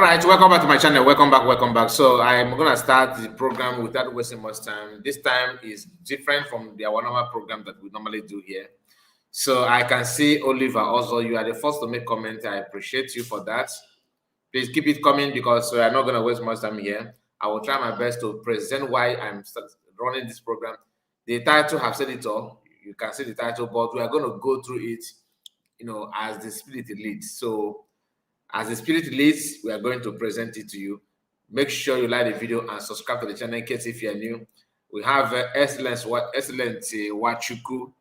All right, welcome back to my channel. Welcome back. So I'm gonna start the program without wasting much time. This time is different from the normal program that we normally do here. So I can see Oliver also. You are the first to make comment. I appreciate you for that. Please keep it coming because we are not gonna waste much time here. I will try my best to present why I'm running this program. The title have said it all. You can see the title, but we are going to go through it, as the Spirit leads. So as the Spirit leads, we are going to present it to you. Make sure you like the video and subscribe to the channel in case if you're new. We have excellent Wachuku.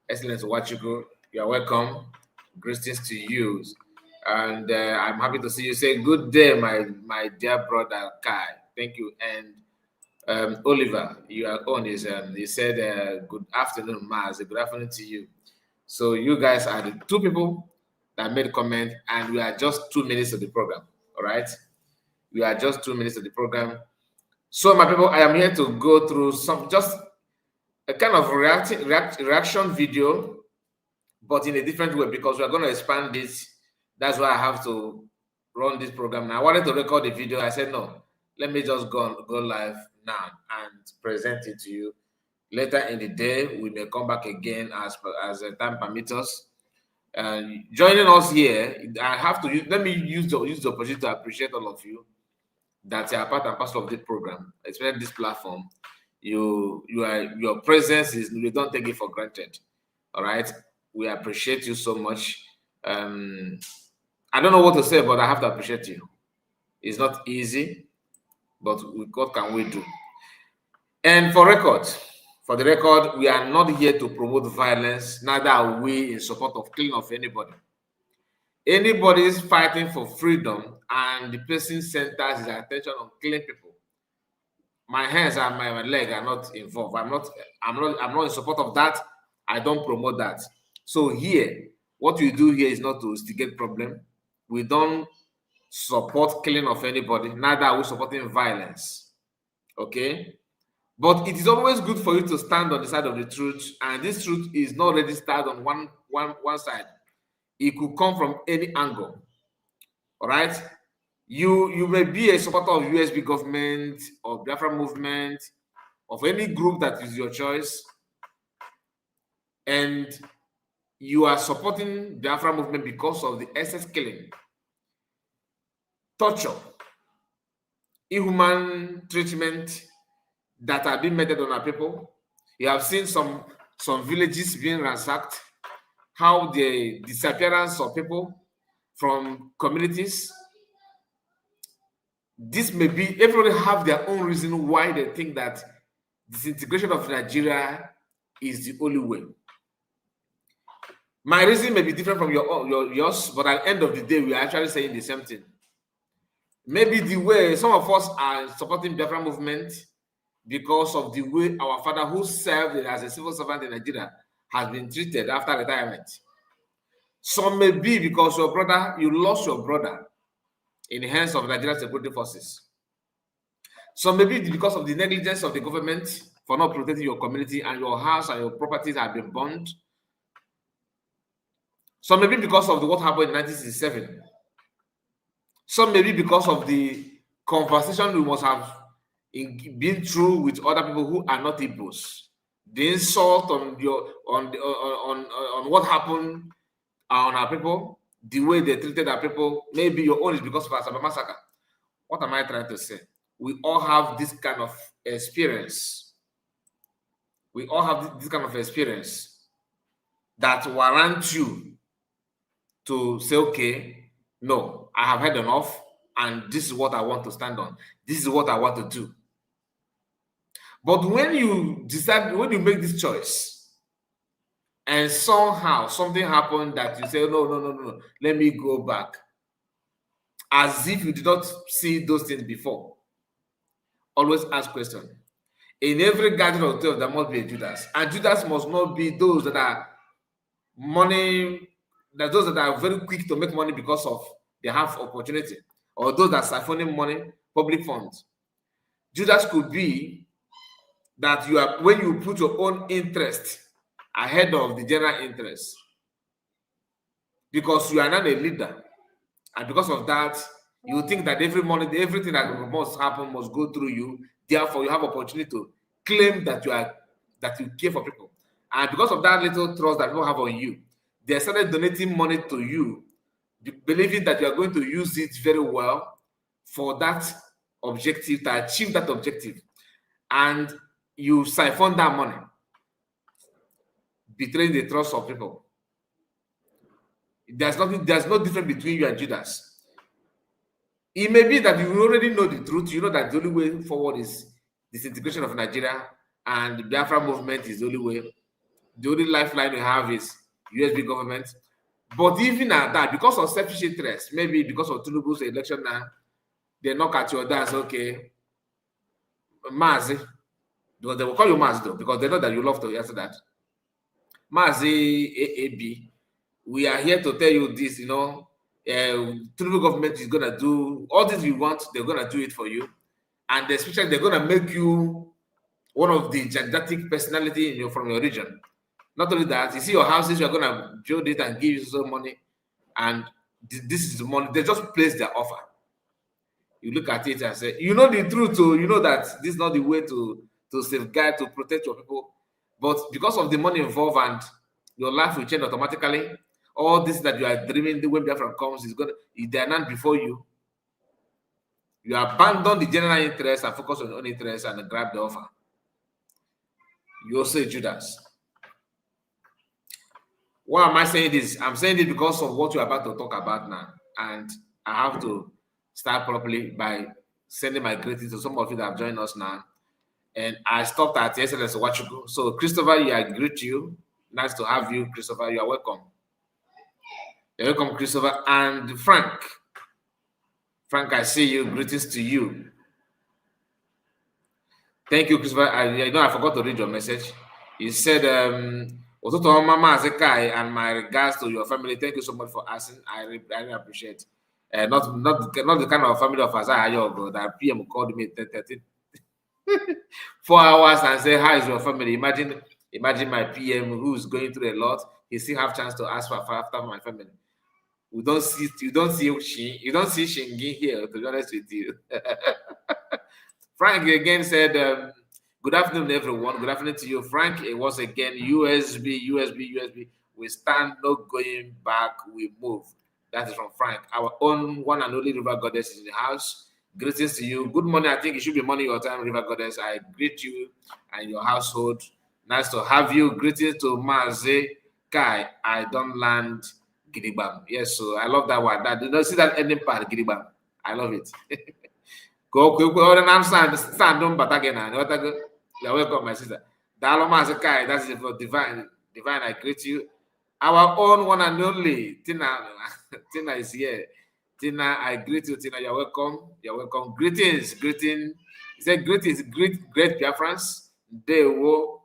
Excellent Wachuku. You are welcome. Greetings to you. And I'm happy to see you. Say good day, my dear brother Kai. Thank you. And Oliver, you are on his. He said, "Good afternoon, Maz. Good afternoon to you." So you guys are the two people that made a comment, and we are just 2 minutes of the program. All right, we are just 2 minutes of the program. So my people, I am here to go through just a kind of reaction video, but in a different way because we are going to expand this. That's why I have to run this program. Now, I wanted to record the video. I said, no, let me just go live now and present it to you. Later in the day, we may come back again as time permits us. Joining us here, I have to let me use the opportunity to appreciate all of you that are part and parcel of this program, especially this platform. Your presence is, we don't take it for granted. All right, we appreciate you so much. I don't know what to say, but I have to appreciate you. It's not easy, but what can we do? And for the record, we are not here to promote violence, neither are we in support of killing of anybody. Anybody is fighting for freedom and the person centers his attention on killing people. My hands and my leg are not involved. I'm not in support of that. I don't promote that. So here, what we do here is not to instigate problem. We don't support killing of anybody, neither are we supporting violence. Okay? But it is always good for you to stand on the side of the truth, and this truth is not registered on one side. It could come from any angle. All right? You may be a supporter of USB government, of Biafra movement, of any group that is your choice, and you are supporting Biafra movement because of the excess killing, torture, inhuman treatment that are being meted on our people. You have seen some villages being ransacked, how the disappearance of people from communities. This may be, everybody have their own reason why they think that disintegration of Nigeria is the only way. My reason may be different from yours, but at the end of the day, we are actually saying the same thing. Maybe the way some of us are supporting Biafra movement because of the way our father, who served as a civil servant in Nigeria, has been treated after retirement. Some may be because you lost your brother in the hands of Nigerian security forces. Some may be because of the negligence of the government for not protecting your community, and your house and your properties have been burned. Some may be because of what happened in 1967. Some may be because of the conversation we must have been through with other people who are not Igbos. The insult on what happened on our people, the way they treated our people. Maybe your own is because of Asaba massacre. What am I trying to say? We all have this kind of experience. We all have this kind of experience that warrants you to say, okay, no, I have had enough, and this is what I want to stand on. This is what I want to do. But when you decide, when you make this choice, and somehow something happened that you say, no, let me go back, as if you did not see those things before. Always ask questions. In every gathering of 12, there must be a Judas, and Judas must not be those that are those that are very quick to make money because of they have opportunity, or those that are siphoning money, public funds. Judas could be that you are, when you put your own interest ahead of the general interest, because you are not a leader, and because of that, You think that every morning, everything that must happen must go through you. Therefore, you have opportunity to claim that you care for people. And because of that little trust that people have on you, they started donating money to you, believing that you are going to use it very well for that objective, to achieve that objective. And you siphon that money, betraying the trust of people. There's no difference between you and Judas. It may be that you already know the truth. You know that the only way forward is disintegration of Nigeria, and the Biafra movement is the only way. The only lifeline we have is USB government. But even at that, because of selfish interest, maybe because of Tinubu's election now, they knock at your door and say, okay, Mazi, because they will call you Mazi though, because they know that you love to answer that. Mazi AAB, we are here to tell you this, Tinubu government is going to do all this you want, they're going to do it for you. And especially, they're going to make you one of the gigantic personality from your region. Not only that, you see your houses, you're going to build it and give you some money. And this is the money. They just place their offer. You look at it and say, you know the truth, so you know that this is not the way to safeguard, to protect your people. But because of the money involved and your life will change automatically, all this that you are dreaming, the way Biafra comes, they are not before you. You abandon the general interest and focus on your own interest and grab the offer. You also Judas. Why am I saying this? I'm saying this because of what you're about to talk about now. And I have to start properly by sending my greetings to some of you that have joined us now. And I stopped at Excellence Wachuku. So, Christopher, I greet you. Nice to have you, Christopher. You are welcome. You're welcome, Christopher. And Frank. Frank, I see you. Greetings to you. Thank you, Christopher. I forgot to read your message. You said, Mama Zekai, and my regards to your family. Thank you so much for asking. I really appreciate. Not the kind of family of Azahayo that PM called me 4 hours and say, how is your family? Imagine my PM who's going through a lot. He still have chance to ask for after my family. You don't see Shingi here, to be honest with you. Frank again said, good afternoon, everyone. Good afternoon to you, Frank. It was again USB. We stand, no going back, we move. That is from Frank. Our own one and only River Goddess is in the house. Greetings to you. Good morning. I think it should be morning your time, River Goddess. I greet you and your household. Nice to have you. Greetings to Maze Kai. I don't land Gidigba. Yes, so I love that one. Did you see that ending part, Gidigba? I love it. Go, stand on, but again, you're welcome, my sister. Maze Kai, that's it for divine. Divine, I greet you. Our own one and only Tina. Tina is here. Tina, I greet you. Tina, you're welcome. You're welcome. Greetings. He said, greetings, great Biafrans. Ndewo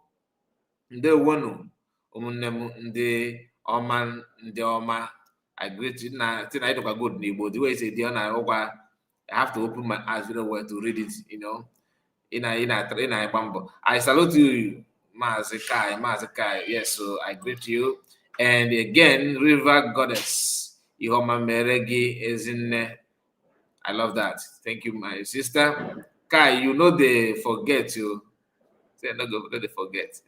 nu. Nde Oma. I greet you. Tina, I talk a good neighbor. The way you say, I have to open my eyes very well to read it, I salute you, Mazekai. Yes, so I greet you. And again, River Goddess, Ihoma Meregi Ezine. I love that. Thank you, my sister. Kai, they forget you. Say, no, they forget.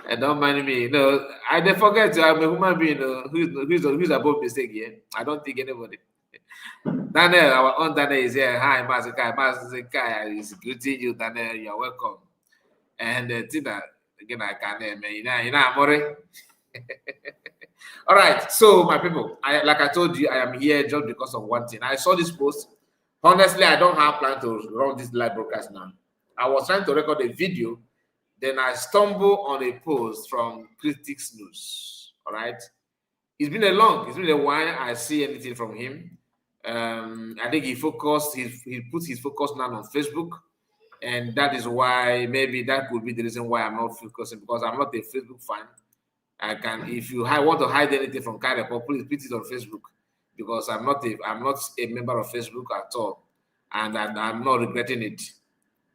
And don't mind me. They forget you. I'm a human being who's above mistake here. I don't think anybody. Daniel, our own Daniel is here. Hi, Mazekai. Mazekai is greeting you, Daniel. You're welcome. And Tina, again, I can't, Amore. All right, so my people, like I told you, I am here just because of one thing. I saw this post. Honestly, I don't have plan to run this live broadcast now. I was trying to record a video, then I stumbled on a post from Critics News. All right, it's been a while I see anything from him. I think he put his focus now on Facebook, and that is why maybe that could be the reason why I'm not focusing, because I'm not a Facebook fan. If you want to hide anything from Kairepo, please put it on Facebook, because I'm not a member of Facebook at all, and I'm not regretting it.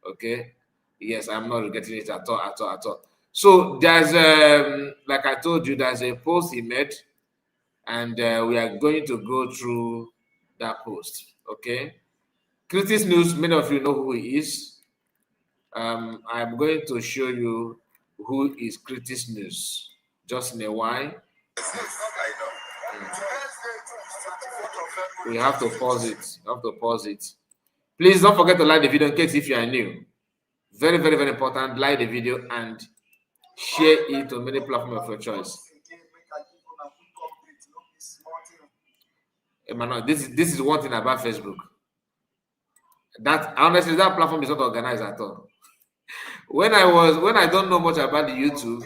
Okay, yes, I'm not regretting it at all. So there's like I told you, there's a post he made, and we are going to go through that post. Okay. Critics News, many of you know who he is. I'm going to show you who is Critics News just in a while. We have to pause it. Please don't forget to like the video in case if you are new. Very, very, very important. Like the video and share it on many platforms of your choice. Emmanuel, this is one thing about Facebook. That honestly, that platform is not organized at all. When I don't know much about the YouTube,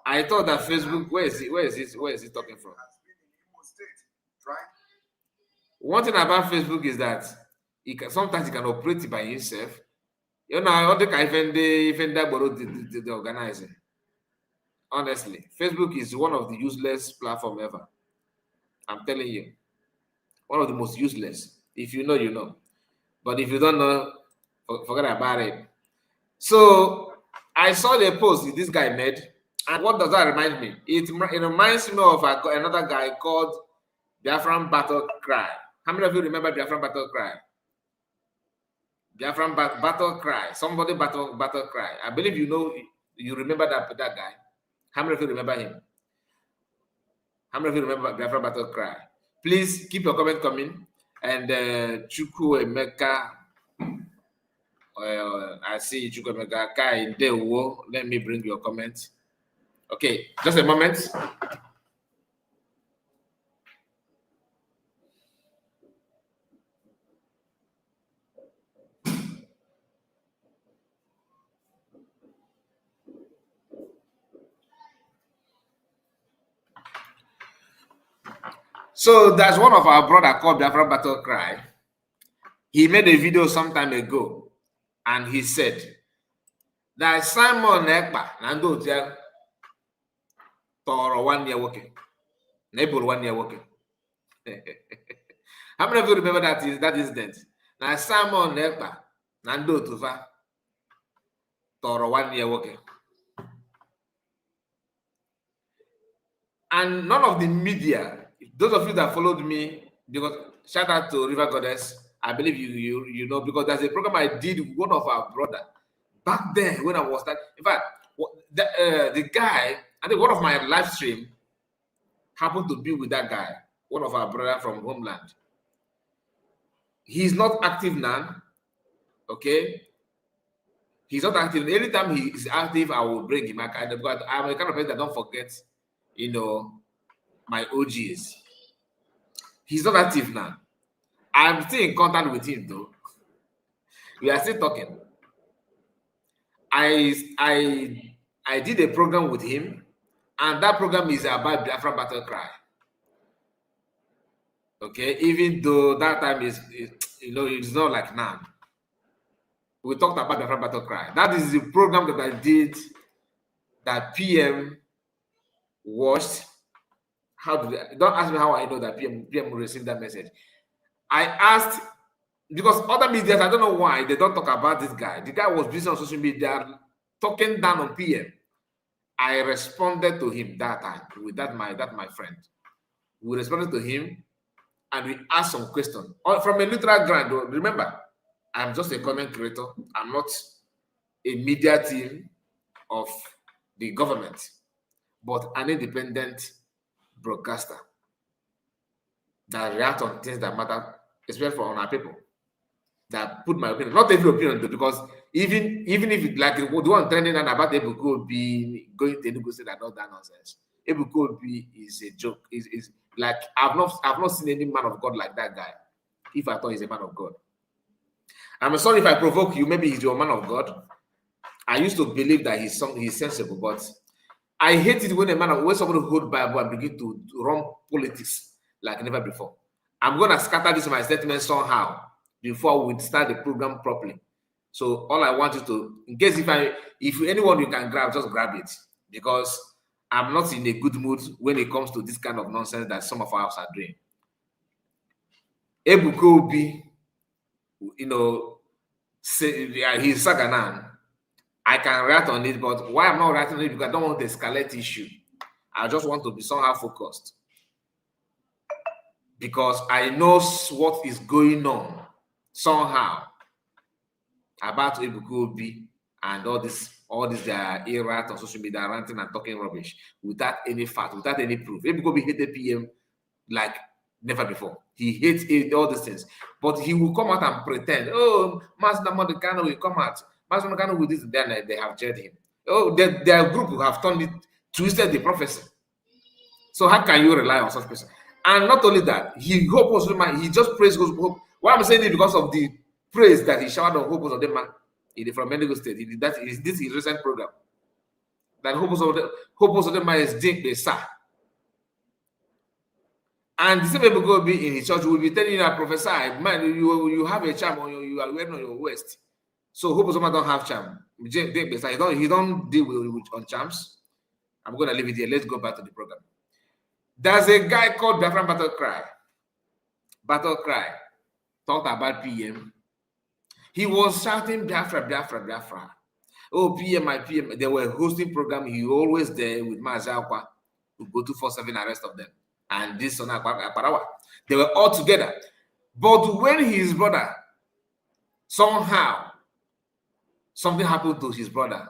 I thought that Facebook, where is it talking from? One thing about Facebook is that sometimes it can operate by itself. You know, I don't think even that borrow the organizing. Honestly, Facebook is one of the useless platform ever. I'm telling you, one of the most useless. If you know, you know. But if you don't know, forget about it. So I saw the post this guy made, and what does that remind me? It reminds me of another guy called Biafran Battle Cry. How many of you remember Biafran Battle Cry? Biafran Battle Cry. Somebody Battle Cry. I believe you remember that guy. How many of you remember him? How many of you remember Biafran Battle Cry? Please keep your comment coming. And Chukwu Emeka, I see Chukwu Emeka Kai Dewo. Let me bring your comment. Okay, just a moment. So there's one of our brother called Biafran Battle Cry. He made a video some time ago, and he said that Simon Ekpa Nando Toro 1 year working. Neighbor 1 year working. How many of you remember that incident? Now Simon Ekpa Nando Tufa Toro 1 year working. And none of the media, those of you that followed me, because shout out to River Goddess, I believe you know, because there's a program I did with one of our brother back then when I was that. In fact, the guy, I think one of my live stream happened to be with that guy, one of our brother from homeland. He's not active now, okay? He's not active. Anytime he is active, I will bring him back. Because I'm a kind of person that don't forget, you know, my OGs. He's not active now. I'm still in contact with him though. We are still talking. I did a program with him, and that program is about Biafra Battle Cry. Okay, even though that time is it's not like now. We talked about Biafra Battle Cry. That is the program that I did that PM watched. Don't ask me how I know that PM received that message. I asked, because other media, I don't know why they don't talk about this guy. The guy was busy on social media talking down on PM. I responded to him that time with my friend. We responded to him and we asked some questions from a neutral ground. Remember, I'm just a content creator. I'm not a media team of the government, but an independent broadcaster that react on things that matter, especially for our people. That put my opinion, not every opinion though, because even if it, like the one trending and about Ebuko be going to Enugu say that all that nonsense. Ebuko be is a joke. Is like I've not seen any man of God like that guy. If I thought he's a man of God. I'm sorry if I provoke you. Maybe he's your man of God. I used to believe that he's sensible, but I hate it when somebody hold Bible and begin to run politics like never before. I'm gonna scatter this in my statement somehow before we start the program properly. So all I want you to, in case if anyone you can grab, just grab it, because I'm not in a good mood when it comes to this kind of nonsense that some of us are doing. Ebuka Obi, say he's Saganan. I can react on it, but why I'm not reacting on it? Because I don't want to escalate issue. I just want to be somehow focused. because I know what is going on somehow about Ebuka Obi and all this their era on social media ranting and talking rubbish without any fact, without any proof. Ebuka Obi hated PM like never before. He hates all these things, but he will come out and pretend. Oh, Master Modicano will come out. Master Modicano will this. Then they have jailed him. Oh, their group will have turned it, twisted the prophecy. So how can you rely on such person? And not only that, he just praised Hope. Why I'm saying it because of the praise that he showered on Hope Uzodinma from Enugu State. He did that. This is his recent program. That Hope Uzodinma is deep a sir. And the same people go be in his church will be telling you that prophesy, man, you have a charm on you are wearing on your waist. So Hope Uzodinma don't have charm. He don't deal with on charms. I'm gonna leave it here. Let's go back to the program. There's a guy called Biafran Battle Cry. Battle Cry talked about PM. He was shouting Biafra, Biafra, Biafra. Oh, PM, my PM. They were hosting program. He always there with Mazakwa to go to 4-7 arrest of them. And this son Akparawa. They were all together. But when his brother, somehow, something happened to his brother,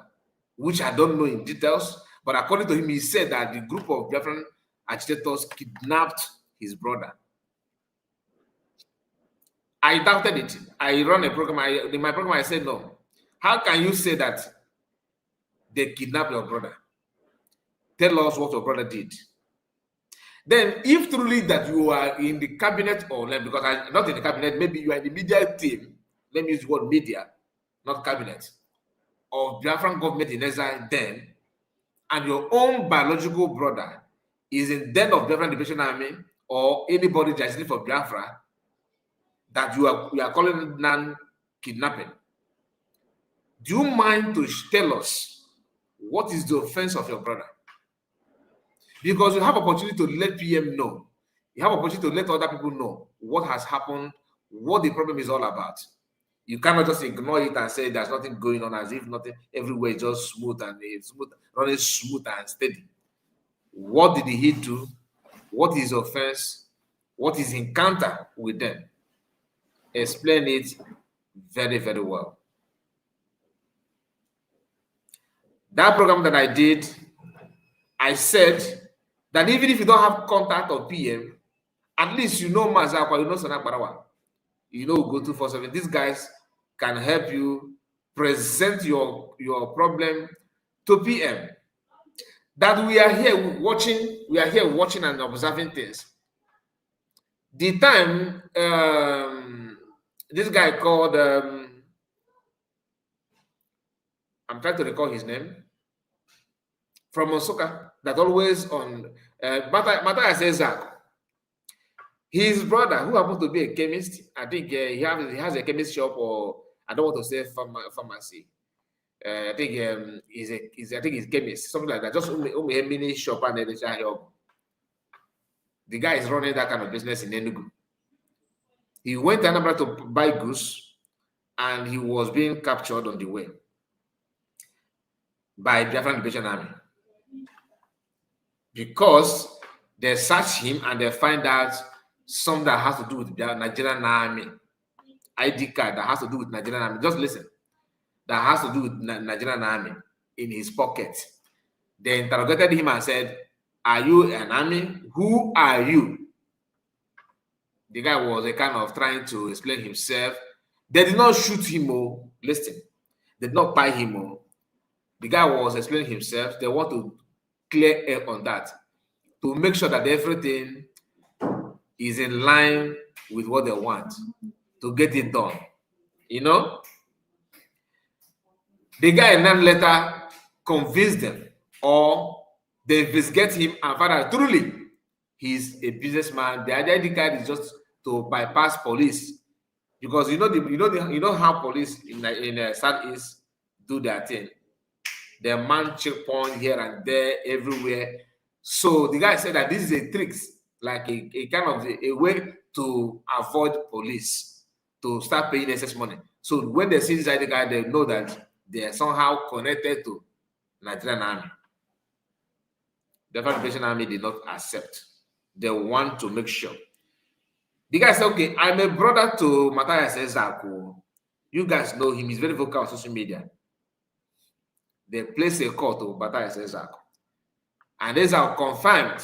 which I don't know in details, but according to him, he said that the group of Biafran agitators kidnapped his brother. I doubted it. I run a program. In my program, I said, no. How can you say that they kidnapped your brother? Tell us what your brother did. Then, if truly that you are in the cabinet, or because I'm not in the cabinet, maybe you are in the media team, let me use the word media, not cabinet, of Biafran government in exile then, and your own biological brother is in den of Biafran Liberation Army or anybody that's for Biafra, that you are calling non-kidnapping. Do you mind to tell us what is the offense of your brother? Because you have opportunity to let PM know. You have opportunity to let other people know what has happened, what the problem is all about. You cannot just ignore it and say there's nothing going on, as if nothing everywhere is just smooth and running smooth and steady. What did he do? What is offense? What is encounter with them? Explain it very, very well. That program that I did, I said that even if you don't have contact of PM, at least you know Mazakwa, you know Sana Barawa, you know go 247. These guys can help you present your problem to PM. That we are here watching and observing things. The time this guy called I'm trying to recall his name from Osaka, that always on Matthias Ezak. His brother, who happens to be a chemist, I think he has a chemist shop, or I don't want to say pharmacy. I think he's a chemist, something like that. Just a mini shop and then help. The guy is running that kind of business in Enugu. He went to Anambra to buy goods, and he was being captured on the way by Biafran Liberation Army, because they search him and they find out something that has to do with the Nigerian Army ID card, that has to do with Nigerian Army. Just listen. That has to do with Nigerian Army in his pocket. They interrogated him and said, "Are you an army? Who are you?" The guy was a kind of trying to explain himself. They did not shoot him. Oh, listen. They did not buy him. Oh. The guy was explaining himself. They want to clear air on that, to make sure that everything is in line with what they want, to get it done. You know? The guy then later convinced them, or they investigate him and find out truly he's a businessman. The ID card is just to bypass police, because you know how police in Southeast do their thing. They man checkpoint here and there, everywhere. So the guy said that this is a trick, like a kind of a way to avoid police, to start paying excess money. So when they see this ID card, they know that they are somehow connected to Nigerian Army. The Liberation Army did not accept. They want to make sure The guy said, okay, I'm a brother to Matthias Ezako. You guys know him. He's very vocal on social media. They placed a call to Matthias Ezako. And Ezako confirmed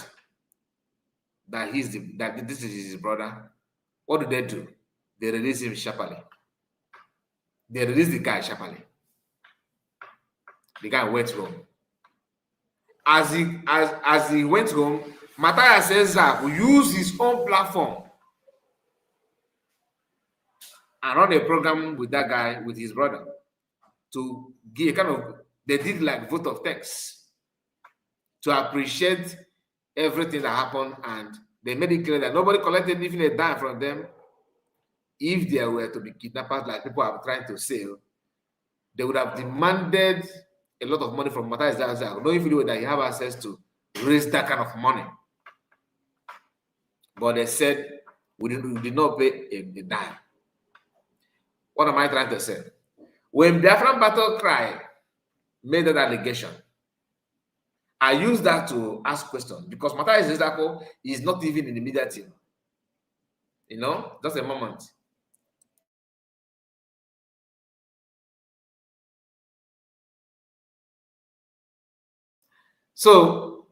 that that this is his brother. What do? They released him sharply. They released the guy sharply. The guy went home. As he went home, Matthias Ezako used his own platform and run a program with that guy, with his brother, to give they did like vote of thanks to appreciate everything that happened, and they made it clear that nobody collected even a dime from them. If there were to be kidnappers like people are trying to say, they would have demanded a lot of money from Matthias Ezako, knowing fully that he have access to raise that kind of money. But they said we did not pay a dime. What am I trying to say? When Biafran Battle Cry made that allegation, I used that to ask questions because Matthias Ezako is not even in the media team. You know, just a moment. So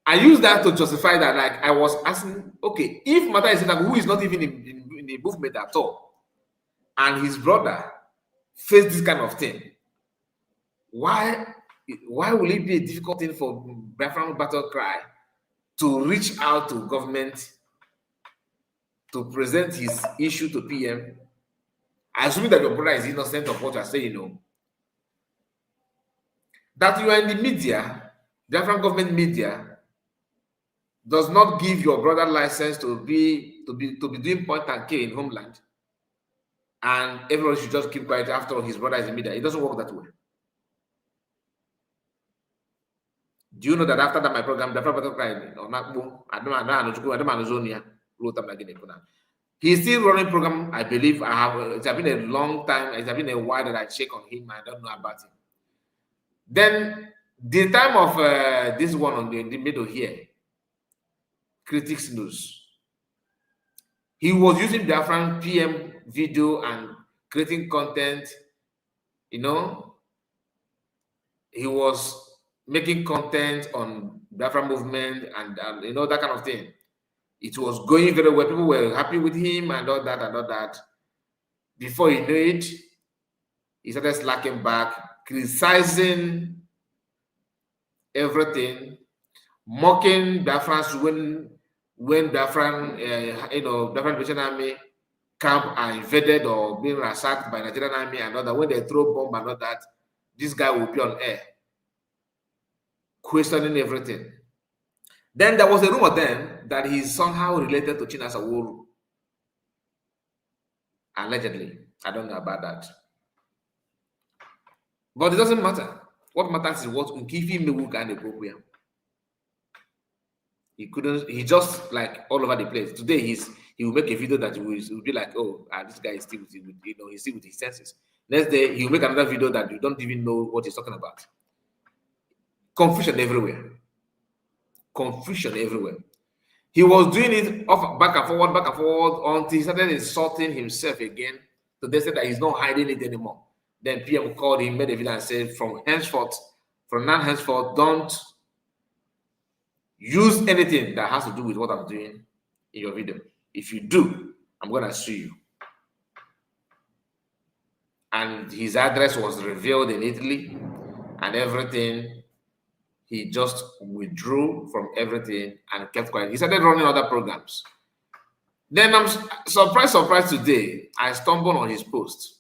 I used that to justify that, like I was asking, okay, if Matthias Ezako, who is not even in the movement at all, and his brother face this kind of thing, why will it be a difficult thing for Biafran Battle Cry to reach out to government to present his issue to PM? I assume that your brother is innocent of what you are saying, you know. That you are in the media, Biafran government media, does not give your brother license to be doing point and K in homeland, and everybody should just keep quiet after all his brother is in media. It doesn't work that way. Do you know that after that my program, he's still running program, I believe. It's been a long time, it's been a while that I check on him. I don't know about him. Then the time of this one on the middle here, Critics News, he was using Biafran PM video and creating content, you know. He was making content on Biafran movement and you know, that kind of thing. It was going very well. People were happy with him and all that and all that. Before he knew it, he started slacking back, criticizing everything, mocking Biafrans when Biafran, Biafran Liberation Army camp are invaded or being ransacked by Nigerian army and all that. When they throw bomb and all that, this guy will be on air, questioning everything. Then there was a rumor then that he's somehow related to Chinasa Woru. Allegedly. I don't know about that. But it doesn't matter. What matters is what Nkifi Mewu and the He couldn't, he just like all over the place. Today he will make a video that will be like, oh, this guy is still with, he's still with his senses. Next day he'll make another video that you don't even know what he's talking about. Confusion everywhere. Confusion everywhere. He was doing it back and forward until he started insulting himself again. So they said that he's not hiding it anymore. Then PM called him, made a video and said, from now henceforth, don't use anything that has to do with what I'm doing in your video. If you do, I'm going to sue you. And his address was revealed in Italy and everything. He just withdrew from everything and kept quiet. He started running other programs. Then I'm surprised today, I stumbled on his post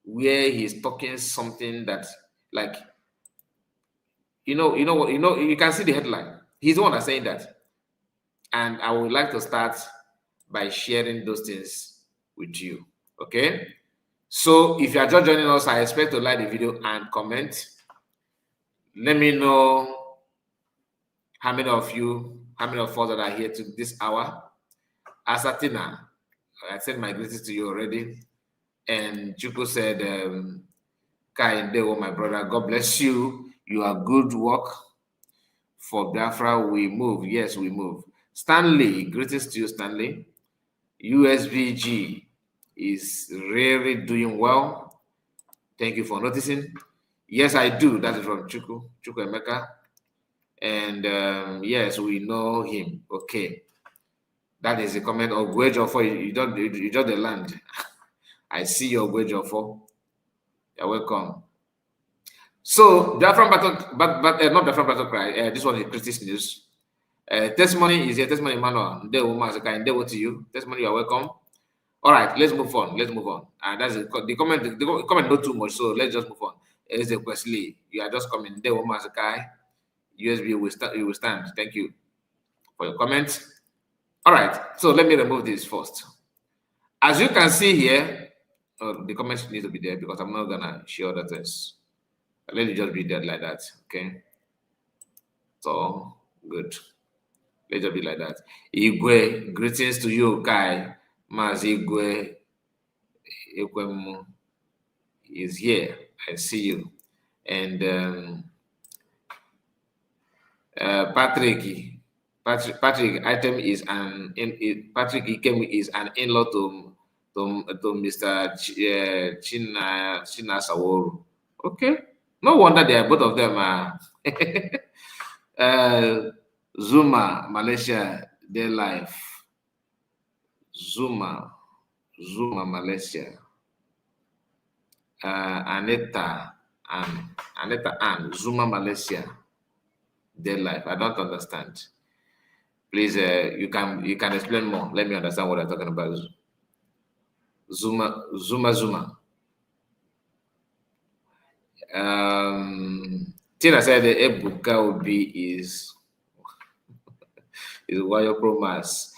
where he's talking something that, like, you can see the headline. He's the one that's saying that. And I would like to start by sharing those things with you. Okay? So if you are just joining us, I expect to like the video and comment. Let me know how many of us that are here to this hour. Asatina, I sent my greetings to you already. And Chuku said, Kai Ndewo, my brother, God bless you. You are good work. For Biafra, we move. Yes, we move. Stanley, greetings to you, Stanley. USVG is really doing well. Thank you for noticing. Yes, I do. That is from Chuku Emeka. And yes, we know him. Okay. That is a comment of Gwejofo. You just the land. I see your Gwejofo. You're welcome. So, Biafran Battle, but not Biafran Battle Cry. This one is Christie's News. Testimony is your testimony, Emmanuel. Ndewo to you. Testimony, you're welcome. All right, let's move on. And that's the comment. The comment not too much, so let's just move on. It's a Wesley. You are just coming. Ndewo Masakai. USB will stand. Thank you for your comment. All right, so let me remove this first. As you can see here, the comments need to be there because I'm not gonna show the things. Let it just be there like that, okay? So good. Let it just be like that. Igwe, greetings to you, Kai. Maz Igwe Ekwemu is here. I see you. And Patrick item is Patrick Ikem is an in-law to Mr. China Saworu. Okay, no wonder they are both of them are Zuma Malaysia their life. Zuma Malaysia. Aneta and Zuma Malaysia. Their life. I don't understand. Please, you can explain more. Let me understand what I'm talking about. Zuma. Tina said the Ebuka Obi is Wayo Promas.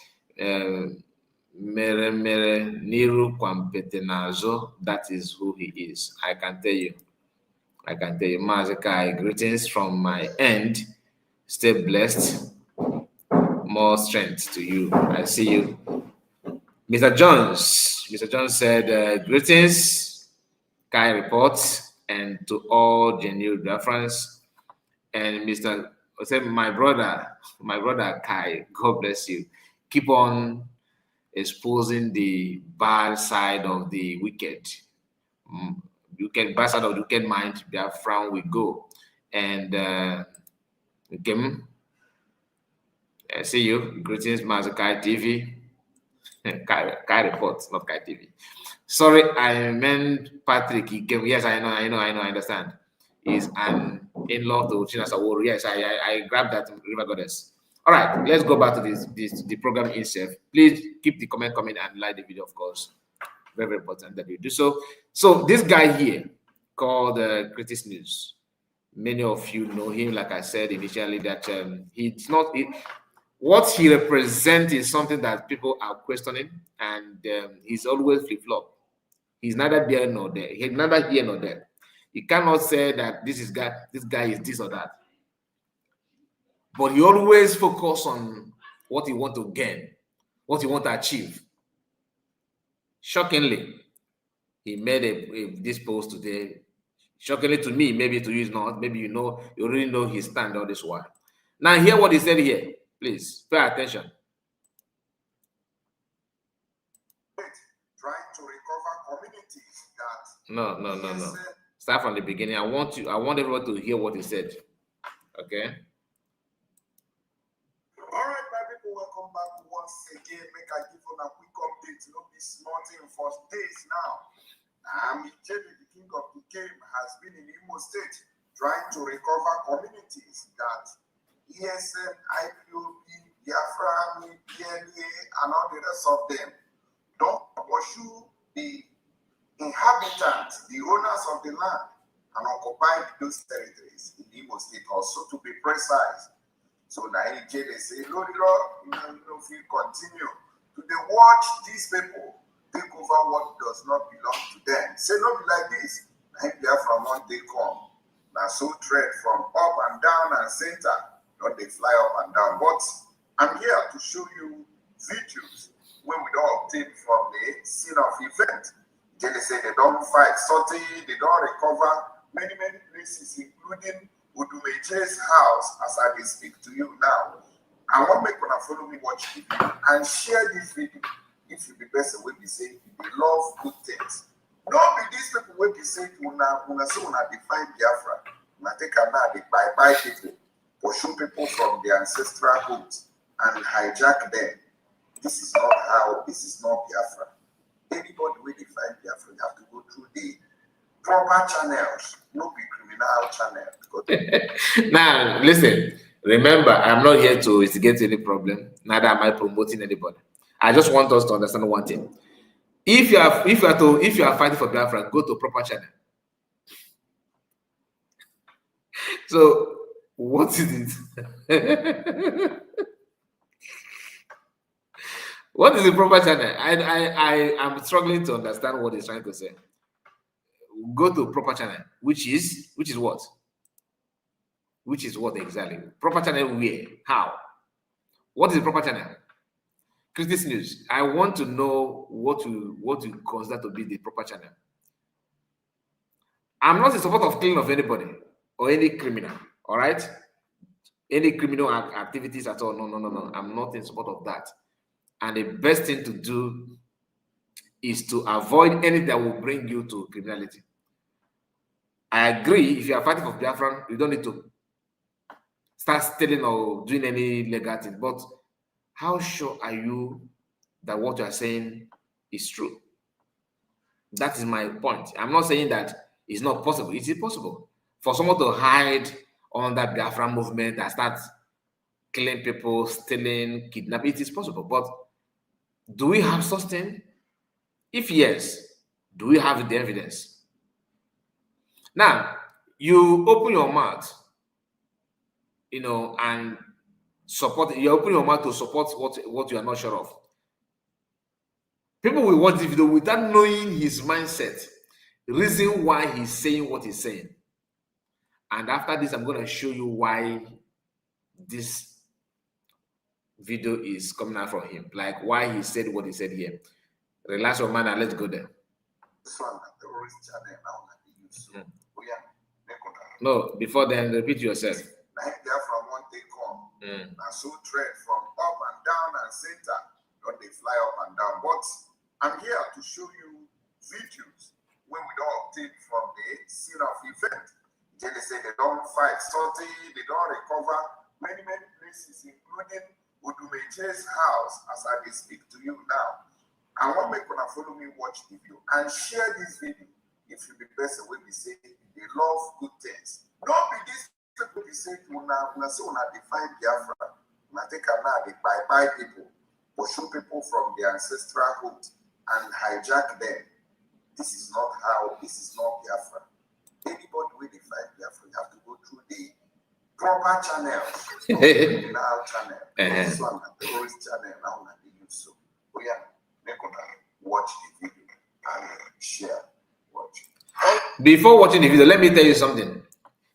Mere Niru Kwampetenazo. That is who he is. I can tell you. Mazakai, greetings from my end. Stay blessed. More strength to you. I see you. Mr. Jones said, greetings, Kai reports, and to all genuine reference. And Mr. said, my brother Kai, God bless you. Keep on exposing the bad side of the wicked. Bad side of the wicked mind, Biafran we go. And okay. I see you. Greetings, Mazakai TV. Kai reports, not Kai TV. Sorry, I meant Patrick. Yes, I know, I understand. He's an in-law to China Saworu. Yes, I grabbed that, River Goddess. All right, let's go back to the program itself. Please keep the comment coming and like the video, of course. Very, very important that you do so. So this guy here called Critics News. Many of you know him, like I said initially, that what he represents is something that people are questioning, and he's always flip-flop. He's neither there nor there. He's neither here nor there. You cannot say that this guy is this or that. But he always focus on what he want to gain, what he want to achieve. Shockingly, he made this post today. Shockingly to me, maybe to you is not. Maybe you already know his stand all this while. Now hear what he said here. Please pay attention. Trying to recover communities that no. Start from the beginning. I want everyone to hear what he said. Okay. All right, my people, welcome back once again. Make I give you a quick update. No be small thing for days now. Jerry, the king of the game, has been in Imo State trying to recover communities that ESN, IPOB, Biafra, PLA, and all the rest of them don't pursue the inhabitants, the owners of the land, and occupy those territories in Imo State, also to be precise. So now they say, no, if we continue to watch these people take over what does not belong to them. Say, not be like this. Now Biafra one day come. Now so tread from up and down and center, not they fly up and down. But I'm here to show you videos when we don't obtain from the scene of event. They say they don't fight, sorting, they don't recover many places, including Udumeje's house, as I will speak to you now. I want to make you follow me, watch the video, and share this video if you be person will be saying you love good things. Don't be these people will be saying una say una define Biafra, una take a now they buy people, pursue people from their ancestral roots and hijack them. This is not Biafra. Anybody will define Biafra, you have to go through the proper channels, not be criminal channel. Now, listen, remember, I'm not here to instigate any problem, neither am I promoting anybody. I just want us to understand one thing. If you are fighting for Biafra, go to proper channel. So, what is it? What is the proper channel? I am struggling to understand what he's trying to say. Go to proper channel, which is what? Which is what exactly? Proper channel where? How? What is the proper channel? Critics News. I want to know what you consider to be the proper channel. I'm not in support of killing of anybody or any criminal. All right, any criminal activities at all. No. I'm not in support of that. And the best thing to do is to avoid anything that will bring you to criminality. I agree. If you are fighting for Biafra, you don't need to start stealing or doing any legal thing. But how sure are you that what you are saying is true? That is my point. I'm not saying that it's not possible. It is possible for someone to hide on that Biafra movement and start killing people, stealing, kidnapping. It is possible. But do we have such thing? If yes, do we have the evidence? Now, you open your mouth, and support. You open your mouth to support what you are not sure of. People will watch the video without knowing his mindset, reason why he's saying what he's saying. And after this, I'm going to show you why this video is coming out from him, like why he said what he said here. Relax your mind and let's go there. No, before then, repeat yourself. So trend from up and down and center, don't they fly up and down? But I'm here to show you videos when we don't obtain from the scene of event. They say they don't fight something, they don't recover many places, including Udumeje's house, as I will speak to you now. I want me to follow me, watch the video, and share this video. If you be person will be saying they love good things. Don't be this people be saying una define Biafra. Una take a now they buy people, pursue people from their ancestral roots and hijack them. This is not Biafra. Anybody will define Biafra, you have to go through the proper channels, criminal channel. This one, the terrorist channel, now they use so. We are watch the video and share. Watch. Before watching the video, let me tell you something,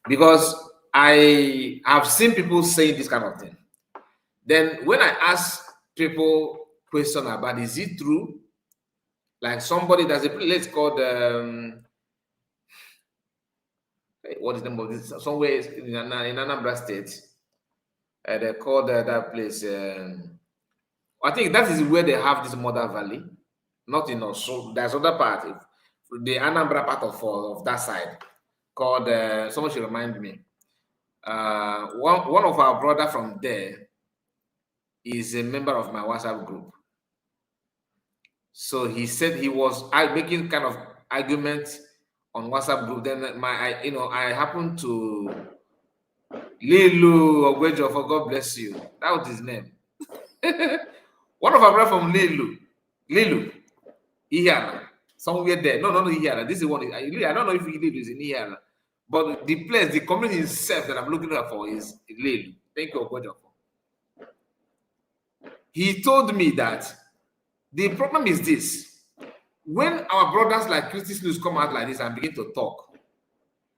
because I have seen people saying this kind of thing. Then when I ask people question about is it true, like somebody there's a place called what is the name of this? Somewhere in Anambra State, they called that place. I think that is where they have this Mother Valley, not in Osun. There's other part, the Anambra part of that side, called. Someone should remind me. One of our brother from there is a member of my WhatsApp group. So he said he was making kind of argument on WhatsApp group. Then I happened to Lilu Ogwejo, for God bless you. That was his name. One of our brothers from Lilu, Ihiana, somewhere there. No, Ihiana. This is one. I don't know if Lilu is in Ihiana, but the place, the community itself that I'm looking for is Lilu. Thank you, Ogwejo. He told me that the problem is this: when our brothers like Critics News come out like this and begin to talk,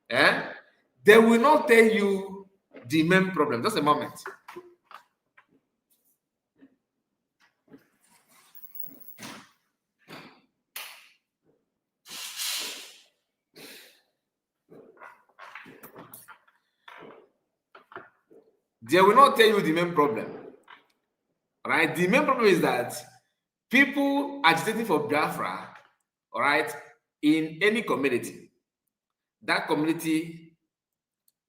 they will not tell you the main problem. Just a moment. They will not tell you the main problem. Right? The main problem is that people agitating for Biafra, all right, in any community, that community,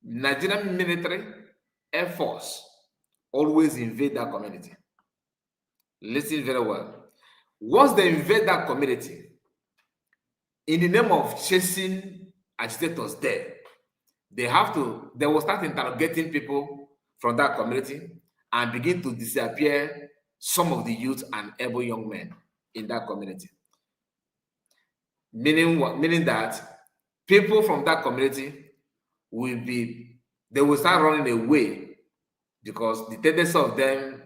Nigerian military, Air Force, always invade that community. Listen very well. Once they invade that community, in the name of chasing agitators there, they will start interrogating people from that community and begin to disappear some of the youth and able young men in that community. Meaning what? Meaning that people from that community will start running away because the tendency of them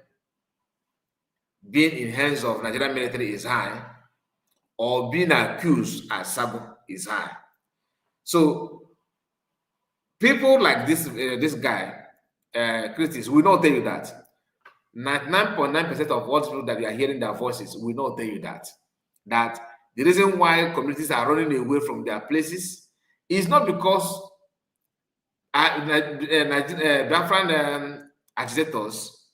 being in hands of Nigerian military is high, or being accused as sabo is high. So people like this guy, Christians, will not tell you that. 99.9% of all people that you are hearing their voices will not tell you that the reason why communities are running away from their places is not because Biafran agitators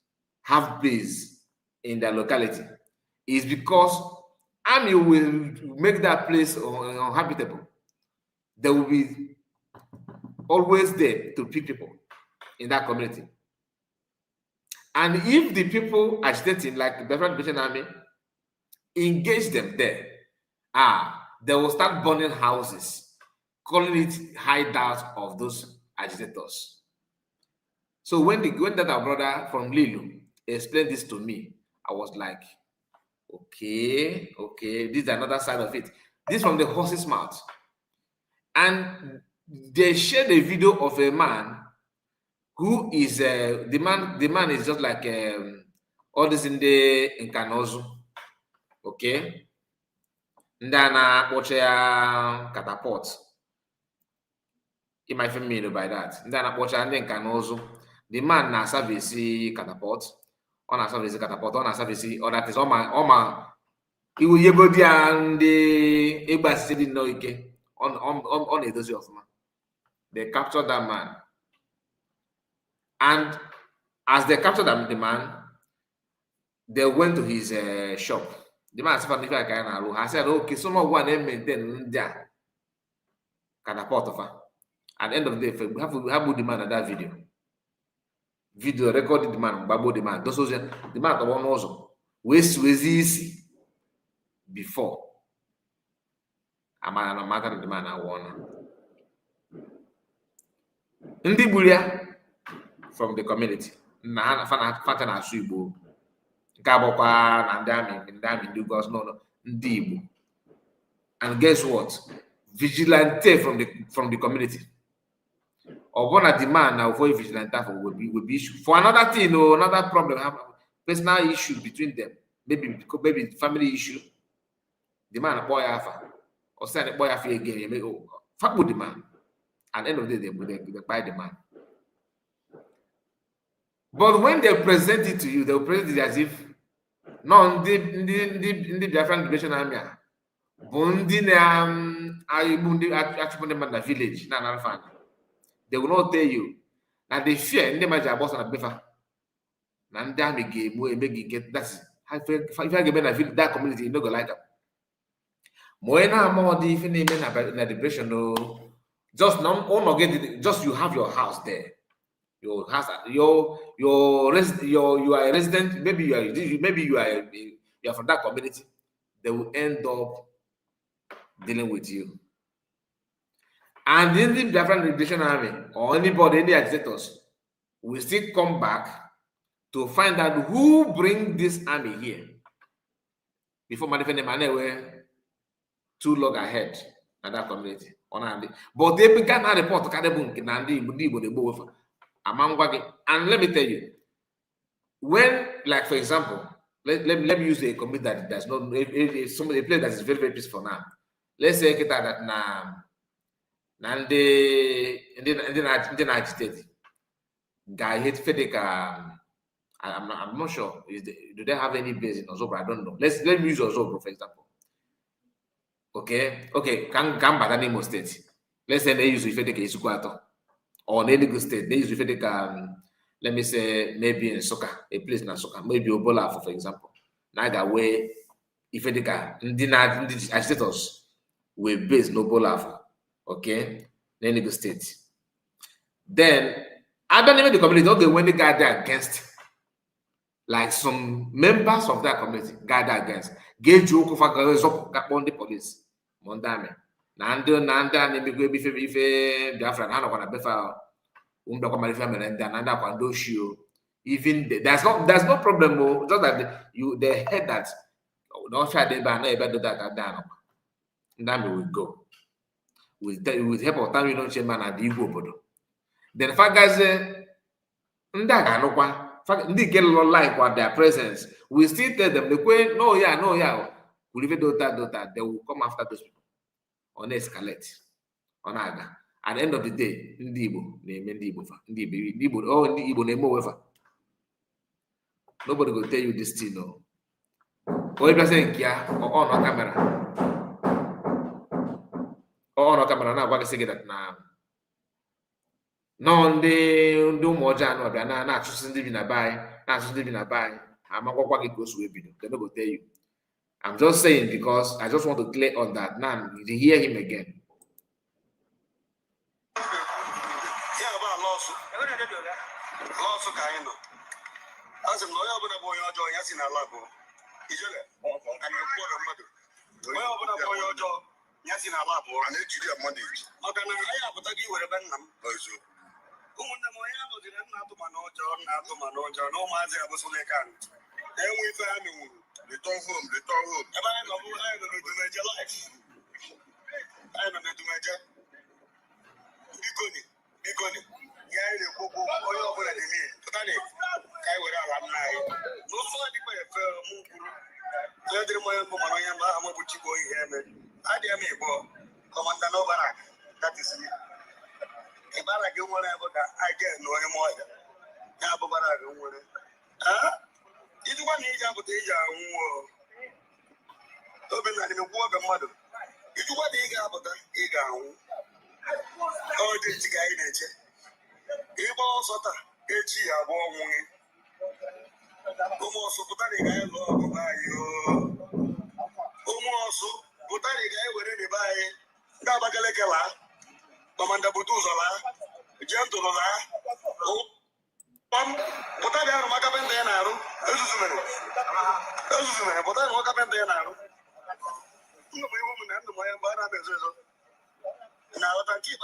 have base in their locality. It's because army will make that place uninhabitable. They will be always there to pick people in that community. And if the people agitating, like the Biafran Liberation Army, engage them there, they will start burning houses, calling it hideout of those agitators. So when that our brother from Lilu explained this to me, I was like, okay, this is another side of it. This from the horse's mouth. And they shared a video of a man who is the man is just like all this in the Nkanozu, okay? Ndana Pocha catapult. You might familiar by that. Ndana Pocha and then Nkanozu. The man na service catapult. On a service catapult, on a service, or that is all my he will go there and the Eba city no on a dozen of man. They captured that man. And as they captured the man, they went to his shop. The man said, I said, okay, someone want to maintain there. Catapult of her. At the end of the day, we have the man at that video. Video recorded the man, Babo the man. Those the man of one also. Was easy before. A man no matter the man I want. Ndi Buria from the community. Na fata na asu Igbo. Nke abokwa na ndị amị ndị gods no ndị Igbo. And guess what? Vigilante from the community. Or one of the man now for vigilante will be issue. For another thing or another problem, have personal issue between them. Maybe family issue. The man boy alpha. Or send a boy alpha again. You may go fuck with the man. At the end of the day, they buy the man. But when they present it to you, they'll present it as if no, the Biafran Liberation Army. Bundi na village. They will not tell you that they fear in the major boss and befa. Nanda me get that's if I get that community, you know go like them. Moena more the if na depression no just no get just you have your house there. Your house, you are a resident. Maybe you are from that community. They will end up dealing with you. And in the Biafran Liberation Army or anybody, any agitators, will still come back to find out who bring this army here. Before manifesting were too long ahead at that community. But they began a report to and let me tell you, when, like for example, let me use a community that does not a place that is very, very peaceful now. Let's say that now and then agitated. Guy hate Fedeka. I'm not sure. Do they have any base in Ozobro? I don't know. Let me use Ozobro for example. Okay. Can Badanimo State. Let's say they use Fedeka Isukwato. Or in Enugu State, they use Fedeka, let me say maybe in Soka, a place in Soka, maybe Obola for example. Neither way, ife dịka ndị agitators were based n'Obolafọ, okay, n'Enugu State. Then abịa n'ime the community, oge when they gather against, like some members of that community gather against, ga-eji okwu fa gakpọ ndị police ma ndị amị na ndị a na-emego ebe ife Biafra ha nọkwa na befa ụmụdakwa mara ife mere ndị a na ndị akwa ndị ochie. Even there's no problem, just that they heard that the officer did by ebe do that down. And then we will go with help of time union chairman and the Igbo obodo. Then fact guys ndị a ga-anụkwa ndị get like what their presence, we still tell them the way no yeah we even do that they will come after those people on escalate on aga. At the end of the day, ndị Igbo na-eme ndị Igbo fa ndị Igbo na-eme owefa. Nobody will tell you this thing, no. Or if you say kia or on camera. Or on camera now, what I say that now. No, they do more than what they're not just living a buy, not just living a buy. I'm not going to go to video. They're not going to tell you. I'm just saying because I just want to clear on that. Now you hear him again. As a lawyer, but a boy or joy, yes, in a labo. Is it? And you put a mother. Well, but a boy or joy, yes, in a labo. And it's your money. Okay, I have to give you a band. Who won the Moya? Did not to Manoja, not to Manoja, no Mazia was on the can. Then we found you. Return home. Am I not going to make your life? I'm going to make it. Be good. Yeah, you go over the knee. I would have a night. No, so I declare a fair move. Let them wear for my young man, what you go here. I dare me, boy. Commander Novara. That is me. If I get one, I get no more. Nabobara, don't worry. Huh? Did one age up with the war? Open at the war, the mother. It's what they got about that. Oh, did you guide it? Ebo Sota, Echi, a warm. Almost put a guy low by you. Almost put a guy with anybody. Nabagalekala, Commander Butuzala, Gentleman. Oh, put a down Macapent and Arrow. This is a minute. Put on Macapent and Arrow. No woman and my embarrassment. Now, I keep I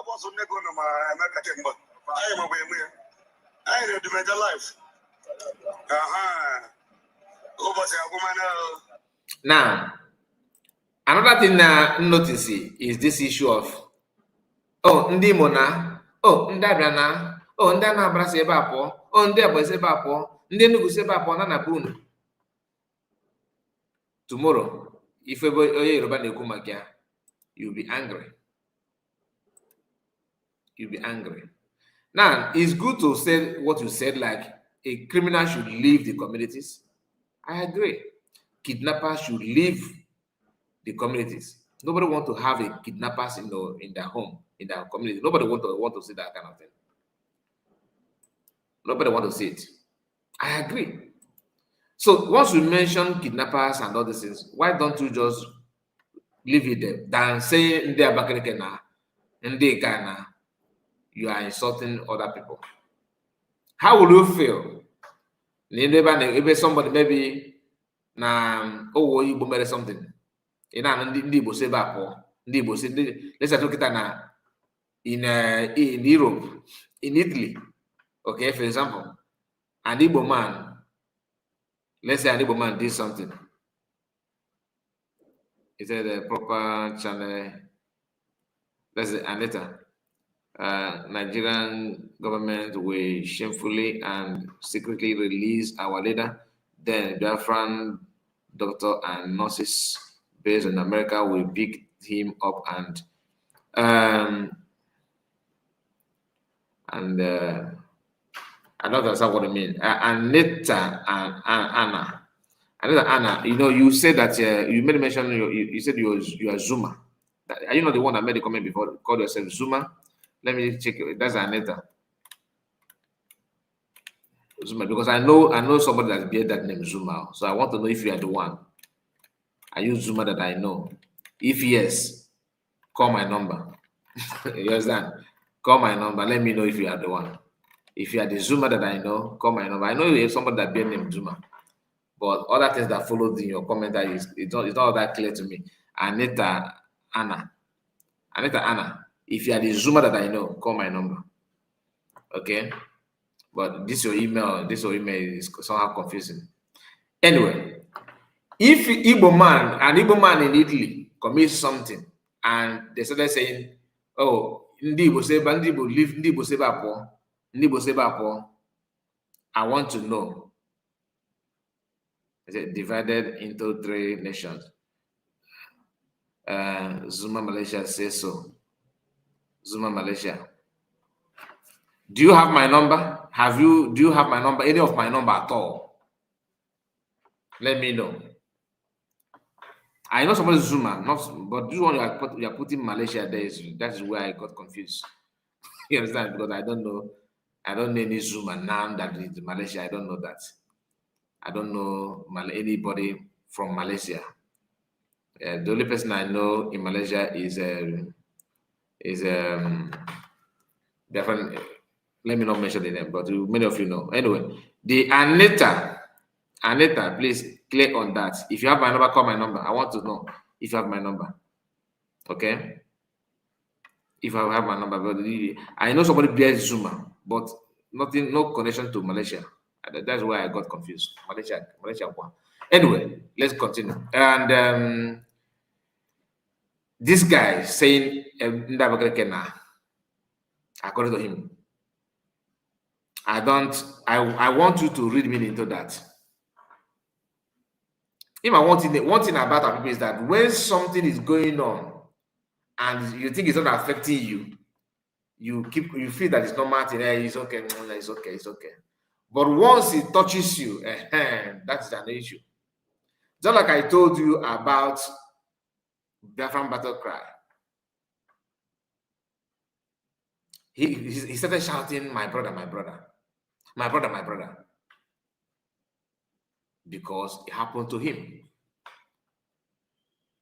was on the go to my Macatemba. I am away. I need to make a life. Now, another thing notice is this issue of ndị Mona, ndị Abịa na, ndị Anambra si ebe a pụọ, ndị Ebonyi si ebe a pụọ, ndị Enugu si ebe a pụọ na bunu. Tomorrow, if onye Yoruba na-ekwu maka ya, you'll be angry. You'll be angry. Now, it's good to say what you said, like a criminal should leave the communities. I agree. Kidnappers should leave the communities. Nobody want to have a kidnappers in their home, in their community. Nobody want to see that kind of thing. Nobody want to see it. I agree. So once we mention kidnappers and all these things, why don't you just leave it there than say in their back in the Ghana? You are insulting other people. How will you feel? Maybe somebody maybe you mere something. Ndị Igbo say back or ndị Igbo say let's look at now in Europe, in Italy. Okay, for example, an Igbo man, let's say an Igbo man did something. Is it a proper channel? Let's say Anita. Nigerian government will shamefully and secretly release our leader. Then Biafran doctor and nurses based in America will pick him up and I don't understand what I mean. Anita and Anna. Anita Anna, you said that you made mention. You said you are Zuma. Are you not the one that made the comment before? Called yourself Zuma. Let me check it. That's Anita. Zuma, because I know somebody that bears that name Zuma. So I want to know if you are the one. Are you Zuma that I know? If yes, call my number. You understand? Call my number. Let me know if you are the one. If you are the Zuma that I know, call my number. I know you have somebody that bear name Zuma, but other things that followed in your commentary is it's not that clear to me. Anita Anna. If you are the Zuma that I know, call my number. Okay? But this your email is somehow confusing. Anyway, if an Igbo man in Italy commits something and they started saying, oh, ndị Igbo sebe apụọ, I want to know. Is it divided into 3 nations? Zuma Malaysia says so. Zuma Malaysia. Do you have my number? Do you have my number? Any of my number at all? Let me know. I know somebody Zuma, but this one you are putting Malaysia there. That is where I got confused. You understand? Because I don't know any Zuma now that is Malaysia. I don't know that. I don't know anybody from Malaysia. The only person I know in Malaysia is different. Let me not mention the name, but many of you know. Anyway, the Anita, please click on that. If you have my number, call my number. I want to know if you have my number. Okay? If I have my number, but I know somebody bears Zuma, but no connection to Malaysia. That's why I got confused. Malaysia one. Anyway, let's continue. And this guy saying according to him, I want you to read me into that. One thing about our people is that when something is going on and you think it's not affecting you, you feel that it's normal, it's okay, it's okay. But once it touches you, that's an issue. Just like I told you about Biafran battle cry. He started shouting, my brother, my brother, my brother, my brother. Because it happened to him.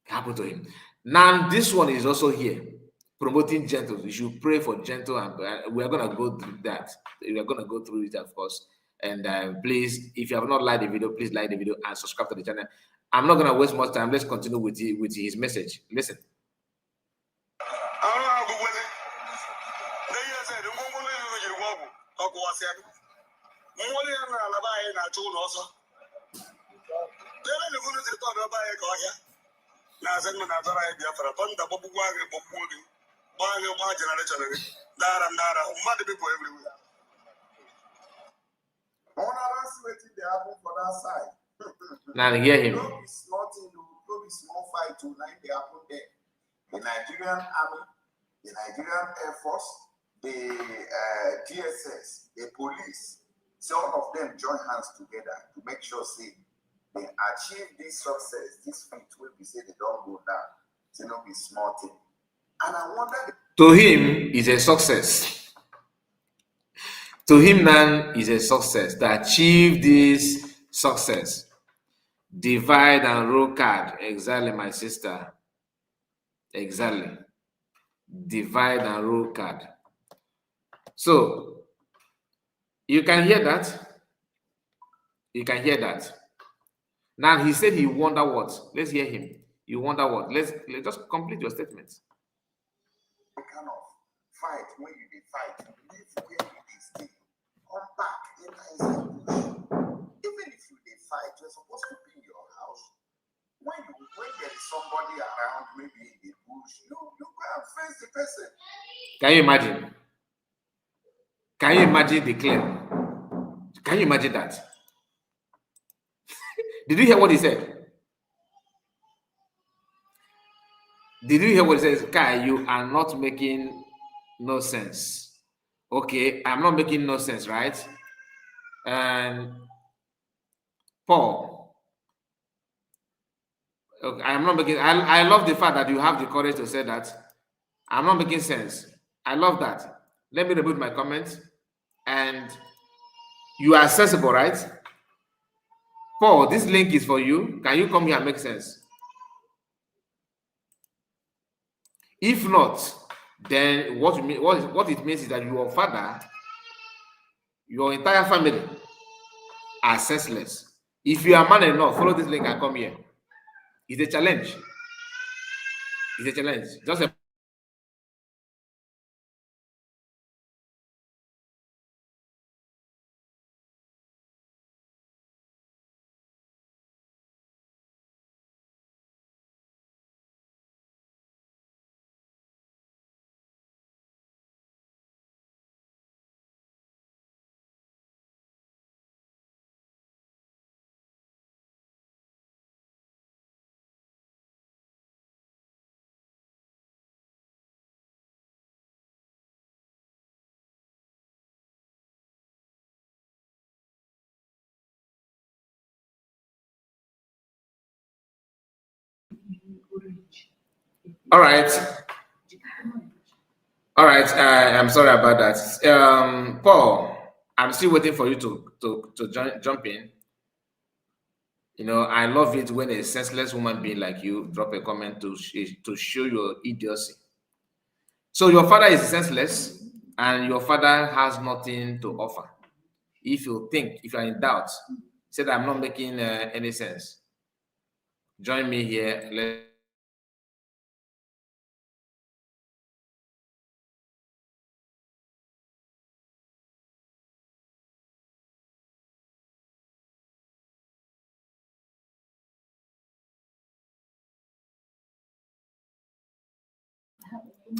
It happened to him. Now, this one is also here, promoting gentle. You should pray for gentle, and we are going to go through that. We are going to go through it, of course. And please, if you have not liked the video, please like the video and subscribe to the channel. I'm not going to waste much time. Let's continue with his message. Listen. Now hear him. No be small fight to like they happen there. The Nigerian Army, the Nigerian Air Force, the DSS, the police, so all of them join hands together to make sure say they achieve this success, this feat will be say they don't go down. It's not be small thing. And I wonder, to him is a success. To him now is a success. To achieve this success. Divide and rule card. Exactly, my sister. Exactly. Divide and rule card. So you can hear that. You can hear that. Now he said he wonder what. Let's hear him. You wonder what. Let's just complete your statement. Kind of fight when you did fight, live where you did stay, come back inside bush. Even if you did fight, you're supposed to be in your house. When there is somebody around, maybe in the bush, you go and face the person. Can you imagine? Can you imagine the claim? Can you imagine that? Did you hear what he said? Did you hear what he says? Kai, you are not making no sense. Okay, I'm not making no sense, right? And Paul, okay, I'm not making. I love the fact that you have the courage to say that. I'm not making sense. I love that. Let me reboot my comments. And you are accessible, right? Paul, this link is for you. Can you come here and make sense? If not, then what it means is that your father, your entire family are senseless. If you are man enough, follow this link and come here. It's a challenge. It's a challenge. Just a all right. All right. I'm sorry about that. Paul, I'm still waiting for you to jump in. You know, I love it when a senseless woman being like you drop a comment to show your idiocy. So your father is senseless, and your father has nothing to offer. If you are in doubt, say that I'm not making any sense. Join me here.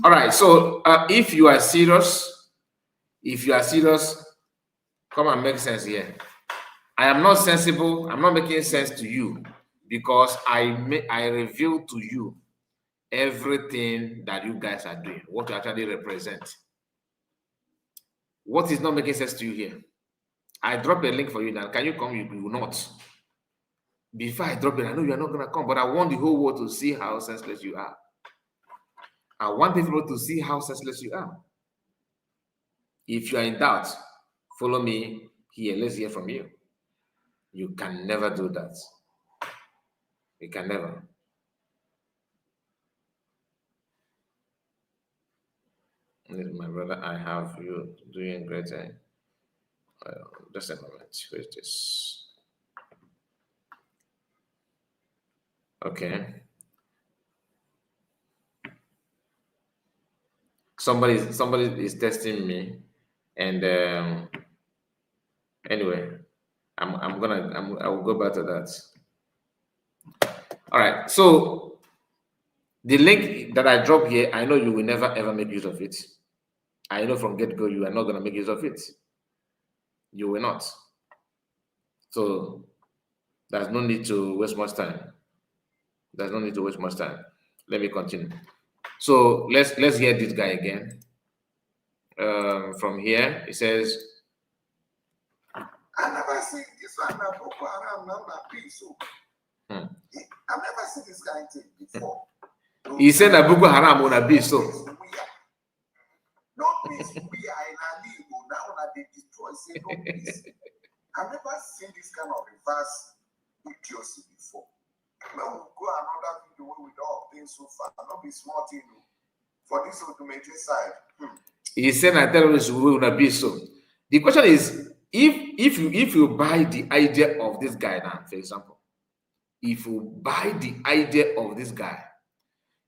All right. So if you are serious, come and make sense here. I am not sensible. I'm not making sense to you because I reveal to you everything that you guys are doing, what you actually represent. What is not making sense to you here? I drop a link for you now. Can you come? You will not. Before I drop it, I know you are not gonna come, but I want the whole world to see how senseless you are. I want people to see how senseless you are. If you are in doubt, follow me here. Let's hear from you. You can never do that. You can never. My brother, I have you doing great. Just a moment. Wait this. Okay. Somebody is testing me, and anyway, I will go back to that. All right. So the link that I drop here, I know you will never ever make use of it. I know from get-go you are not gonna make use of it. You will not. So there's no need to waste much time. There's no need to waste much time. Let me continue. So let's hear this guy again. From here, it says, I never seen this one. Boko Haram number peace. I've never seen this kind of thing before. He said that Boko Haram on a beach, so. No peace, we are in a league. Now that they destroy, say no peace. I've never seen this kind of reverse idiocy before. Now we'll go another video where we don't obtain so far. Not be smart, you know. For this automated side. He said that terrorists will not be so. The question is, if you buy the idea of this guy now, for example, if you buy the idea of this guy,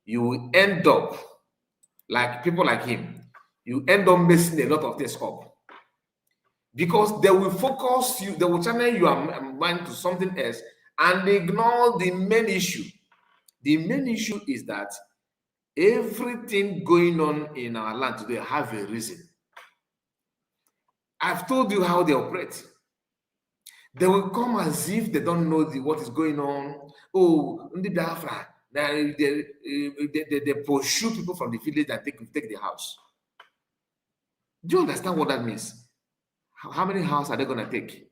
you will end up like people like him. You end up messing a lot of things up because they will focus you, they will channel your mind to something else and ignore the main issue. The main issue is that everything going on in our land today have a reason. I've told you how they operate. They will come as if they don't know what is going on. Oh, in the Biafra, they pursue people from the village and take the house. Do you understand what that means? How many houses are they going to take?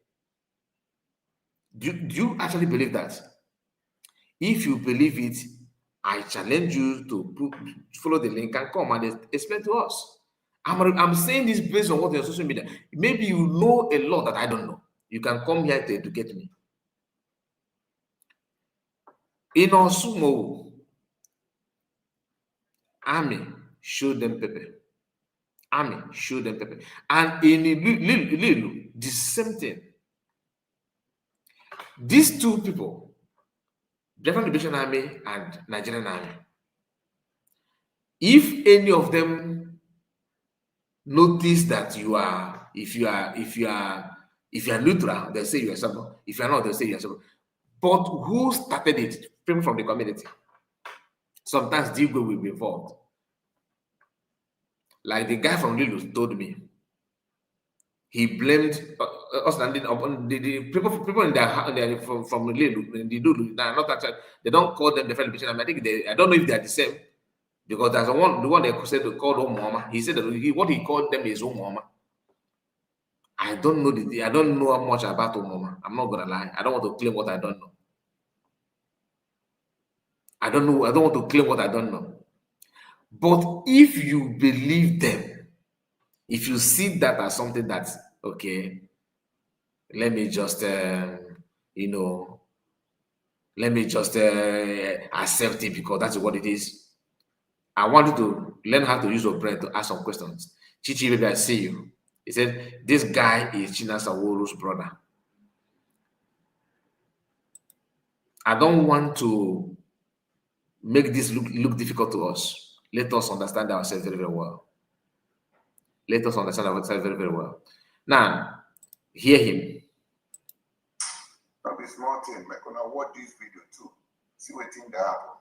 Do you actually believe that? If you believe it, I challenge you to follow the link and come and explain to us. I'm saying this based on what your social media. Maybe you know a lot that I don't know. You can come here to educate me. In Osumo, Army showed them pepper. Army showed them pepper. And in Lilu, the same thing. These two people, Biafran Liberation Army and Nigerian Army, if any of them notice that if you are neutral, they'll say you are someone. If you are not, they'll say you are someone. But who started it? People from the community. Sometimes the Igbo will be involved. Like the guy from Lilu told me, he blamed us and the people in their from Lilu, the Lulu, not actually, they don't call them the Liberation Army. I think I don't know if they are the same, because there's the one they said they called Omoma. He said that what he called them is Omoma. I don't know much about Omoma. I'm not gonna lie. I don't want to claim what I don't know. I don't want to claim what I don't know. But if you believe them, if you see that as something that's okay, let me just let me just accept it because that's what it is. I want you to learn how to use your brain to ask some questions. Chichi, baby, I see you. He said, this guy is Chinasa Wolu's brother. I don't want to make this look difficult to us. Let us understand ourselves very, very well. Let us understand ourselves very, very well. Now, hear him. Not a small thing, I'm gonna watch this video too. See what thing that happen.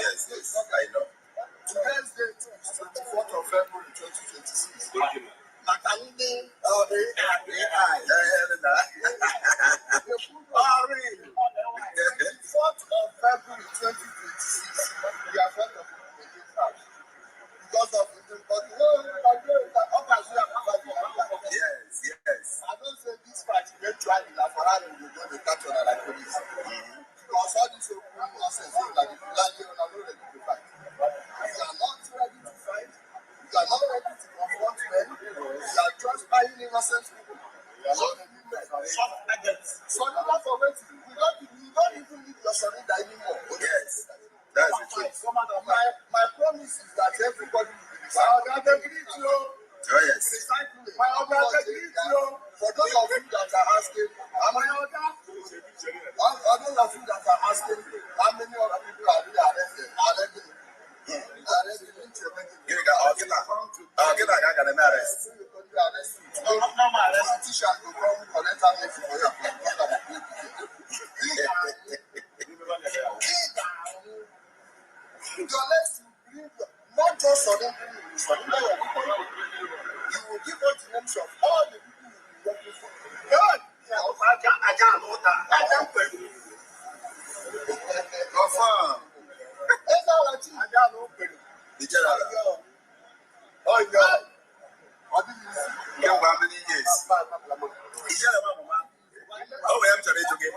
Yes. Yes, I know. Today's date is 24th of February 2026. Yes. I don't say this fight eventually like Ferrari will go to catch on like police. Because all this nonsense like the Fulani are not ready to fight. You are not ready to fight. You are not ready to confront men. You are just buying innocent people. So never forget, we don't even need your surrender anymore. Yes, that's the truth. My promise is that everybody will be decided. Oh yes. For those of you that are asking, how many other people are really arrested? Not just suddenly, you will give us the names of all the people you working for. God, how many years? Oh, we have to read again.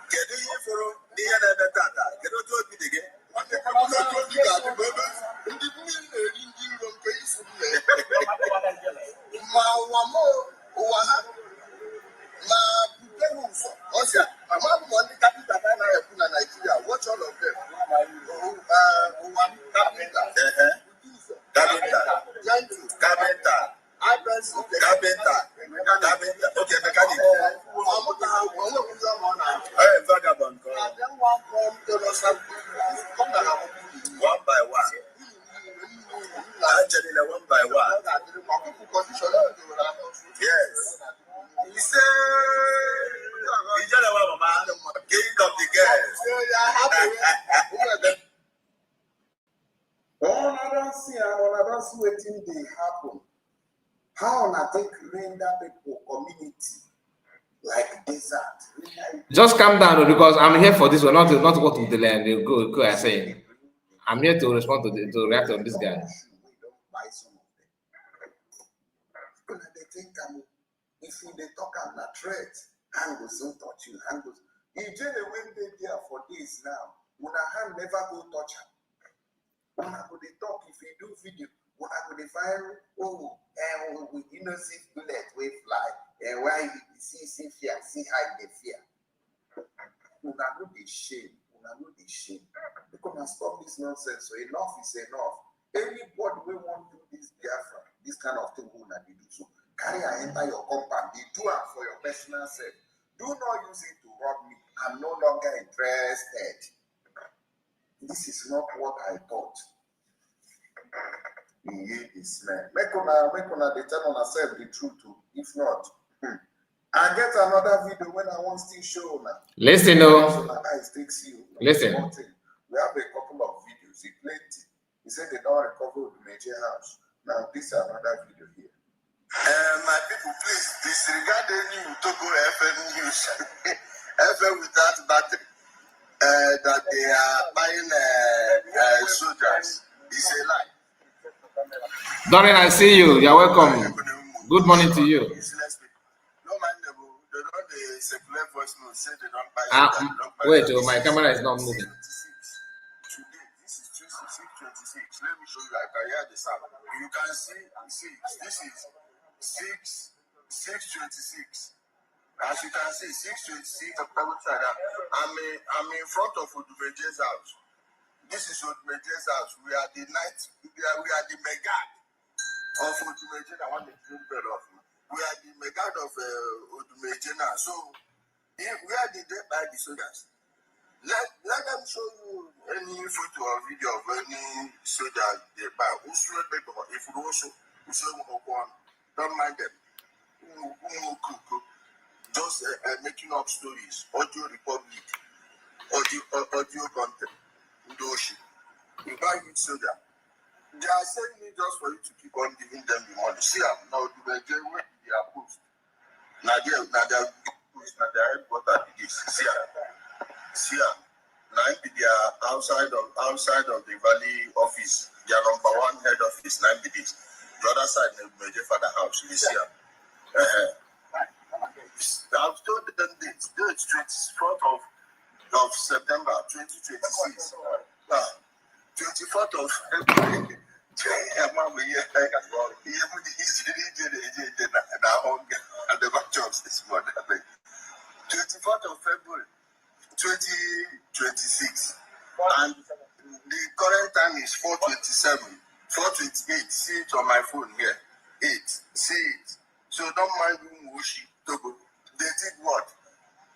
Get you for the other data. Get to do it again. Watch all of them. Okay, mechanic. Vagabond. One by one. Actually, one by one. Yes. He said, king of the girls. I don't see wetin dey happen How I think render people community like desert. Just calm down because I'm here for this one, not what to delay and go I say. I'm here to respond to react on this guy. They think if they talk on a threat, angles don't touch you, angles. If they went there for this now, when a hand never go touch her. When I go they talk, if you do video, when I go they fire, with innocent bullet we fly, and why you see fear, see how they fear. When I know they shame, because I stop this nonsense. So enough is enough. Anybody we want to do this Biafra, this kind of thing, when they do so, carry and enter your compound. They do it for your personal self. Do not use it to rob me. I'm no longer interested. This is not what I thought. Make una they tell on ourselves the truth too. If not, I get another video when I want to show now. Listen, listen. We have a couple of videos. He plenty. He said they don't recover the major house. Now this is another video here. My people, please disregard any Togo FM news. FM without battery. That they are buying soldiers. It's a lie. Dorian, I see you. You're welcome. Good morning to you. No man, they don't circulate voice note. Say they don't buy. Wait, my camera is not moving. Today, this is 2626. Let me show you. I can hear the sound. You can see. This is 626. As you can see, 626. I'm in front of Odumeje's house. This is Odumeje's house. We are the night. We are the mega of Odumeje. I want to drink better of me. We are the mega of Odumeje now. So where did they buy the soldiers? Let them show you any photo or video of any soldier they buy. If you also don't mind them. Just making up stories, audio republic, audio content, you buy it soldier. They are saying it just for you to keep on giving them the money. See, now they are post. Now they are post. Now they are headquarters. See, now they are outside of the Valley office. Their number one head office. Now be this. The other side, the major father house. You see, I've told them dates 24th of September 2026. 24th of February. And the jobs this morning. 24th of February 2026. And the current time is 4:27. 4:28. See it on my phone here. 8. See it. So don't mind Mushi Togo. They did what?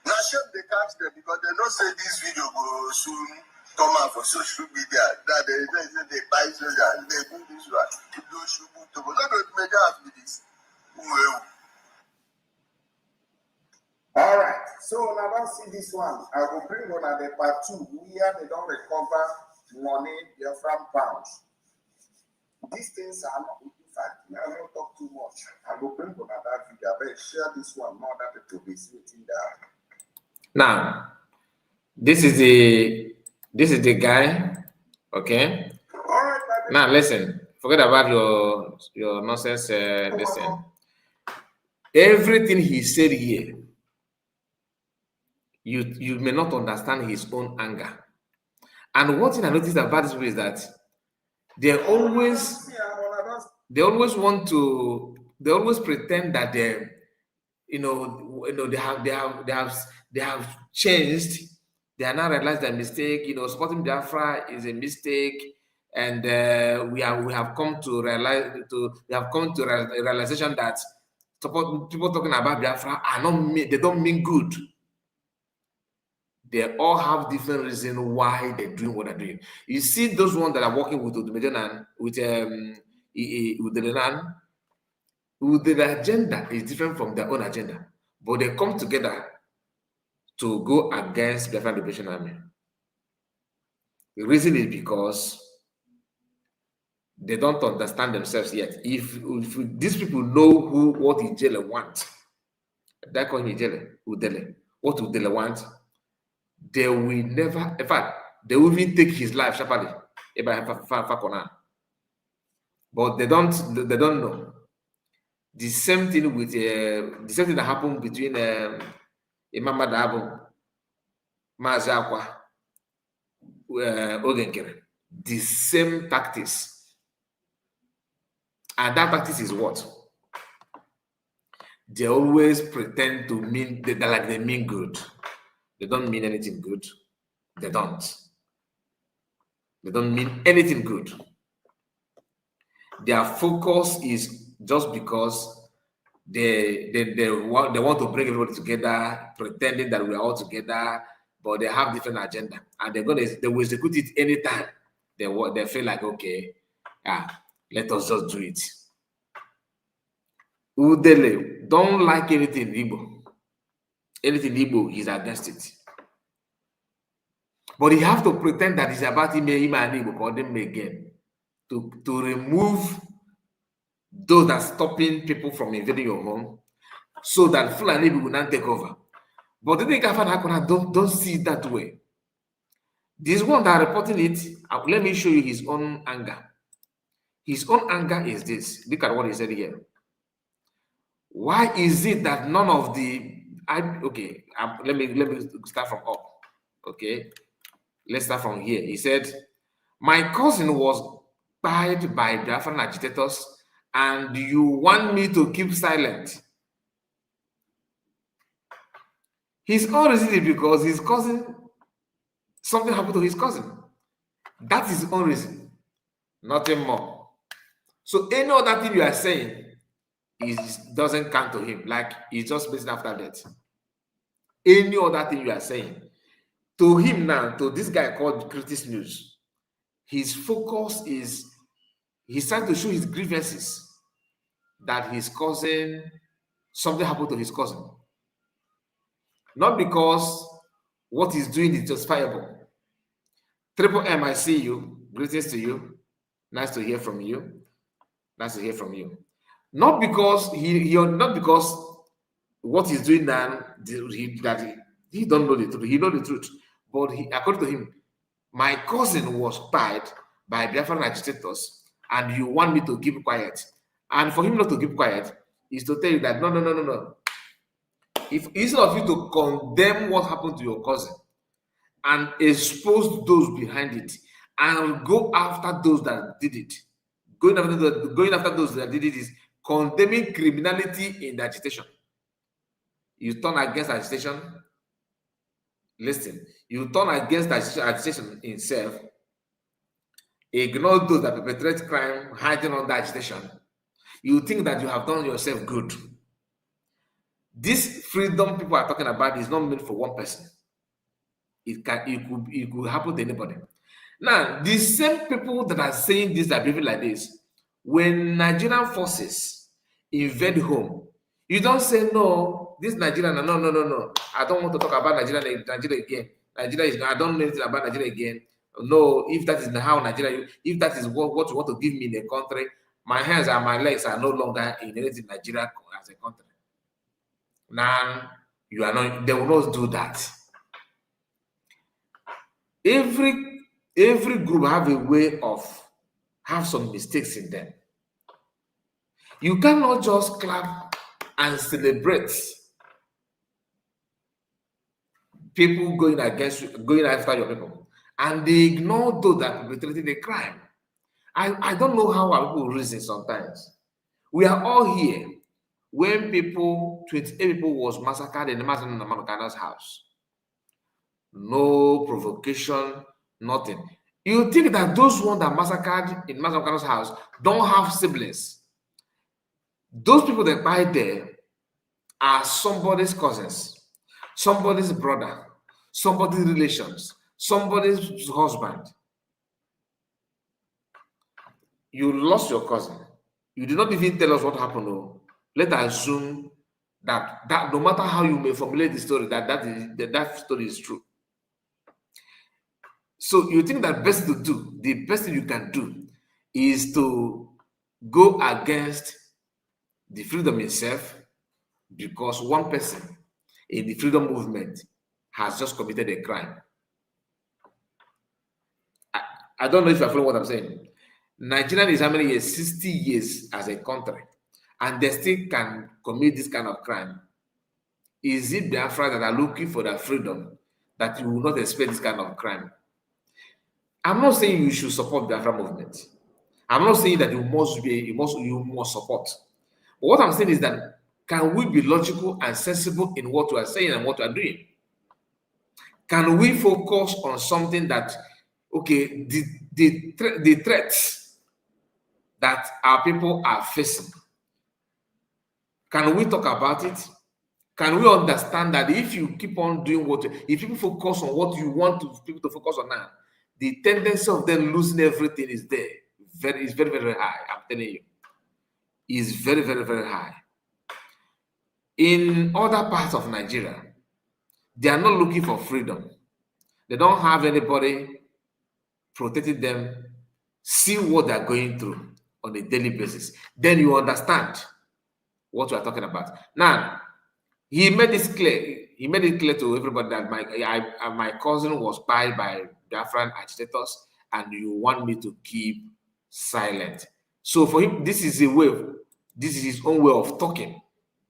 Now sure they catch them because they don't say this video will soon come out for social media. That they buy soldiers, they do this one. They do Shubu Togo. Look at me after this. Well. Alright, so now don't see this one. I will bring on at the part 2 where they don't recover money, they're from pounds. These things are not. I won't talk too much. I will bring on that video. I better share this one more that people be sitting there. Now, this is the guy. Okay. All right, now listen. Forget about your nonsense. Listen. Everything he said here, you may not understand his own anger. And one thing I noticed about this is that they always pretend that they have changed. They are now realized their mistake. Supporting Biafra is a mistake, and we have come to a realization that people talking about Biafra they don't mean good. They all have different reasons why they're doing what they're doing. You see those ones that are working with Udumejenan, with Udelenan, the agenda is different from their own agenda, but they come together to go against Biafran Liberation Army. The reason is because They don't understand themselves yet. If these people know what UDELE want, that call him UDELE, what UDELE want, they will never, in fact, they will even take his life sharply. But they don't know. The same thing with the same thing that happened between Imam Madabo, Mazakwa, Ogenkere. The same tactics. And that tactics is what? They always pretend to mean that they mean good. They don't mean anything good. They don't. They don't mean anything good. Their focus is just because they want to bring everybody together, pretending that we're all together, but they have different agenda, and they will execute it anytime they feel like, okay, let us just do it. UDELE don't like anything Igbo. Anything Igbo, he's against it. But he have to pretend that it's about him and Igbo, call them again, to remove those that stopping people from invading your home, so that Fulani will not take over. But the thing don't see it that way. This one that are reporting it, let me show you his own anger. His own anger is this. Look at what he said here. Why is it that none of the let me start from up. Okay, let's start from here. He said, my cousin was buried by Biafran agitators, and you want me to keep silent. His own reason is because his cousin, something happened to his cousin. That is his own reason, nothing more. So any other thing you are saying doesn't count to him. Like, he's just based after death. Any other thing you are saying to him now, to this guy called Critics News, his focus is he's trying to show his grievances, that his cousin, something happened to his cousin. Not because what he's doing is justifiable. Triple M, I see you. Greetings to you. Nice to hear from you. Nice to hear from you. Not because not because what he's doing now, he don't know the truth. He knows the truth. But according to him, my cousin was buried by Biafran agitators, and you want me to keep quiet. And for him not to keep quiet is to tell you that no. If instead of you to condemn what happened to your cousin and expose those behind it and go after those that did it, going after those that did it is condemning criminality in the agitation. You turn against agitation. Listen, you turn against agitation itself, ignore those that perpetrate crime hiding under agitation. You think that you have done yourself good. This freedom people are talking about is not meant for one person. It could happen to anybody. Now, the same people that are saying this, that behaving like this, when Nigerian forces invade home, you don't say, no, this Nigerian, no. I don't want to talk about Nigeria again. I don't know anything about Nigeria again. No, if that is how Nigeria, if that is what you want to give me in a country, my hands and my legs are no longer in anything Nigeria as a country. Now, you are not, they will not do that. Every group have a way of have some mistakes in them. You cannot just clap and celebrate people going after your people, and they ignore those that perpetrated the crime. I don't know how our people reason sometimes. We are all here when 28 people was massacred in the Mamaka's house. No provocation, nothing. You think that those ones that massacred in Mamaka's house don't have siblings? Those people that died there are somebody's cousins, somebody's brother, somebody's relations, somebody's husband. You lost your cousin. You did not even tell us what happened. No. Let us assume that no matter how you may formulate the story, that story is true. So you think that the best thing you can do is to go against the freedom itself because one person in the freedom movement has just committed a crime. I don't know if you're following what I'm saying. Nigeria is how many years? 60 years as a country, and they still can commit this kind of crime. Is it Biafra that are looking for their freedom that you will not expect this kind of crime? I'm not saying you should support the Biafra movement. I'm not saying that you must support. But what I'm saying is that can we be logical and sensible in what we are saying and what we are doing? Can we focus on something that, okay, the threats that our people are facing? Can we talk about it? Can we understand that if you keep on doing if people focus on what you want people to focus on now, the tendency of them losing everything is there. It's very, very high. I'm telling you. Is very, very, very high. In other parts of Nigeria, they are not looking for freedom. They don't have anybody protecting them. See what they're going through on a daily basis. Then you understand what we are talking about. Now, he made this clear. He made it clear to everybody that my cousin was spied by Biafran agitators, and you want me to keep silent. So for him, this is his own way of talking.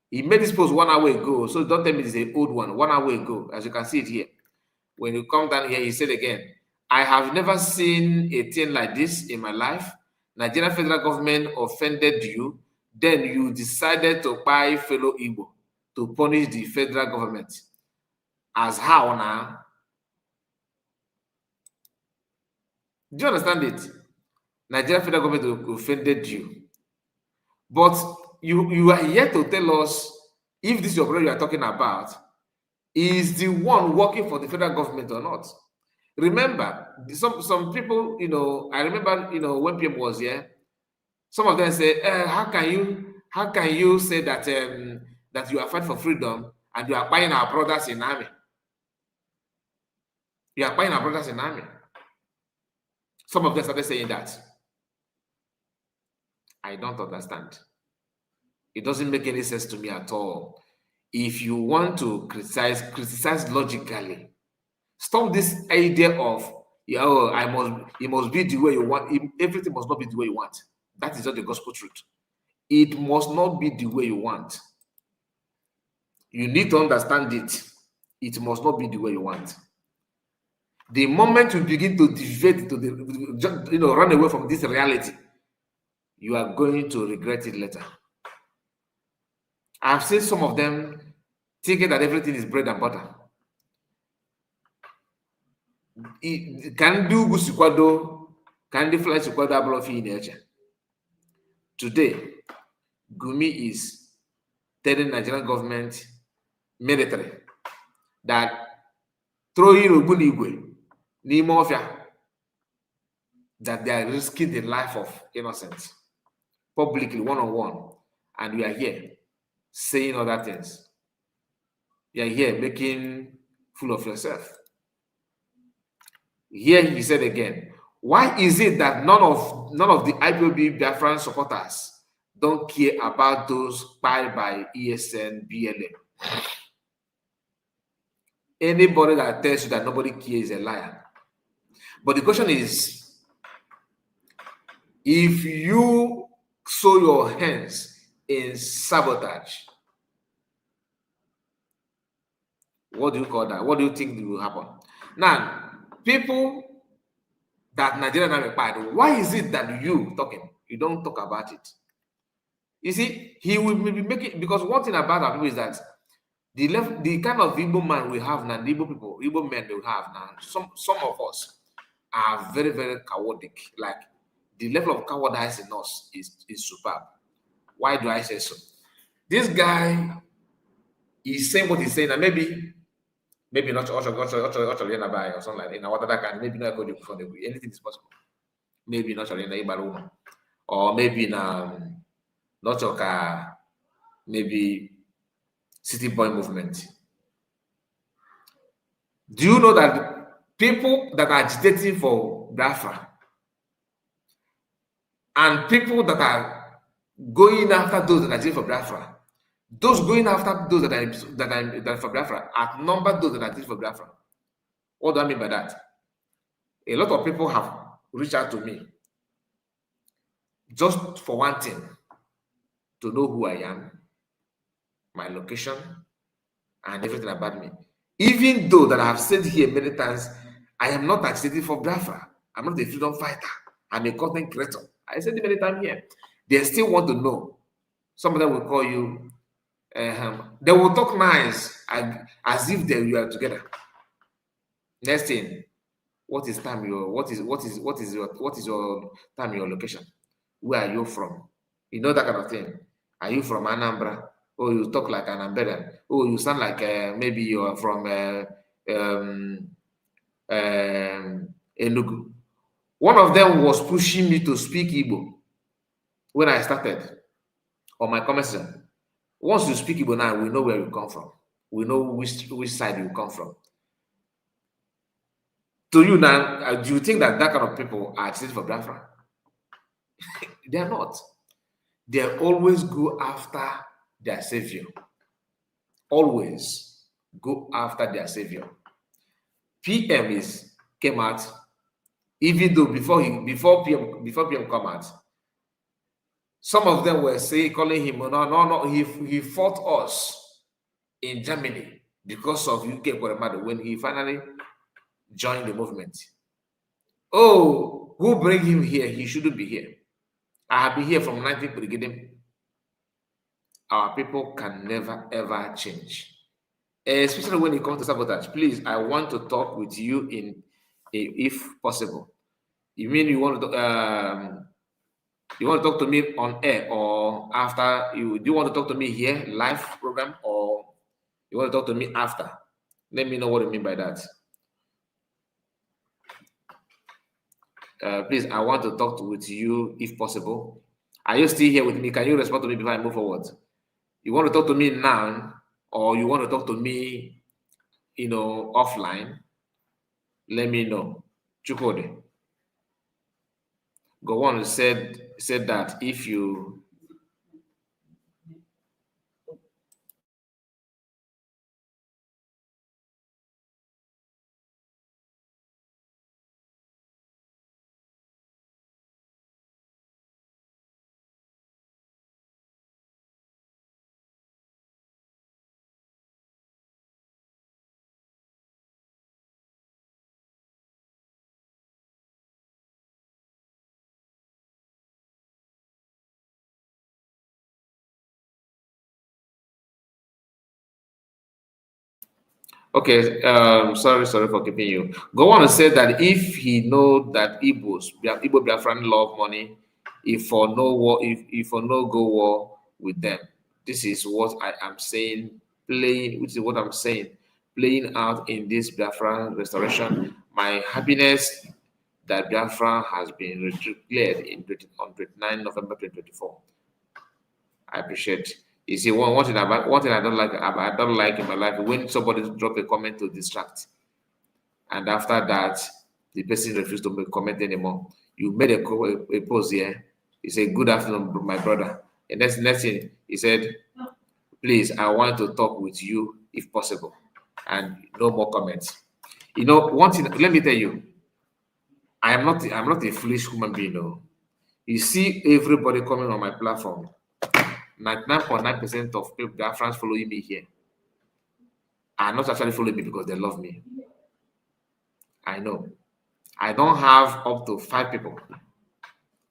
He made this post 1 hour ago, so don't tell me it's an old one. 1 hour ago, as you can see it here. When you come down here, he said again, I have never seen a thing like this in my life. Nigerian federal government offended you, then you decided to buy fellow Igbo to punish the federal government. As how now? Do you understand it? Nigerian federal government offended you. But you are here to tell us if this your brother you are talking about is the one working for the federal government or not. Remember, some people, I remember, when PM was here, some of them say, how can you say that that you are fighting for freedom and you are buying our brothers in army? You are buying our brothers in army. Some of them started saying that. I don't understand. It doesn't make any sense to me at all. If you want to criticize logically. Stop this idea of, it must be the way you want. Everything must not be the way you want. That is not the gospel truth. It must not be the way you want. You need to understand it. It must not be the way you want. The moment you begin to deviate to run away from this reality, you are going to regret it later. I've seen some of them thinking that everything is bread and butter. Can do gusikwado, can do fly sikwado abrofi in nature. Today, Gumi is telling Nigerian government military that throwing Ogbunigwe n'ime ọfịa, that they are risking the life of innocents publicly, one-on-one, and we are here saying other things. You are here making fool of yourself. Here he said again, why is it that none of the IPOB Biafran supporters don't care about those spied by ESN, BLM? Anybody that tells you that nobody cares is a liar. But the question is, if you sow your hands in sabotage, what do you call that? What do you think will happen? Now, people that Nigerian are required, why is it that you don't talk about it? You see, he will be making, because one thing about our people is that the kind of Igbo man we have now, the Igbo men we have now, some of us are very, very chaotic. Like, the level of cowardice in us is superb. Why do I say so? This guy is saying what he's saying, and maybe not or something like that. Maybe not anything is possible. Maybe not or maybe not maybe City Boy movement. Do you know that people that are agitating for Biafra, And people that are going after those that are still for Biafra, those going after those that are for Biafra outnumber those that are still for Biafra. What do I mean by that? A lot of people have reached out to me just for one thing, to know who I am, my location, and everything about me. Even though that I have said here many times, I am not agitating for Biafra. I'm not a freedom fighter. I'm a content creator. I said it many times here. They still want to know. Some of them will call you. They will talk nice as if you are together. Next thing, what is time your what is your time, your location? Where are you from? You know, that kind of thing. Are you from Anambra? Oh, you talk like an Ambedan. Oh, you sound like maybe you are from Enugu. One of them was pushing me to speak Igbo when I started on my comment section. Once you speak Igbo now, we know where you come from. We know which side you come from. To you now, do you think that kind of people are accepted for Biafra? They are not. They always go after their savior. Always go after their savior. PM came out, even though before PM come out, some of them were calling him, no, he fought us in Germany because of UK when he finally joined the movement. Oh, who bring him here? He shouldn't be here. I have been here from 19th Brigade. Our people can never ever change, especially when it comes to sabotage. Please, I want to talk with you if possible. You mean you want to talk to me on air or after? Do you want to talk to me here live program, or you want to talk to me after? Let me know what you mean by that. Please, I want to talk with you if possible. Are you still here with me? Can you respond to me before I move forward? You want to talk to me now, or you want to talk to me, offline? Let me know. Chukode. Go on said that if you okay, sorry for keeping you. Go on and say that if he know that Igbo Biafran love money, if for no war, if for no go war with them. This is what I am saying, which is what I'm saying, playing out in this Biafran restoration. My happiness that Biafra has been declared on 29 November 2024. I appreciate. You see, one thing I don't like in my life, when somebody drop a comment to distract, and after that the person refused to make a comment anymore. You made a post here. You say, "Good afternoon, my brother." And next thing he said, "Please, I want to talk with you if possible," and no more comments. One thing. Let me tell you, I'm not a foolish human being. No, you see everybody coming on my platform. 99.9% of people that are friends following me here are not actually following me because they love me. I know. I don't have up to 5 people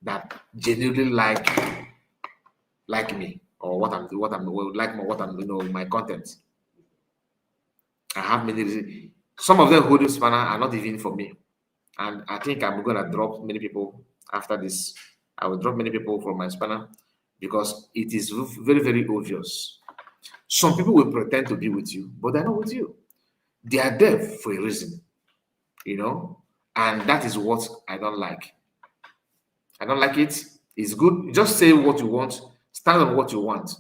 that genuinely like me or what I'm my content. I have many. Some of them holding spanner are not even for me, and I think I'm gonna drop many people after this. I will drop many people from my spanner because it is very, very obvious. Some people will pretend to be with you, but they're not with you. They are there for a reason, and that is what I don't like. I don't like it. It's good. Just say what you want, stand on what you want.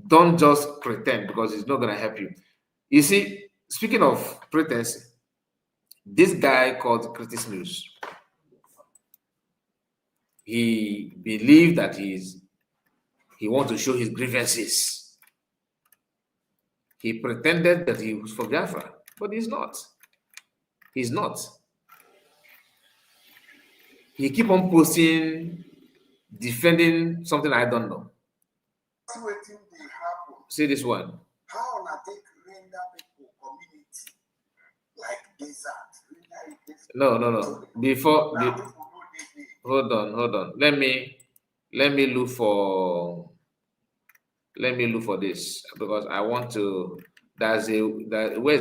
Don't just pretend because it's not going to help you. You see, speaking of pretense, this guy called Critics News, he believed that he wants to show his grievances. He pretended that he was for Biafra, but he's not. He's not. He keep on posting, defending something I don't know. See this one. How na take render people community like desert? No. Hold on. Let me look for this because I want to. Where's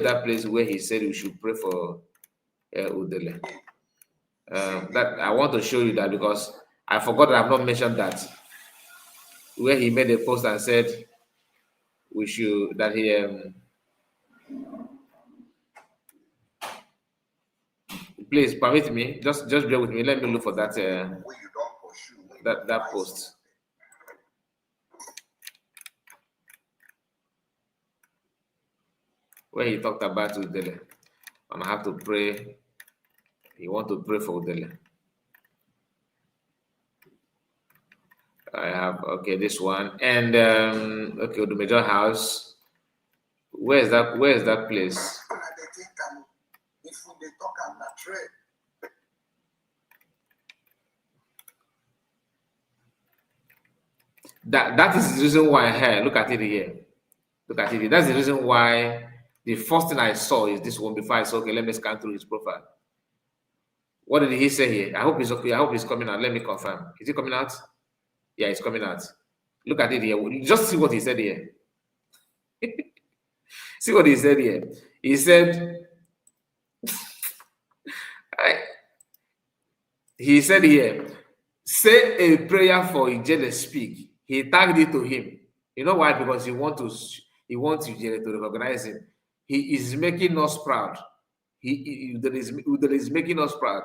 that place where he said we should pray for UDELE? That I want to show you that because I forgot that I've not mentioned that where he made a post and said we should that he please permit me just bear with me. Let me look for that that post. Where he talked about UDELE, and I have to pray. He want to pray for UDELE. I have this one and the major house. Where is that place? That is the reason why. Hey, look at it here. Look at it. That's the reason why the first thing I saw is this one before I saw, okay, let me scan through his profile. What did he say here? I hope he's okay. I hope he's coming out. Let me confirm. Is he coming out? Yeah, he's coming out. Look at it here. Just see what he said here. See what he said here. He said, here, say a prayer for UDELE speak. He tagged it to him. You know why? Because he wants UDELE to recognize him. He is making us proud. UDELE is making us proud.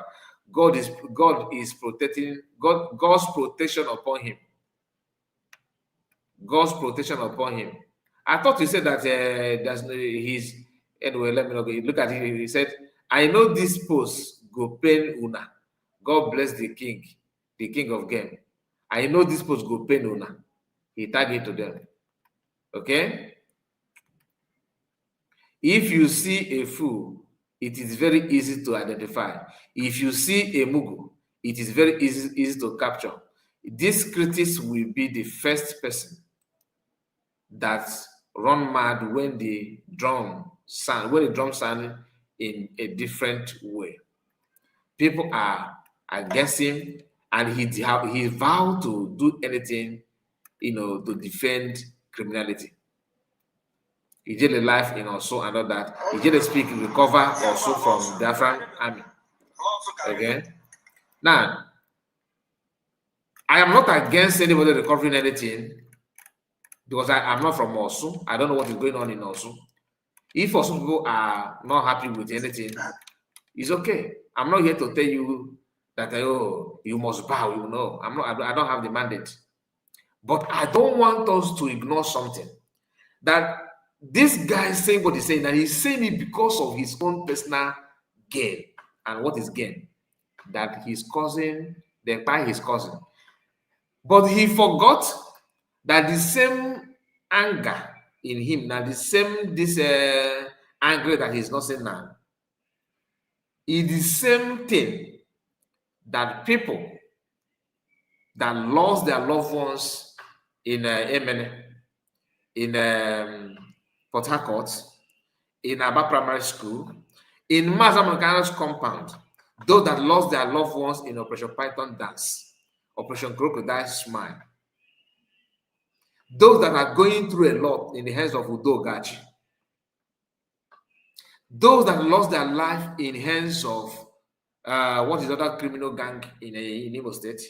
God is protecting. God's protection upon him. God's protection upon him. I thought you said that he's anyway. Let me know. Look at it. He said, "I know this post go pain una. God bless the king of game. I know this post go pain una." He tagged it to them. Okay. If you see a fool, it is very easy to identify. If you see a mugu, it is very easy to capture. This critic will be the first person that run mad when the drum sound in a different way. People are against him, and he vowed to do anything, to defend criminality. UDELE life in also and all that. UDELE speak recover also from Biafran army. Okay. Now, I am not against anybody recovering anything because I'm not from Osu. I don't know what is going on in Osu. If Osu people are not happy with anything, it's okay. I'm not here to tell you that you must bow. You know, I don't have the mandate. But I don't want us to ignore something that this guy is saying what he's saying, and he's saying it because of his own personal gain. And what is gain? That his cousin, they tie his cousin. But he forgot that the same anger in him, now the same anger that he's not saying now, is the same thing that people that lost their loved ones in Emene, in Port Harcourt, in Aba Primary School, in Mazamakana's compound, those that lost their loved ones in Operation Python Dance, Operation Crocodile Smile, those that are going through a lot in the hands of Udo Gachi, those that lost their life in hands of what is other criminal gang in Imo State?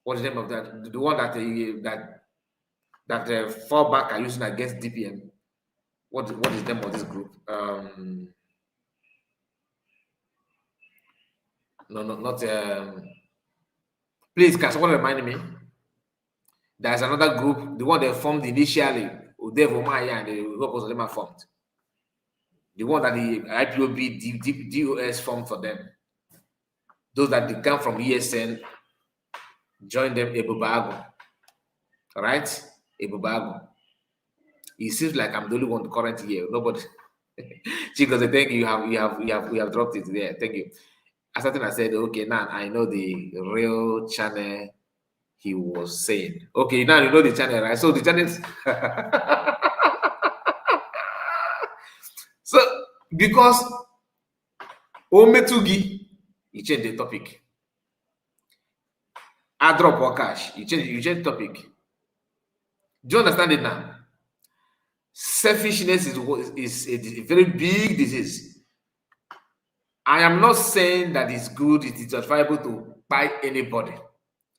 What is the name of that? The one that fallback are using against DPM. What is the name of this group? No, not. Please, can someone remind me? There's another group, the one they formed initially, Udevo Maya and the Hokozolema formed. The one that the IPOB DOS formed for them. Those that come from ESN, join them Ebubago. Right? Ebubago. It seems like I'm the only one current here. Nobody. Because I think you have dropped it there. Thank you. As I said, okay, now I know the real channel he was saying. Okay, now you know the channel, right? So the channel. So because Ometugi, you change the topic. I drop or cash, you change the topic. Do you understand it now? Selfishness is a very big disease. I am not saying that it's good, it is justifiable to buy anybody.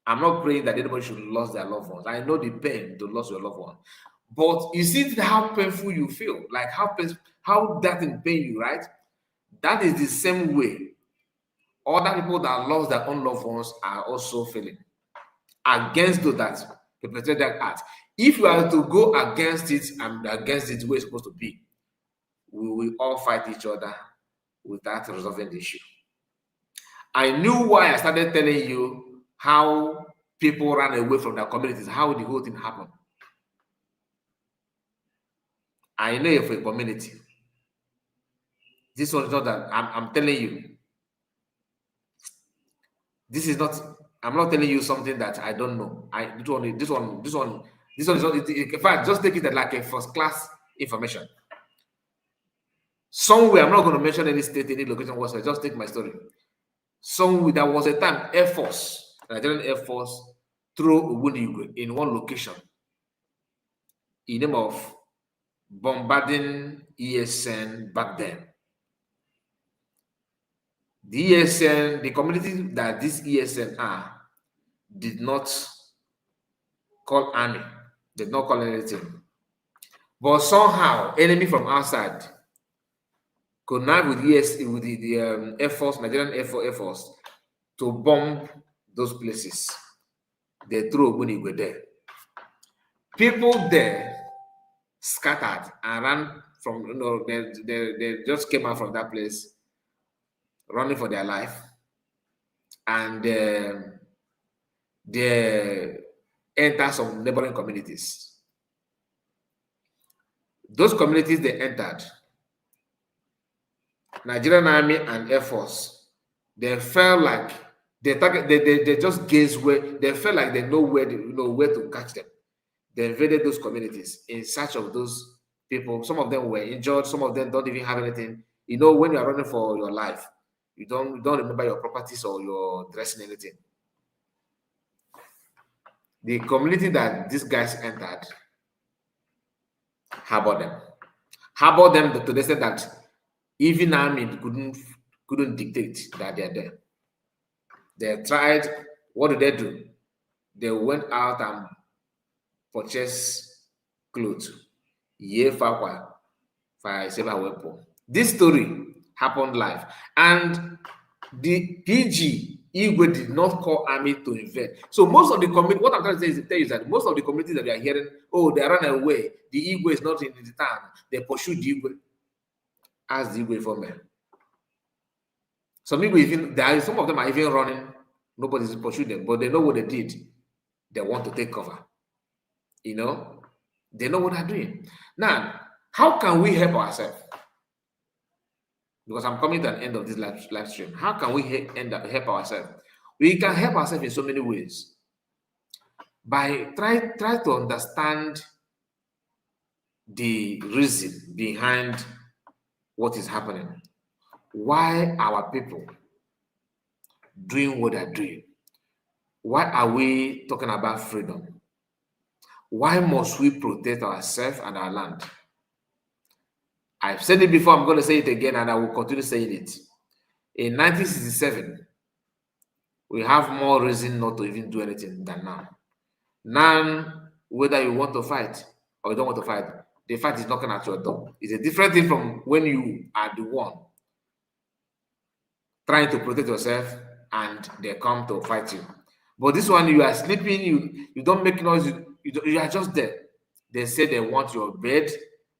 I'm not praying that anybody should lose their loved ones. I know the pain to lose your loved one. But you see how painful you feel, like how that in pain you, right? That is the same way other people that lost their own loved ones are also feeling against those that perpetrate that act. If you are to go against it and against it where it's supposed to be, we will all fight each other without resolving the issue. I knew why I started telling you how people ran away from their communities, how the whole thing happened. I know of a community. This one is not that I'm telling you. This is not. I'm not telling you something that I don't know. This one is not. In fact, just take it like a first class information. Somewhere, I'm not going to mention any state, any location whatsoever. Just take my story. Somewhere there was a time Air Force, Nigerian Air Force, threw Ogbunigwe in one location in name of bombarding ESN back then. The ESN, the community that this ESN are, did not call army, did not call anything. But somehow, enemy from outside connive with the Air Force, Nigerian Air Force, to bomb those places. They threw Ogbunigwe there. People there scattered and ran from, they just came out from that place running for their life. And they enter some neighboring communities. Those communities they entered, Nigerian Army and Air Force, they felt like they just gazed where they felt like they know where to catch them. They invaded those communities in search of those people. Some of them were injured, some of them don't even have anything. When you are running for your life, you don't remember your properties or your dressing anything. The community that these guys entered harbored them to the extent that even army couldn't dictate that they're there. They tried. What did they do? They went out and purchased clothes. This story happened live, and the PG Igwe did not call army to invade. So most of the community, what I'm trying to say is tell you that most of the communities that we are hearing, they ran away. The Igwe is not in the town. They pursued the Igwe. Ask the Igwe for me. Some people some of them are even running. Nobody's pursued them, but they know what they did. They want to take cover. They know what they're doing. Now, how can we help ourselves? Because I'm coming to an end of this live stream. How can we help ourselves? We can help ourselves in so many ways. By try to understand the reason behind what is happening. Why our people doing what they're doing? Why are we talking about freedom? Why must we protect ourselves and our land? I've said it before, I'm going to say it again, and I will continue saying it. In 1967, we have more reason not to even do anything than now. Now, whether you want to fight or you don't want to fight, the fight is knocking at your door. It's a different thing from when you are the one trying to protect yourself and they come to fight you. But this one, you are sleeping, you don't make noise, you are just there. They say they want your bed,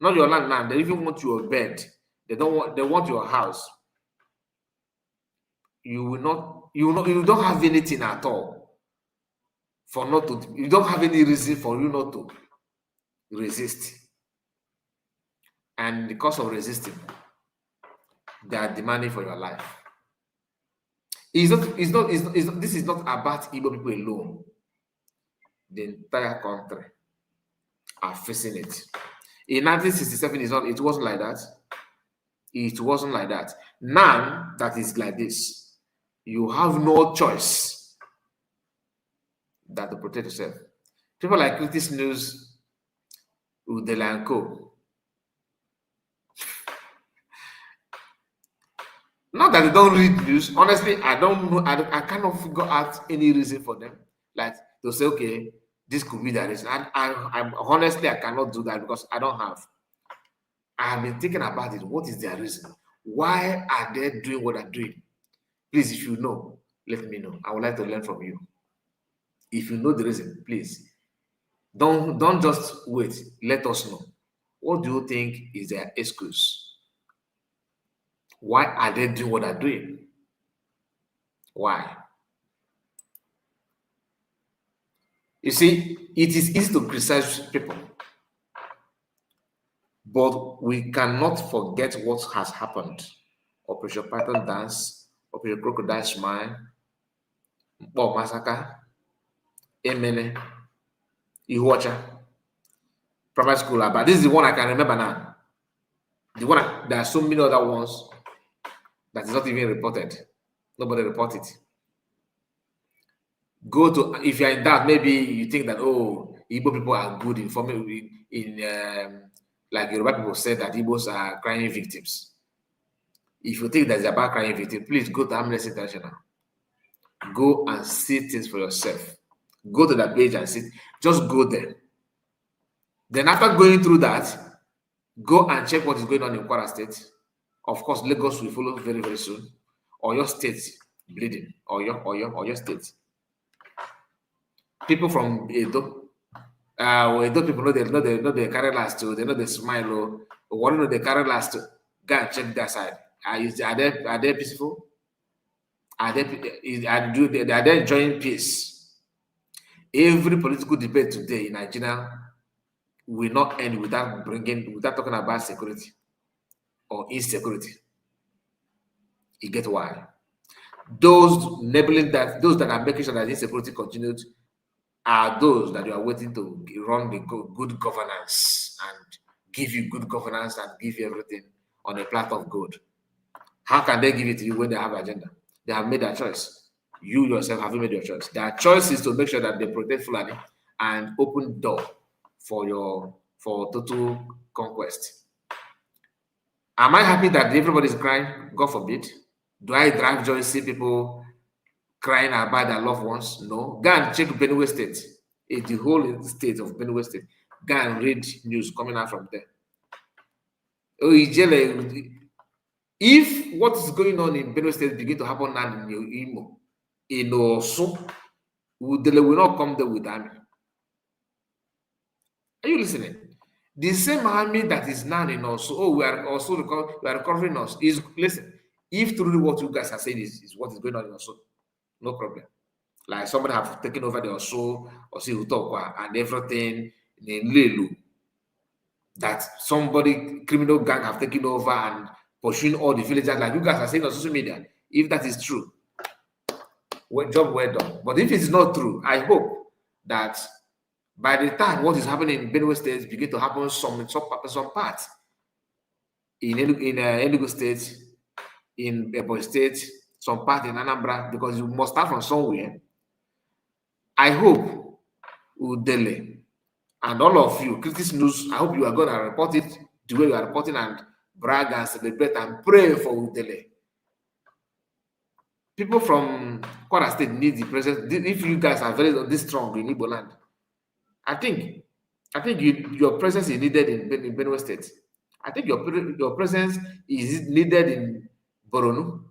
not your land. They even want your bed. They want your house. You will not you don't have anything at all for not to, you don't have any reason for you not to resist. And because of resisting, they are demanding for your life. This is not about Igbo people alone. The entire country are facing it. In 1967, it wasn't like that. It wasn't like that. Now that is like this, you have no choice than to protect yourself. People like Critics News, UDELE and Co. Not that they don't read news. Honestly, I don't know. I cannot figure out any reason for them. Like to say, okay, this could be the reason. I'm honestly, I cannot do that because I don't have. I have been thinking about it. What is their reason? Why are they doing what they're doing? Please, if you know, let me know. I would like to learn from you. If you know the reason, please don't just wait. Let us know. What do you think is their excuse? Why are they doing what they're doing? Why? You see, it is easy to criticize people, but we cannot forget what has happened. Operation Python Dance, Operation Crocodile Smile, Bob Massacre, Emene, Ihuacha, primary school. But this is the one I can remember now. The one there are so many other ones that is not even reported. Nobody reported it. Go to, if you're in doubt, maybe you think that, oh, Igbo people are good like Yoruba people said that Igbos are crime victims. If you think that's about crime victim, please go to Amnesty International. Go and see things for yourself. Go to that page and see. Just go there. Then after going through that, go and check what is going on in Kwara State. Of course, Lagos will follow very, very soon. Or your state bleeding. Or your state. People from Edo, Edo people know they carry last too. They know they smile. Or what know they carry last too. Go and check that side. Are they peaceful? Are they enjoying peace? Every political debate today in Nigeria will not end without talking about security or insecurity. You get why? Those that are making sure that insecurity continues are those that you are waiting to run the good governance and give you good governance and give you everything on a platter of gold. How can they give it to you when they have agenda? They have made their choice. You yourself haven't made your choice. Their choice is to make sure that they protect Fulani and open door for total conquest. Am I happy that everybody's crying? God forbid. Do I drive joy see people crying about their loved ones? No. Go and check Benue State. The whole state of Benue State. Go and read news coming out from there. UDELE, if what is going on in Benue State begin to happen now in Imo, in Osun, UDELE will not come there with army. Are you listening? The same army that is now in Osun, we are recovering us. Listen, if truly what you guys are saying is what is going on in Osun, no problem. Like somebody have taken over the Osun Utokwa and everything in Lelu, that somebody criminal gang have taken over and pursuing all the villagers like you guys are saying on social media. If that is true, job well done. But if it is not true, I hope that by the time what is happening in Benue State begin to happen some part in Enugu State, in Ebonyi State, some part in Anambra, because you must start from somewhere. I hope UDELE and all of you, Critics News, I hope you are going to report it the way you are reporting and brag and celebrate and pray for UDELE. People from Kwara State need the presence. If you guys are this strong in Igbo land, I think your presence is needed in Benue State. I think your presence is needed in Boronu.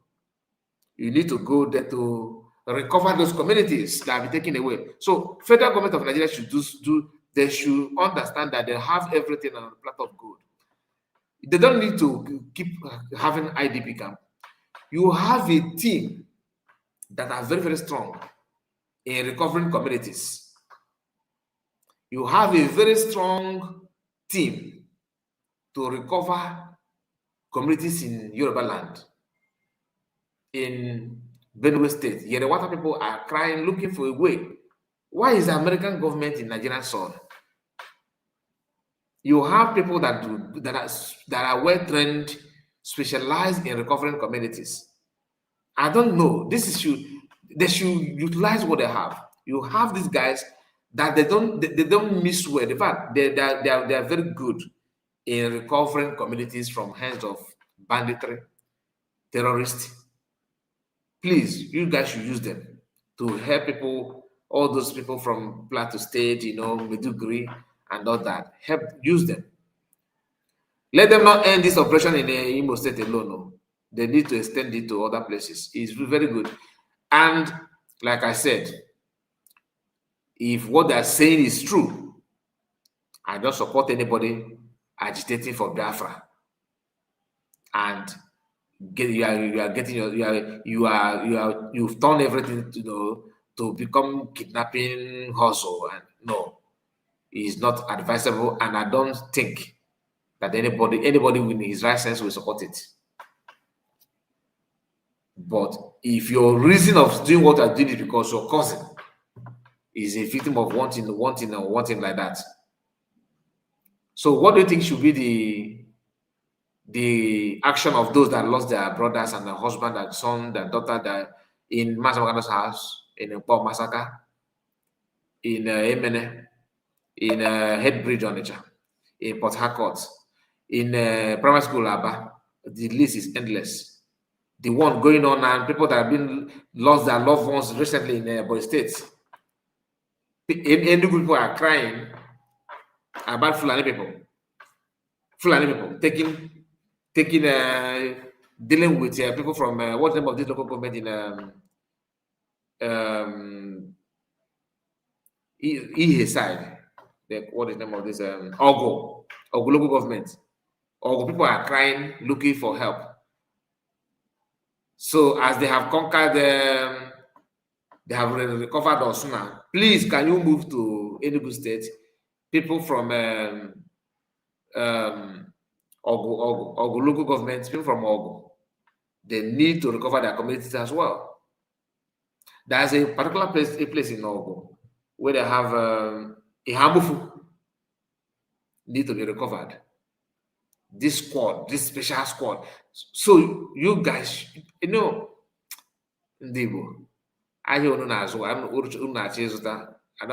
You need to go there to recover those communities that have been taken away. So, federal government of Nigeria should they should understand that they have everything on a platter of gold. They don't need to keep having IDP camp. You have a team that are very, very strong in recovering communities. You have a very strong team to recover communities in Yoruba land, in Benue State. Yerewata people are crying, looking for a way. Why is the American government in Nigerian soil? You have people that are well trained, specialized in recovering communities. I don't know. They should utilize what they have. You have these guys that they don't miss well. In fact, they are very good in recovering communities from hands of banditry, terrorists. Please, you guys should use them to help people, all those people from Plateau State, Meduguri, and all that. Use them. Let them not end this operation in Imo State alone. No. They need to extend it to other places. It's very good. And like I said, if what they're saying is true, I don't support anybody agitating for Biafra. And you've done everything to become kidnapping hustle. And no, it's not advisable. And I don't think that anybody with his right sense will support it. But if your reason of doing what you're doing is because your cousin is a victim of wanting like that, so what do you think should be the action of those that lost their brothers and their husband and son, their daughter, that in Masamagano's house, in Paul Massacre, in Emene, in Headbridge on Nature, in Port Harcourt, in primary school Aba? The list is endless. The one going on, and people that have been lost their loved ones recently in Boy State. Any people are crying about Fulani people dealing with people from what's the name of this local government in Ihe side. What is the name of this? Ogo local government. Ogo people are crying, looking for help. So as they have conquered, they have recovered Osuna. Please, can you move to Enugu State? People from Ogo local government, people from Ogo, they need to recover their communities as well. There's a particular place in Ogo where they have a Hambufu need to be recovered. This special squad. So you guys, Ndibo, I don't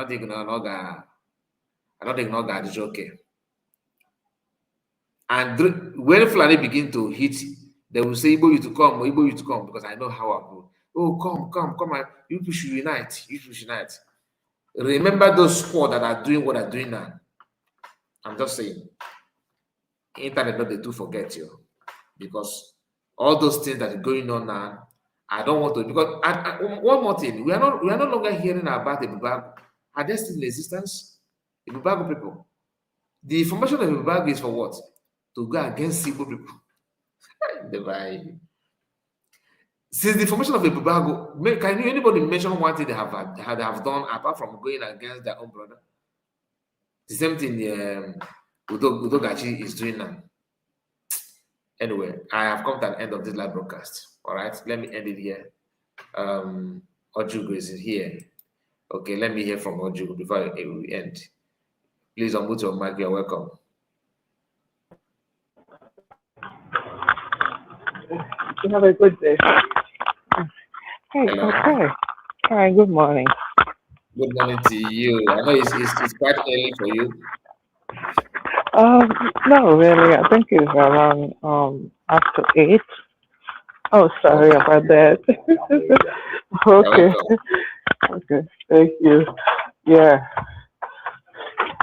think it's okay. And when Fulani begin to hit, they will say, Igbo you to come, because I know how I go. Oh, come, you should unite. Remember those squad that are doing what they're doing now. I'm just saying. Internet not they do forget you, because all those things that are going on now, I don't want to, because one more thing, we are no longer hearing about the Bubago. Are they still in existence? The Bubago people. The formation of the Bubago is for what? To go against Igbo people. Since the formation of the Bubago, can anybody mention one thing they have done apart from going against their own brother? The same thing Udogachi is doing now. Anyway, I have come to an end of this live broadcast. All right, let me end it here. Ojugo is here. Okay, let me hear from Ojugo before we end. Please unmute your mic. You're welcome. You have a good day. Hey, Hello. okay. Hi, good morning. Good morning to you. I know it's quite early for you. No, really. I think it's around after 8. Oh, sorry about that. Okay. Okay. Thank you. Yeah.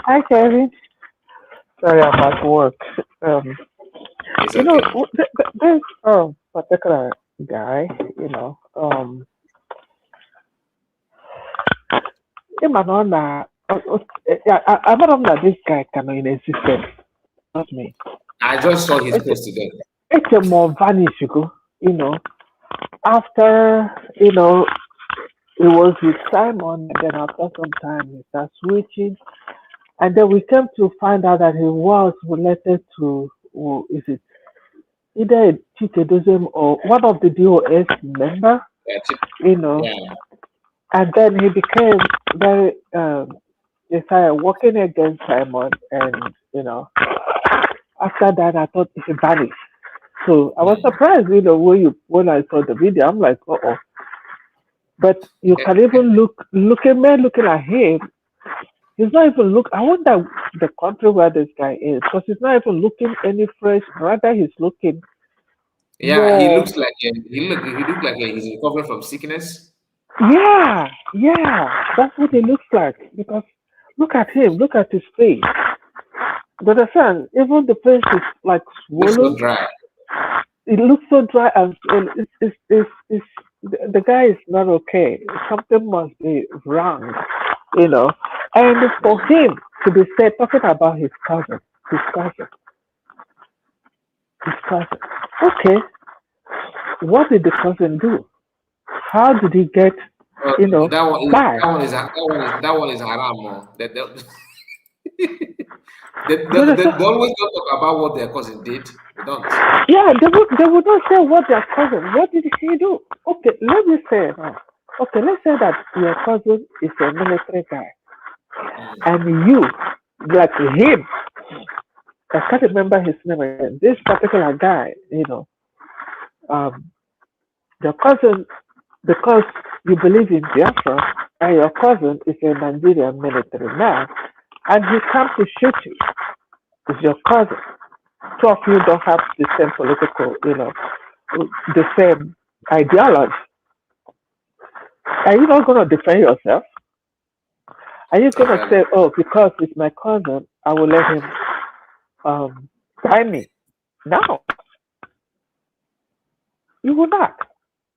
Hi, Kevin. Sorry about work. It's okay. There's particular guy, I don't know that this guy can in existence. Not me. I just saw his post today. It's a more vanish, after, it was with Simon, and then after some time he started switching, and then we came to find out that he was related to, is it either Chike or one of the DOS member, Yeah, you know, yeah, and then he became very, they started working against Simon, and after that I thought he vanished. So I was mm. surprised, when I saw the video, I'm like, oh. But you Yeah, can even looking at him. He's not even look. I wonder the country where this guy is, because he's not even looking any fresh. Rather, he's looking yeah, he more. looks like he look like he's recovering from sickness. Yeah, yeah, that's what he looks like. Because look at him. Look at his face. But the sun, even the face is like Looks so swollen. dry. It looks so dry, and the guy is not okay. Something must be wrong, you know. And for Mm. him to be said talking about his cousin, his cousin. Okay, what did the cousin do? How did he get, But you know, by? that one is haram. Oh. You understand? They always don't talk about what their cousin did. They don't. Yeah, they would not say what their cousin. What did he do? Okay, let me say now. Okay, let's say that your cousin is a military guy, Mm. and you, like him, I can't remember his name again. This particular guy, um, your cousin, because you believe in Biafra, and your cousin is a Nigerian military man, and he comes to shoot you. It's your cousin. Two of you don't have the same political, the same ideology. Are you not going to defend yourself? Are you going to Exactly. say, oh, because it's my cousin, I will let him buy me? No, you will not.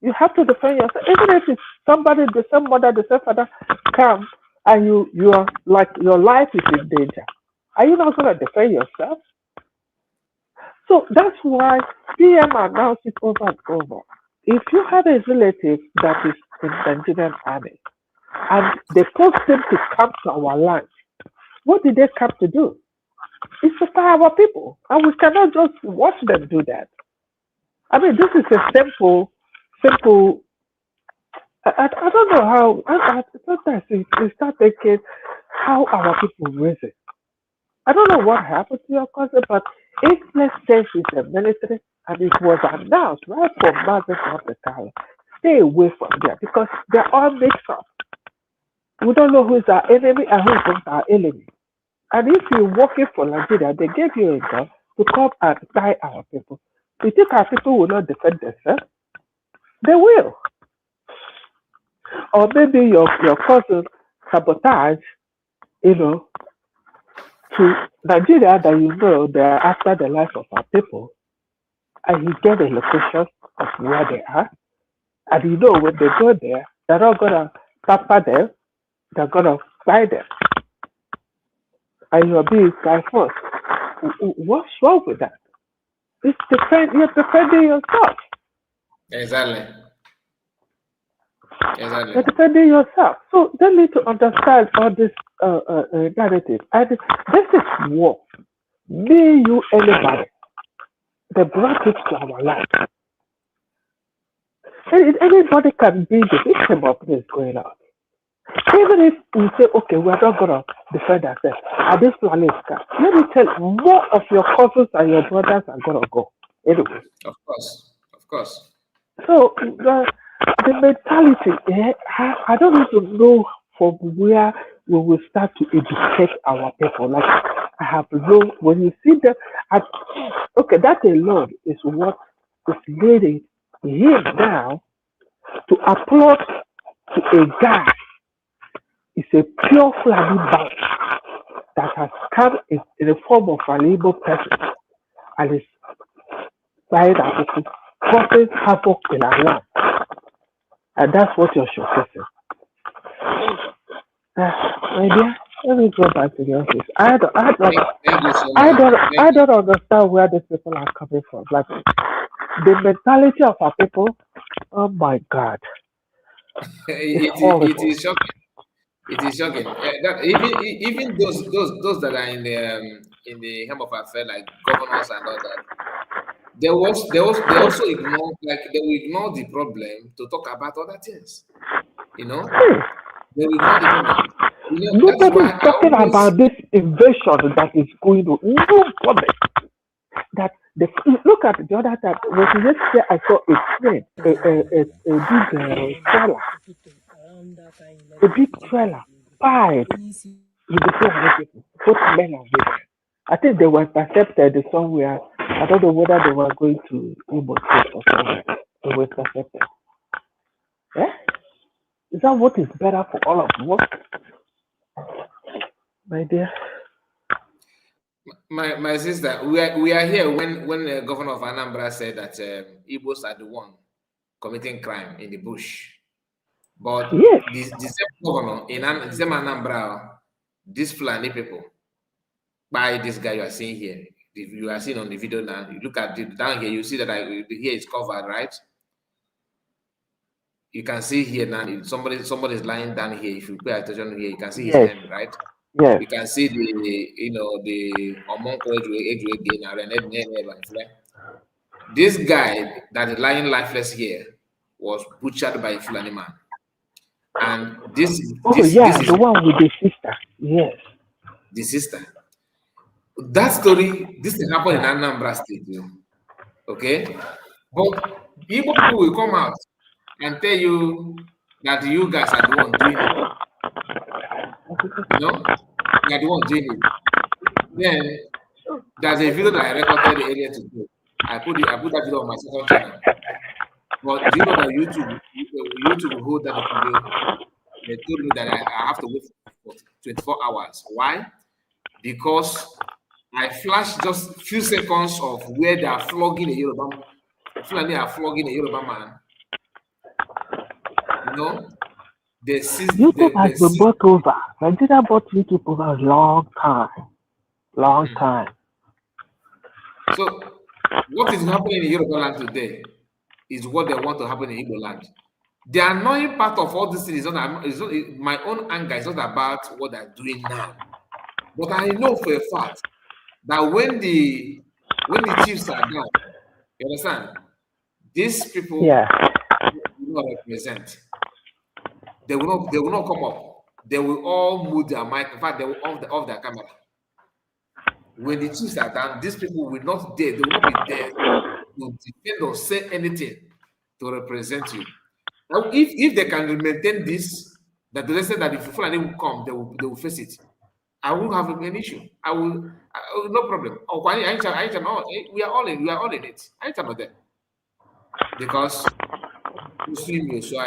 You have to defend yourself. Even if it's somebody, the same mother, the same father, come and you are like your life is in danger. Are you not going to defend yourself? So that's why PM announced it over and over. If you have a relative that is in the Nigerian army and they post him to come to our land, what did they come to do? It's to fight our people. And we cannot just watch them do that. I mean, this is a simple. I don't know how. Sometimes we start thinking how our people raise it. I don't know what happened to your cousin, but if let's say she's a military and it was announced right from Margaret of the Tower, stay away from there because they're all mixed up. We don't know who's our enemy and who's not our enemy. And if you're working for Nigeria, they gave you a gun to come and tie our people. You think our people will not defend themselves? They will. Or maybe your cousin sabotage, you know, to Nigeria that they're after the life of our people, and you get a location of where they are, and when they go there, they're not gonna pamper them, they're gonna fight them, and you're being by force. What's wrong with that? You're defending yourself. Exactly. You're Exactly. defending yourself. So they need to understand all this narrative. And this is war. Me, you, anybody. They brought it to our life. And anybody can be the victim of this going on. Even if we say, okay, we're not going to defend ourselves, at this planet, let me tell you, more of your cousins and your brothers are going to go. Anyway. Of course. Of course. So the mentality, I don't even know from where we will start to educate our people. Like, I have no, when you see them, okay, that alone is what is leading him now to applaud to a guy. It's a pure Fulani band that has come in the form of an Igbo person and is buying our people, causing havoc in our land. And that's what you're showcasing. My dear, let me go back to the office. Thank you so much. Thank I you. don't understand where these people are coming from. Like the mentality of our people. Oh my God. It's it horrible. is shocking. It is shocking. That even those that are in the helm of affair, like governors and all that, they also ignore, like they will ignore the problem to talk about other things. You know, Hey, they will ignore the problem. You know, that is nobody why is I talking always about this invasion that is going on. Nobody. That the look at the other time. Was yesterday I saw a train, a big trailer, pipe with the 200 people, both men and women. I think they were intercepted somewhere. I don't know whether they were going to Imo State or somewhere. They were intercepted. Eh? Is that what is better for all of us, my dear? my sister, we are here when the governor of Anambra said that Igbos are the one committing crime in the bush. But Yes, the same governor in the same Anambra, these Fulani people, by this guy you are seeing here, you are seeing on the video now. You look at it down here, you see that here is covered, right? You can see here now. Somebody is lying down here. If you pay attention here, you can see his yes, hand, right? yes, You can see the Omonko Ejwe again and this guy that is lying lifeless here was butchered by a Fulani man. And oh this yeah, is the one with the sister. Yes, the sister. That story, this thing happened in Anambra State, okay? But Igbo people will come out and tell you that you guys are the one doing it, you know? You are the one doing it. Then there's a video that I recorded earlier today. I put that video on my second channel. But do you know that YouTube will hold that video? They told me that I have to wait for 24 hours. Why? Because I flashed just few seconds of where they are flogging a Yoruba. Fulani are flogging a Yoruba man. You know, YouTube has they been seized. bought over. Nigeria bought YouTube over a long time, long Mhm. time. So what is happening in Yoruba land today is what they want to happen in Igbo land. The annoying part of all this thing is not my own anger is not about what they're doing now. But I know for a fact that when the chiefs are down, you understand, these people Yeah, will not represent. They will not come up. They will all move their mic. In fact, they will off their camera. When the chiefs are down, these people will not dare, they will not be there to defend or say anything to represent you. Now, if they can maintain this, that they say that if Fulani will come, they will face it. I won't have an issue. No problem. Oh, no, we are all in it. I ain't not there because you see me, so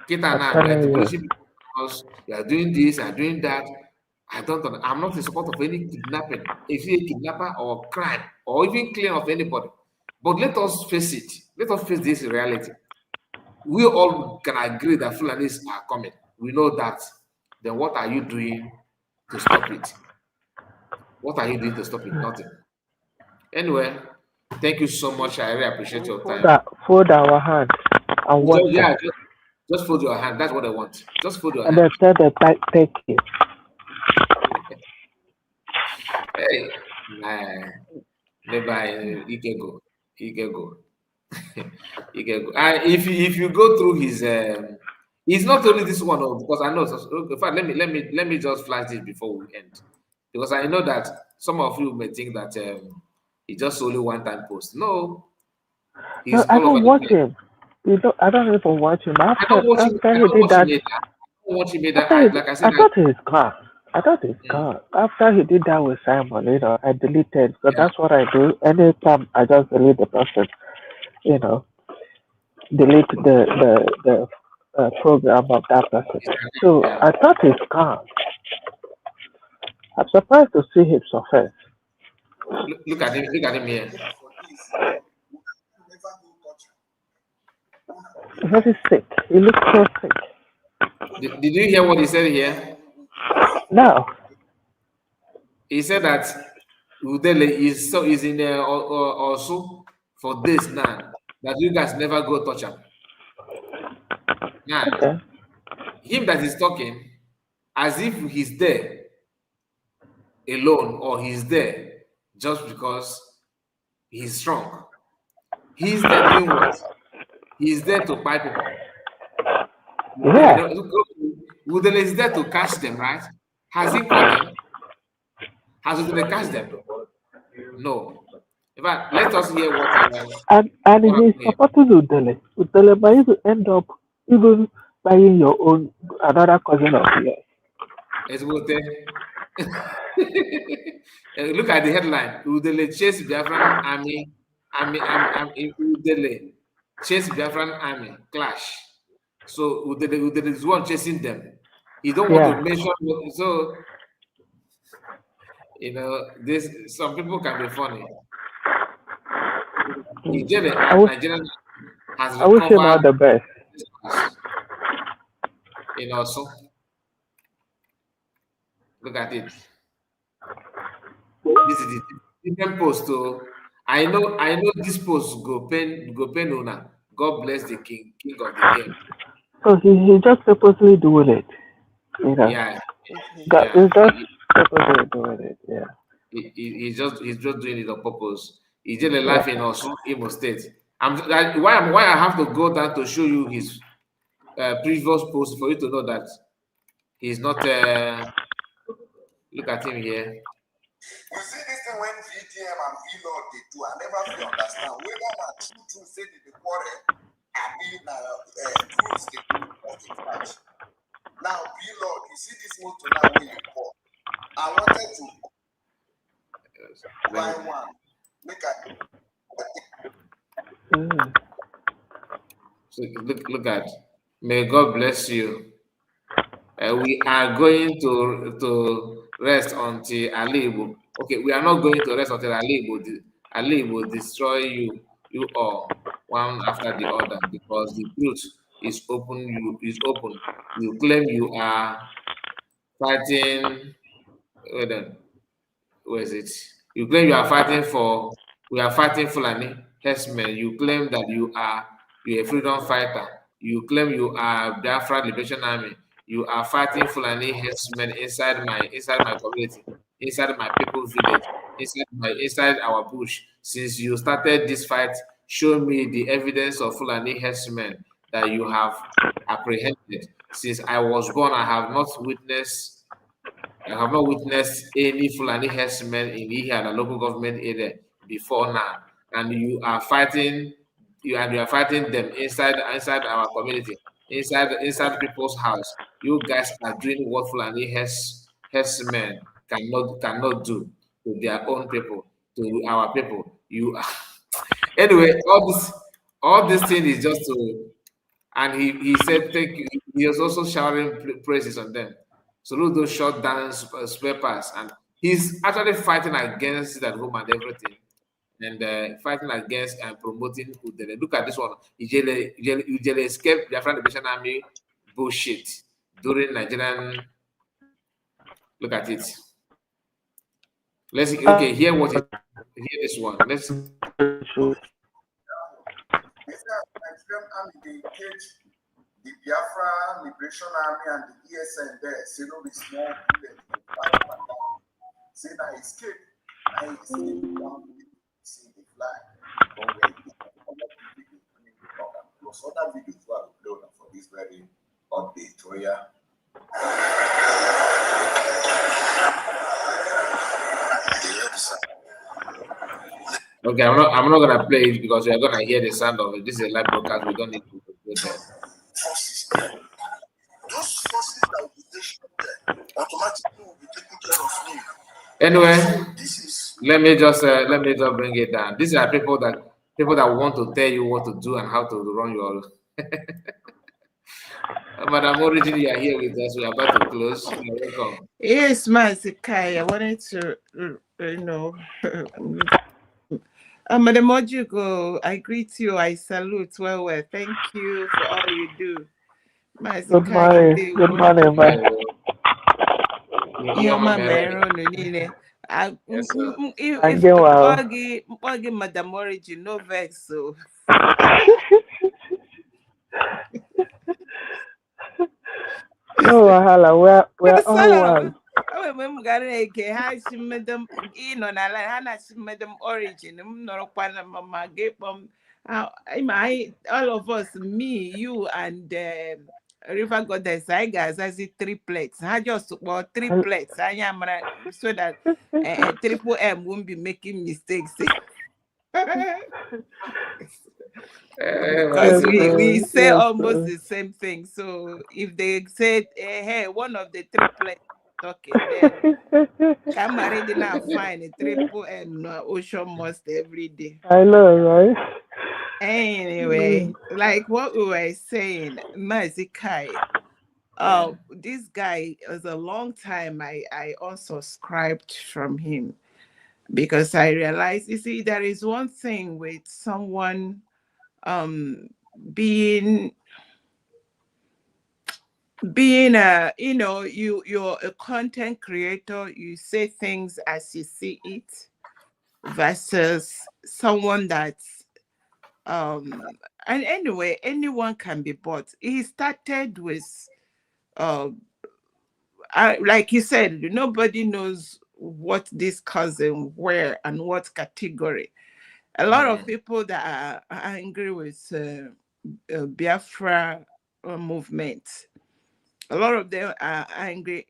Kita I'm now, like telling the you. police people, because you are doing this, you are doing that. I'm not in support of any kidnapping, if you a kidnapper or crime, or even killing of anybody. But let us face it. Let us face this reality. We all can agree that Fulanis are coming. We know that. Then what are you doing to stop it? What are you doing to stop it? Nothing. Anyway, thank you so much. I really appreciate your time. Fold our hand and watch Yeah, them. just fold your hand. That's what I want. Just fold your And hand. then tell them thank you. Hey, nah, never. He can go. He can go. He can go. And if you go through his, it's not only this one, oh, because I know. In fact, let me just flash this before we end, because I know that some of you may think that it's just only one time post. No, No, he's I all over don't the watch place. him. I don't even watch him. I don't watch him. After I he don't did watch him that, either. I don't watch him either. after he, Like I said, I thought he's gone. I thought he's mm, gone. After he did that with Simon, I deleted. So yeah, that's what I do. Anytime I just delete the person, you know, delete the program of that person. So yeah. I thought he's gone. I'm surprised to see him surface. Look at him. Look at him here. For this, we can never go touch He's very sick. He looks so sick. Did you hear what he said here? Now, He said that UDELE is in also for this now that you guys never go touch him. Now, Okay. him that is talking, as if he's there alone or he's there just because he's strong. He's there doing what? He's there to buy people. Yeah. Udele is there to catch them, right? Has he caught them? Has Udele catch them? No. In fact, let us hear what And he's supporting Udele. Udele might even end up even buying your own another cousin of yours. Look at the headline. Udele chase Biafran army. Udele chase Biafran army clash. So Udele is one chasing them. He don't want to mention. So this some people can be funny. Nigerian has recovered. I wish him all the best. So look at it. This is the different post. So I know this post go pain owner. God bless the king of the game. So he just purposely doing it. Yeah. He's just purposely doing it. Yeah. He's just doing it on purpose. He's just laughing also Imo State. Why I have to go down to show you his previous post for you to know that he's not. Look at him here. You see this thing when VDM and VLord they do, I never feel understand whether that true say the quarrel and being proves the match. Now VLord, you see this motor now where you call. I wanted to buy one. Make So look at. May God bless you. We are going to rest until Ali will. Okay, we are not going to rest until Ali will destroy you all one after the other because the truth is open. You claim you are fighting. Where is it? You claim you are fighting for. We are fighting Fulani herdsmen. You claim that you're a freedom fighter. You claim you are Biafra Liberation Army. You are fighting Fulani herdsmen inside my community, inside my people's village, inside our bush. Since you started this fight, show me the evidence of Fulani herdsmen that you have apprehended. Since I was born, I have not witnessed any Fulani herdsmen in Ihe, the local government area, before now, and you are fighting them inside our community, inside people's house. You guys are doing what Fulani herdsmen cannot do to their own people, to our people. You are anyway. All this thing is just to, and he said thank you. He was also showering praises on them. So those short down spare parts, and he's actually fighting against it at home and everything, and fighting against and promoting Udele. Look at this one. Udele escaped Biafran Liberation Army bullshit during Nigerian. Look at it. Let's hear what it. Hear this one. Let's. Nigerian army they engage the Biafra Liberation Army and the ESN there. Say no be small bullet to fight and down. Say that escape. I escape down. See the flag. Plus other videos were uploaded for this very update. So yeah. Okay, I'm not gonna play it because we are gonna hear the sound of it. This is a live broadcast. We don't need to go there. Forces. Those forces that will be stationed there automatically will be taking care of me. Anyway, let me just bring it down. These are people that want to tell you what to do and how to run your. Madam Origin, you are here with us. We are about to close. You're welcome. Yes, Mazikai. I wanted to, Madam Ojugo, I greet you. I salute. Well. Thank you for all you do. Good morning. Good morning, man. If Madam Origin, no vex. So No wahala. We're all So, one. I'm gonna get how madam in on a hana madam origin. No pana mama gave all of us, me, you, and River Goddess, I guys, I see three plates. I just well three And plates. I am so that triple M won't be making mistakes. Because My yes, we goodness. say yes. almost the same thing. So if they said, hey, one of the triplets talking, then come already now fine a triple M no ocean must every day. I know, right? Mm. Anyway, like what we were saying, Mazikai, Yeah. this guy was a long time I unsubscribed from him because I realized, you see, there is one thing with someone um being a you're a content creator, you say things as you see it versus someone that's and anyway anyone can be bought. He started with uh like you said, nobody knows what this cousin were and what category. A lot of Mm. people that are angry with Biafra movement, a lot of them are angry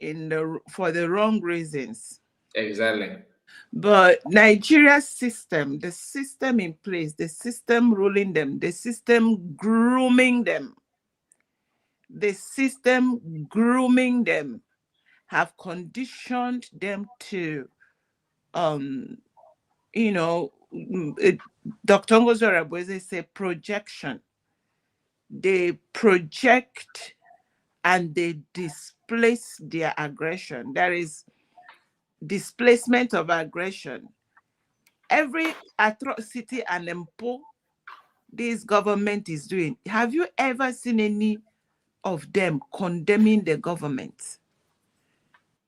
for the wrong reasons. Exactly. But Nigeria's system, the system in place, the system ruling them, the system grooming them, the system grooming them have conditioned them to, um, you know, Dr. Ngozo Raboise say projection. They project and they displace their aggression. There is displacement of aggression. Every atrocity and empo this government is doing, have you ever seen any of them condemning the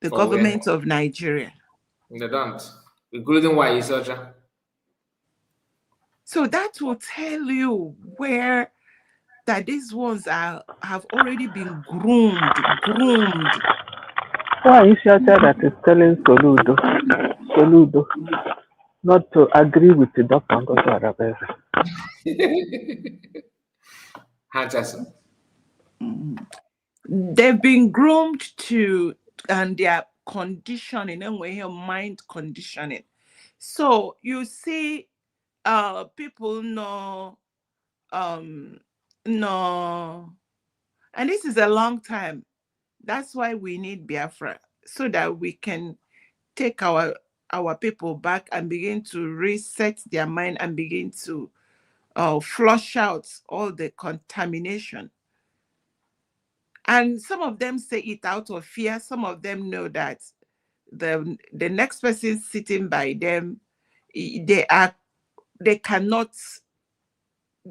For where? government of Nigeria? They don't. Including why is such a So that will tell you where that these ones have already been groomed. Why is your child that is telling Soludo, not to agree with the doctor and go to Arabesa? Hanchas. They've been groomed to, and they are conditioning, and we hear mind conditioning. So you see, people know, um, no, and this is a long time. That's why we need Biafra so that we can take our people back and begin to reset their mind and begin to flush out all the contamination. And some of them say it out of fear. Some of them know that the next person sitting by them, they cannot.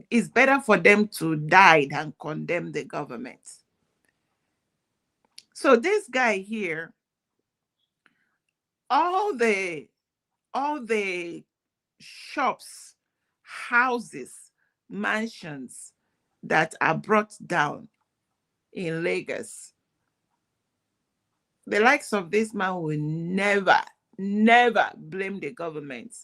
It's better for them to die than condemn the government. So this guy here, all the all the shops, houses, mansions that are brought down in Lagos, the likes of this man will never blame the government,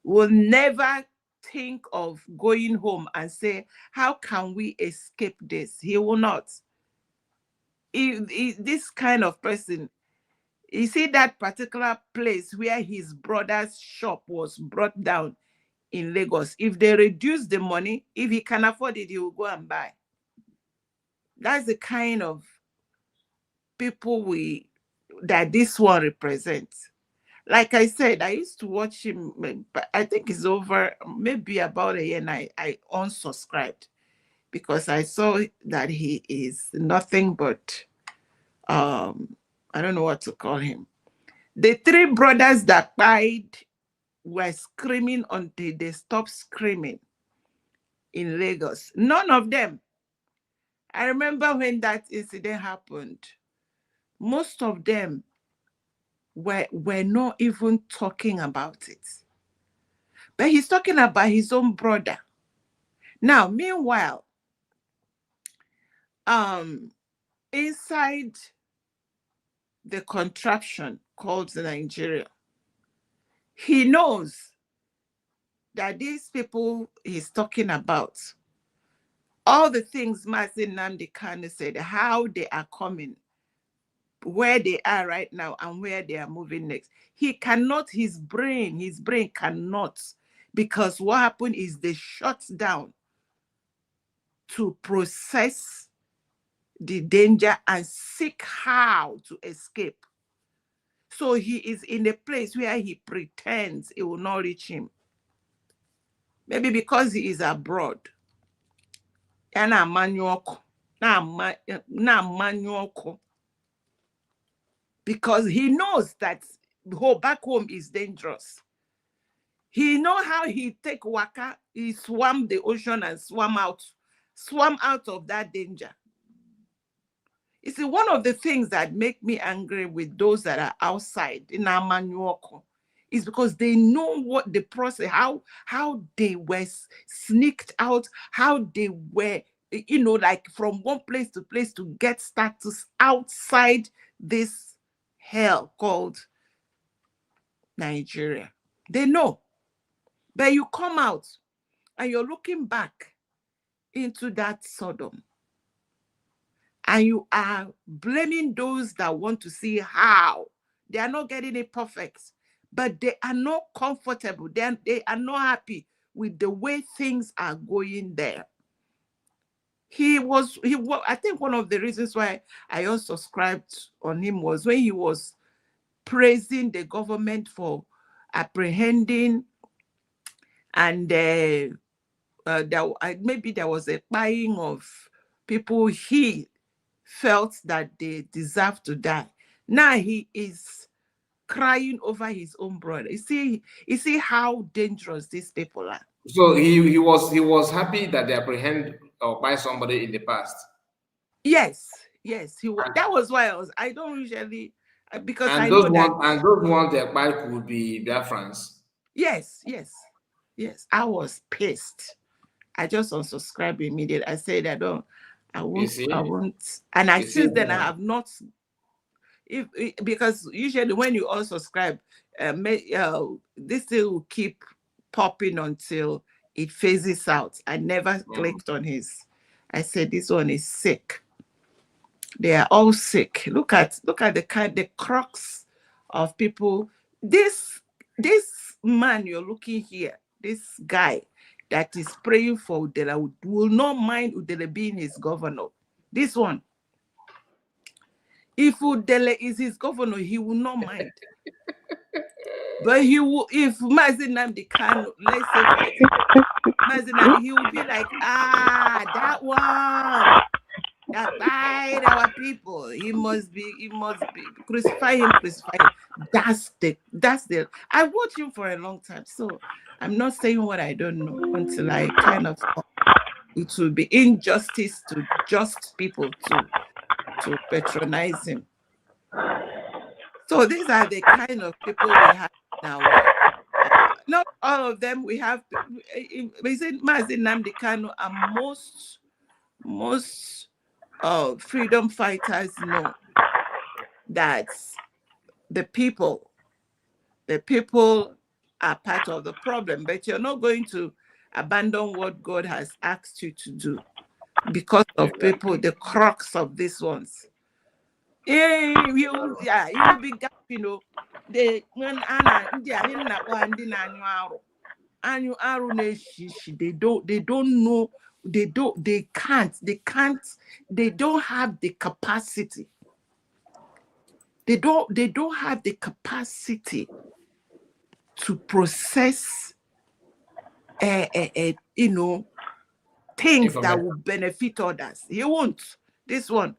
will never think of going home and say, how can we escape this? He will not. This kind of person, you see that particular place where his brother's shop was brought down in Lagos, if they reduce the money, if he can afford it, he will go and buy. That's the kind of people that this one represents. Like I said, I used to watch him, but I think it's over maybe about a year, and I unsubscribed because I saw that he is nothing but I don't know what to call him. The three brothers that died were screaming until they stopped screaming in Lagos. None of them. I remember when that incident happened, most of them were not even talking about it. But he's talking about his own brother. Now, meanwhile, um, inside the contraption called Nigeria, he knows that these people he's talking about, all the things Mazi Nnamdi Kanu said, how they are coming, where they are right now and where they are moving next. He cannot, his brain cannot, because what happened is they shut down to process the danger and seek how to escape. So he is in a place where he pretends it will not reach him. Maybe because he is abroad. Because he knows that back home is dangerous. He know how he take waka, he swam the ocean and swam out of that danger. You see, one of the things that make me angry with those that are outside in Amanyuoko is because they know what the process, how they were sneaked out, how they were, like from one place to get status outside this hell called Nigeria. They know. But you come out and you're looking back into that Sodom, and you are blaming those that want to see how. They are not getting it perfect, but they are not comfortable. They are not happy with the way things are going there. I think one of the reasons why I unsubscribed on him was when he was praising the government for apprehending, and maybe there was a buying of people he felt that they deserve to die. Now he is crying over his own brother. You see how dangerous these people are. So he was happy that they apprehend or buy somebody in the past. Yes. That was why I don't usually, because and I those know that. And those ones they buy would be Biafrans. Yes. I was pissed. I just unsubscribed immediately. I said I won't. And since then I have not. Because usually when you unsubscribe, this thing will keep popping until it phases out. I never clicked on his. I said this one is sick. They are all sick. Look at the crux of people. This man you're looking here, this guy that is praying for UDELE will not mind UDELE being his governor. This one, if UDELE is his governor, he will not mind. But he will, if Mazi Nnamdi Kanu, let's say for example, Mazi Nnamdi, he will be like, that one that died our people. He must be crucify him. That's the I watched him for a long time, so I'm not saying what I don't know until I kind of it will be injustice to just people to patronize him. So these are the kind of people we have now. Not all of them. We have Mazi Nnamdi Kanu, and most freedom fighters know that the people are part of the problem, but you're not going to abandon what God has asked you to do because of people, the crux of these ones. You will be gapping, they don't know, they don't have the capacity. They don't have the capacity to process things that will benefit others. He won't. This one,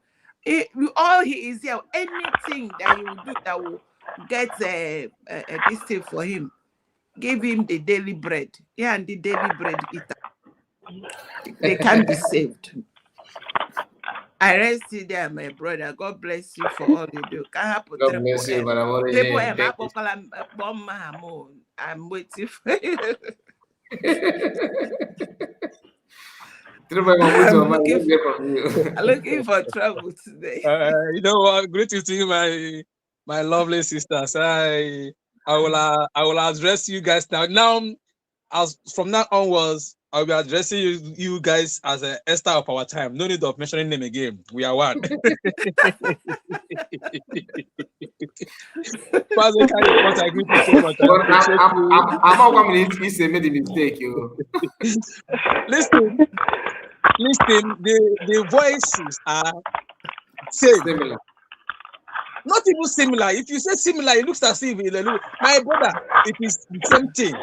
all he is here, anything that he will do that will get this thing for him, give him the daily bread. Yeah, and the daily bread eater. They can be saved. I rest you there, my brother. God bless you for all you do. God bless you, but I'm waiting for you. I'm looking for, looking for trouble today. You know what? Greetings to you, my lovely sisters. I will address you guys now. Now, as from now onwards, I'll be addressing you guys as a Esther of our time. No need of mentioning name again. We are one. Pastor Kai, what I agree with so much. I appreciate you. I'm not coming. He made a mistake, you. Listen, the voices are same. Similar. Not even similar. If you say similar, it looks as if my brother, it is the same thing.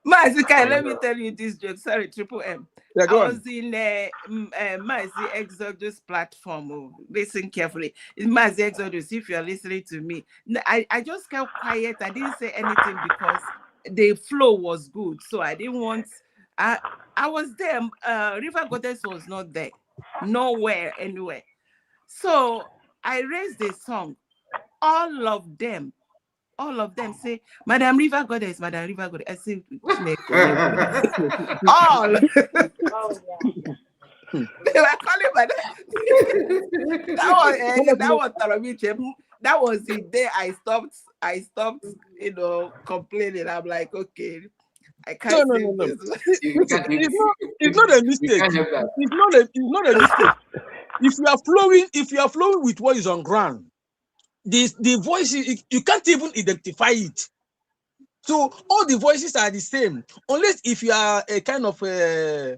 Mazikai, let me tell you this joke. Sorry, Triple M. Yeah, I go on. was in Mazi Exodus platform. Oh, listen carefully. In Mazi Exodus, if you're listening to me, I just kept quiet. I didn't say anything because the flow was good. So I didn't want. I was there. River Goddess was not there. Nowhere, anywhere. So I raised a song. All of them say, Madam River Goddess, Madam River Goddess. I say, all. They were calling Madam. That was the day I stopped, complaining. I'm like, okay, I can't say No. this. It's not a mistake. It's not a mistake. If you are flowing with what is on ground, the voices you can't even identify it. So all the voices are the same, unless if you are a kind of being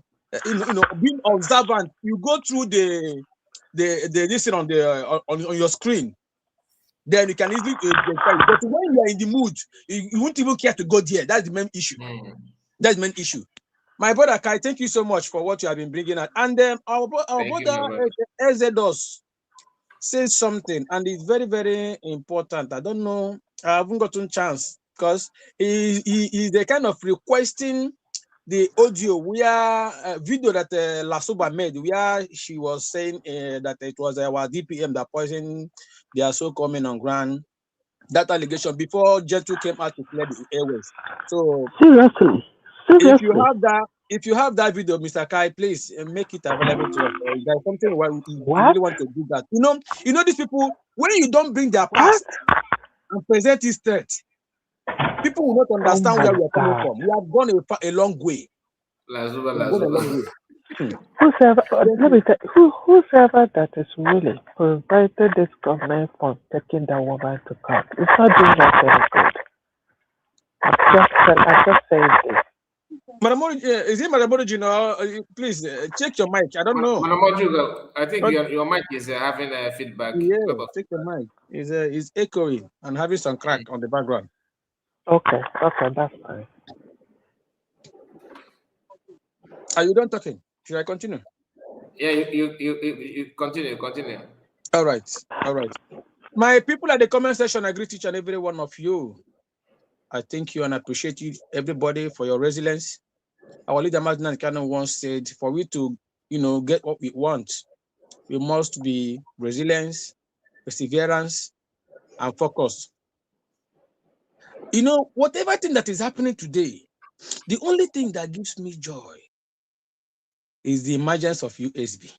observant. You go through the listen on the on your screen, then you can easily identify it. But when you are in the mood, you won't even care to go there. That's the main issue. That's the main issue. My brother Kai, thank you so much for what you have been bringing out. And our brother Exodus says something, and it's very, very important. I don't know. I haven't gotten chance because he is the kind of requesting the audio where video that Lasoba made, where she was saying that it was our DPM that poisoned their so coming on ground. That allegation before Gentle came out to clear the airways. So Seriously. if you have that video, Mr. Kai, please make it available to us. There's something why you really want to do that. You know these people, when you don't bring their past and present this threat, people will not understand where we are coming from. We have gone a long way. Whosoever that is really prevented this government from taking that woman to court, it's not doing us any good. I'm just saying this. Madam is it Madam Origin? Please check your mic. I don't know. Madam I think your mic is having feedback. Yeah, check your mic. It's echoing and having some crack on the background. Okay, that's fine. Are you done talking? Should I continue? Yeah, you continue. All right. My people at the comment section, I greet each and every one of you. I thank you and appreciate you, everybody, for your resilience. Our leader, Martin Kano, once said, for we to, get what we want, we must be resilient, perseverance, and focused. Whatever thing that is happening today, the only thing that gives me joy is the emergence of USB.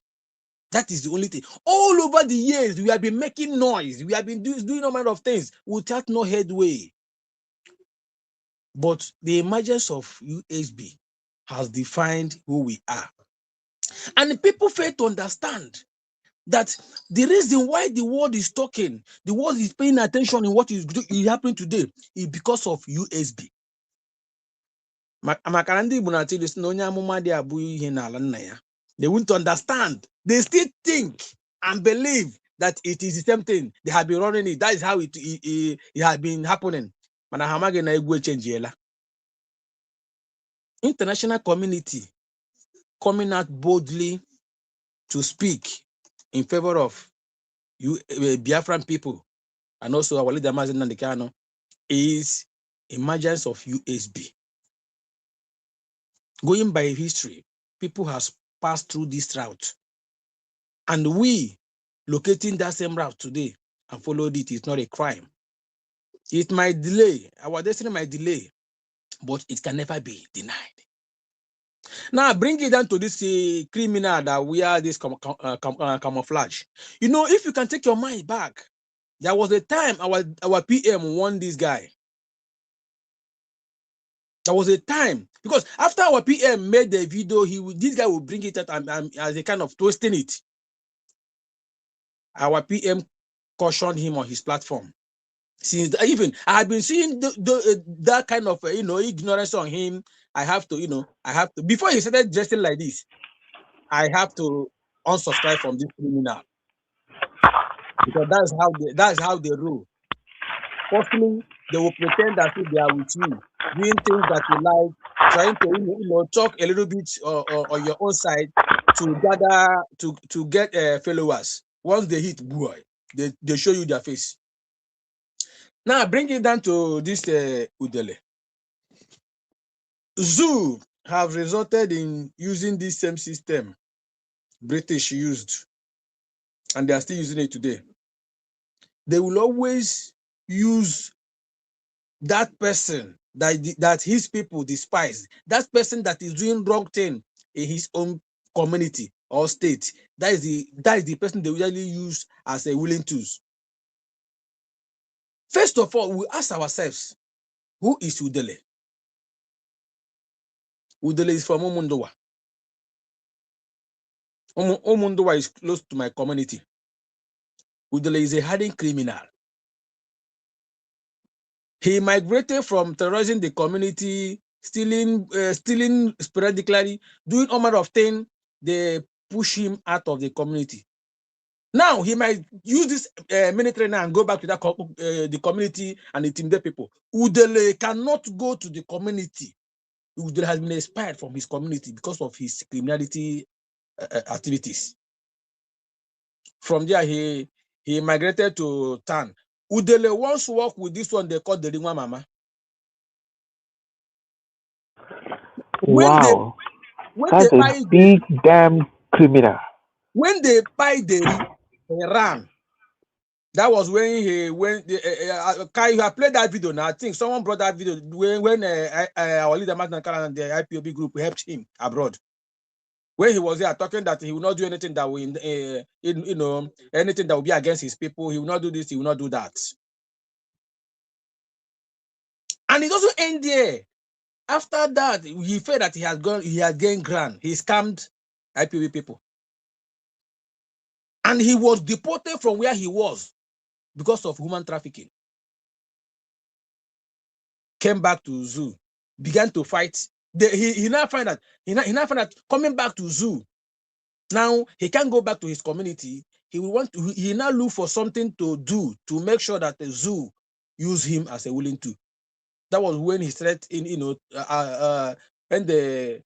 That is the only thing. All over the years, we have been making noise. We have been doing all manner of things without no headway. But the emergence of USB has defined who we are. And people fail to understand that the reason why the world is talking, the world is paying attention in what is happening today is because of USB. They won't understand. They still think and believe that it is the same thing. They have been running it. That is how it has been happening. International community coming out boldly to speak in favor of Biafran people and also our leader Mazen Nandekano is emergence of USB. Going by history, people have passed through this route. And we locating that same route today and followed it is not a crime. It might delay, our destiny might delay, but it can never be denied. Now bring it down to this criminal that wear this camouflage. You know, if you can take your mind back, there was a time our PM warned this guy. There was a time because after our PM made the video, this guy would bring it out and as a kind of twisting it. Our PM cautioned him on his platform. Since even I have been seeing that kind of ignorance on him. I have to before he started dressing like this, I have to unsubscribe from this criminal because that's how they rule. Firstly, they will pretend as if they are with you, doing things that you like, trying to talk a little bit on your own side to gather to get followers. Once they hit, boy, they show you their face. Now bring it down to this UDELE. Zoo have resulted in using this same system British used, and they are still using it today. They will always use that person that his people despise, that person that is doing wrong thing in his own community or state. That is the person they usually use as a willing tools. First of all, we ask ourselves, who is UDELE? UDELE is from Omundowa. Omundowa is close to my community. UDELE is a hardened criminal. He migrated from terrorizing the community, stealing sporadically, doing all manner of things. They push him out of the community. Now he might use this military now and go back to that the community and intimidate people. UDELE cannot go to the community. UDELE has been expired from his community because of his criminality activities. From there, he migrated to town. UDELE once worked with this one they call the Ringwa Mama. Wow, When that's they a buy big damn criminal. when they buy Dairy, he ran. That was when Kai, you have played that video now. I think someone brought that video when our leader Martin Karan and the IPOB group helped him abroad. When he was there talking that he will not do anything that will, anything that will be against his people. He will not do this. He will not do that. And it doesn't end there. After that, he felt that he had gained ground. He scammed IPOB people. And he was deported from where he was because of human trafficking. Came back to zoo, began to fight. He now find that coming back to zoo, now he can't go back to his community. He now look for something to do to make sure that the zoo use him as a willing tool. That was when he started when the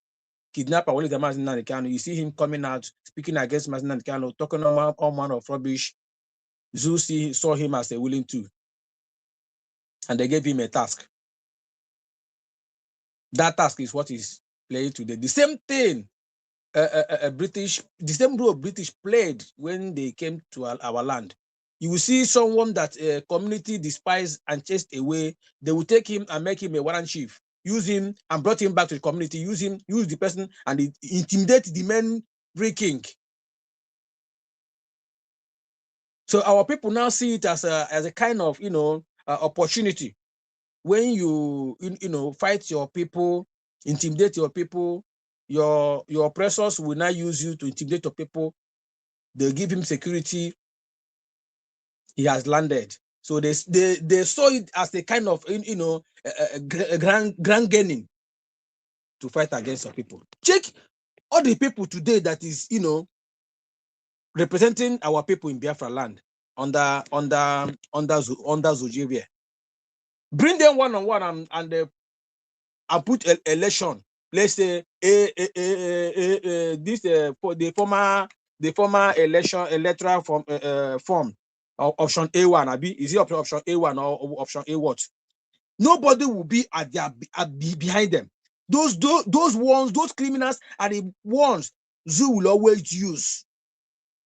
kidnapper Wale Mazin Kano, you see him coming out speaking against Mazin Kano, talking all manner of rubbish. Zoo saw him as a willing tool, and they gave him a task. That task is what is playing today. The same thing the same role British played when they came to our land. You will see someone that a community despised and chased away. They will take him and make him a warrant chief, use him and brought him back to the community, use the person and intimidate the men breaking. So our people now see it as a kind of opportunity. When you fight your people, intimidate your people, your oppressors will now use you to intimidate your people. They give him security. He has landed. So they saw it as a kind of a grand gaining to fight against your people. Check all the people today that is representing our people in Biafra land under Zojivia. Bring them one on one and put election. Let's say this for the former election electoral form option A1. Is it option A1 or option A what? Nobody will be behind them. Those ones, those criminals are the ones Zoo will always use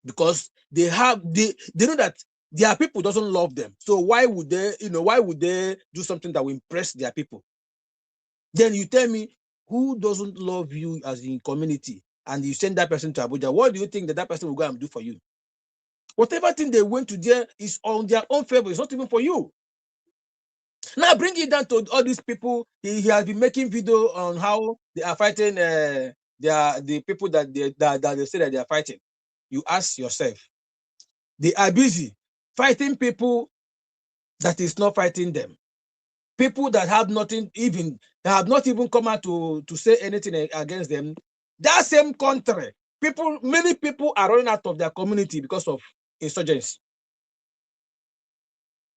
because they know that their people doesn't love them. So why would they do something that will impress their people? Then you tell me who doesn't love you as in community, and you send that person to Abuja, what do you think that person will go and do for you? Whatever thing they went to there is on their own favor. It's not even for you. Now bring it down to all these people. He has been making video on how they are fighting. The people that they say that they are fighting. You ask yourself, they are busy fighting people that is not fighting them. People that have nothing, even that have not even come out to say anything against them. That same country, many people are running out of their community because of insurgents.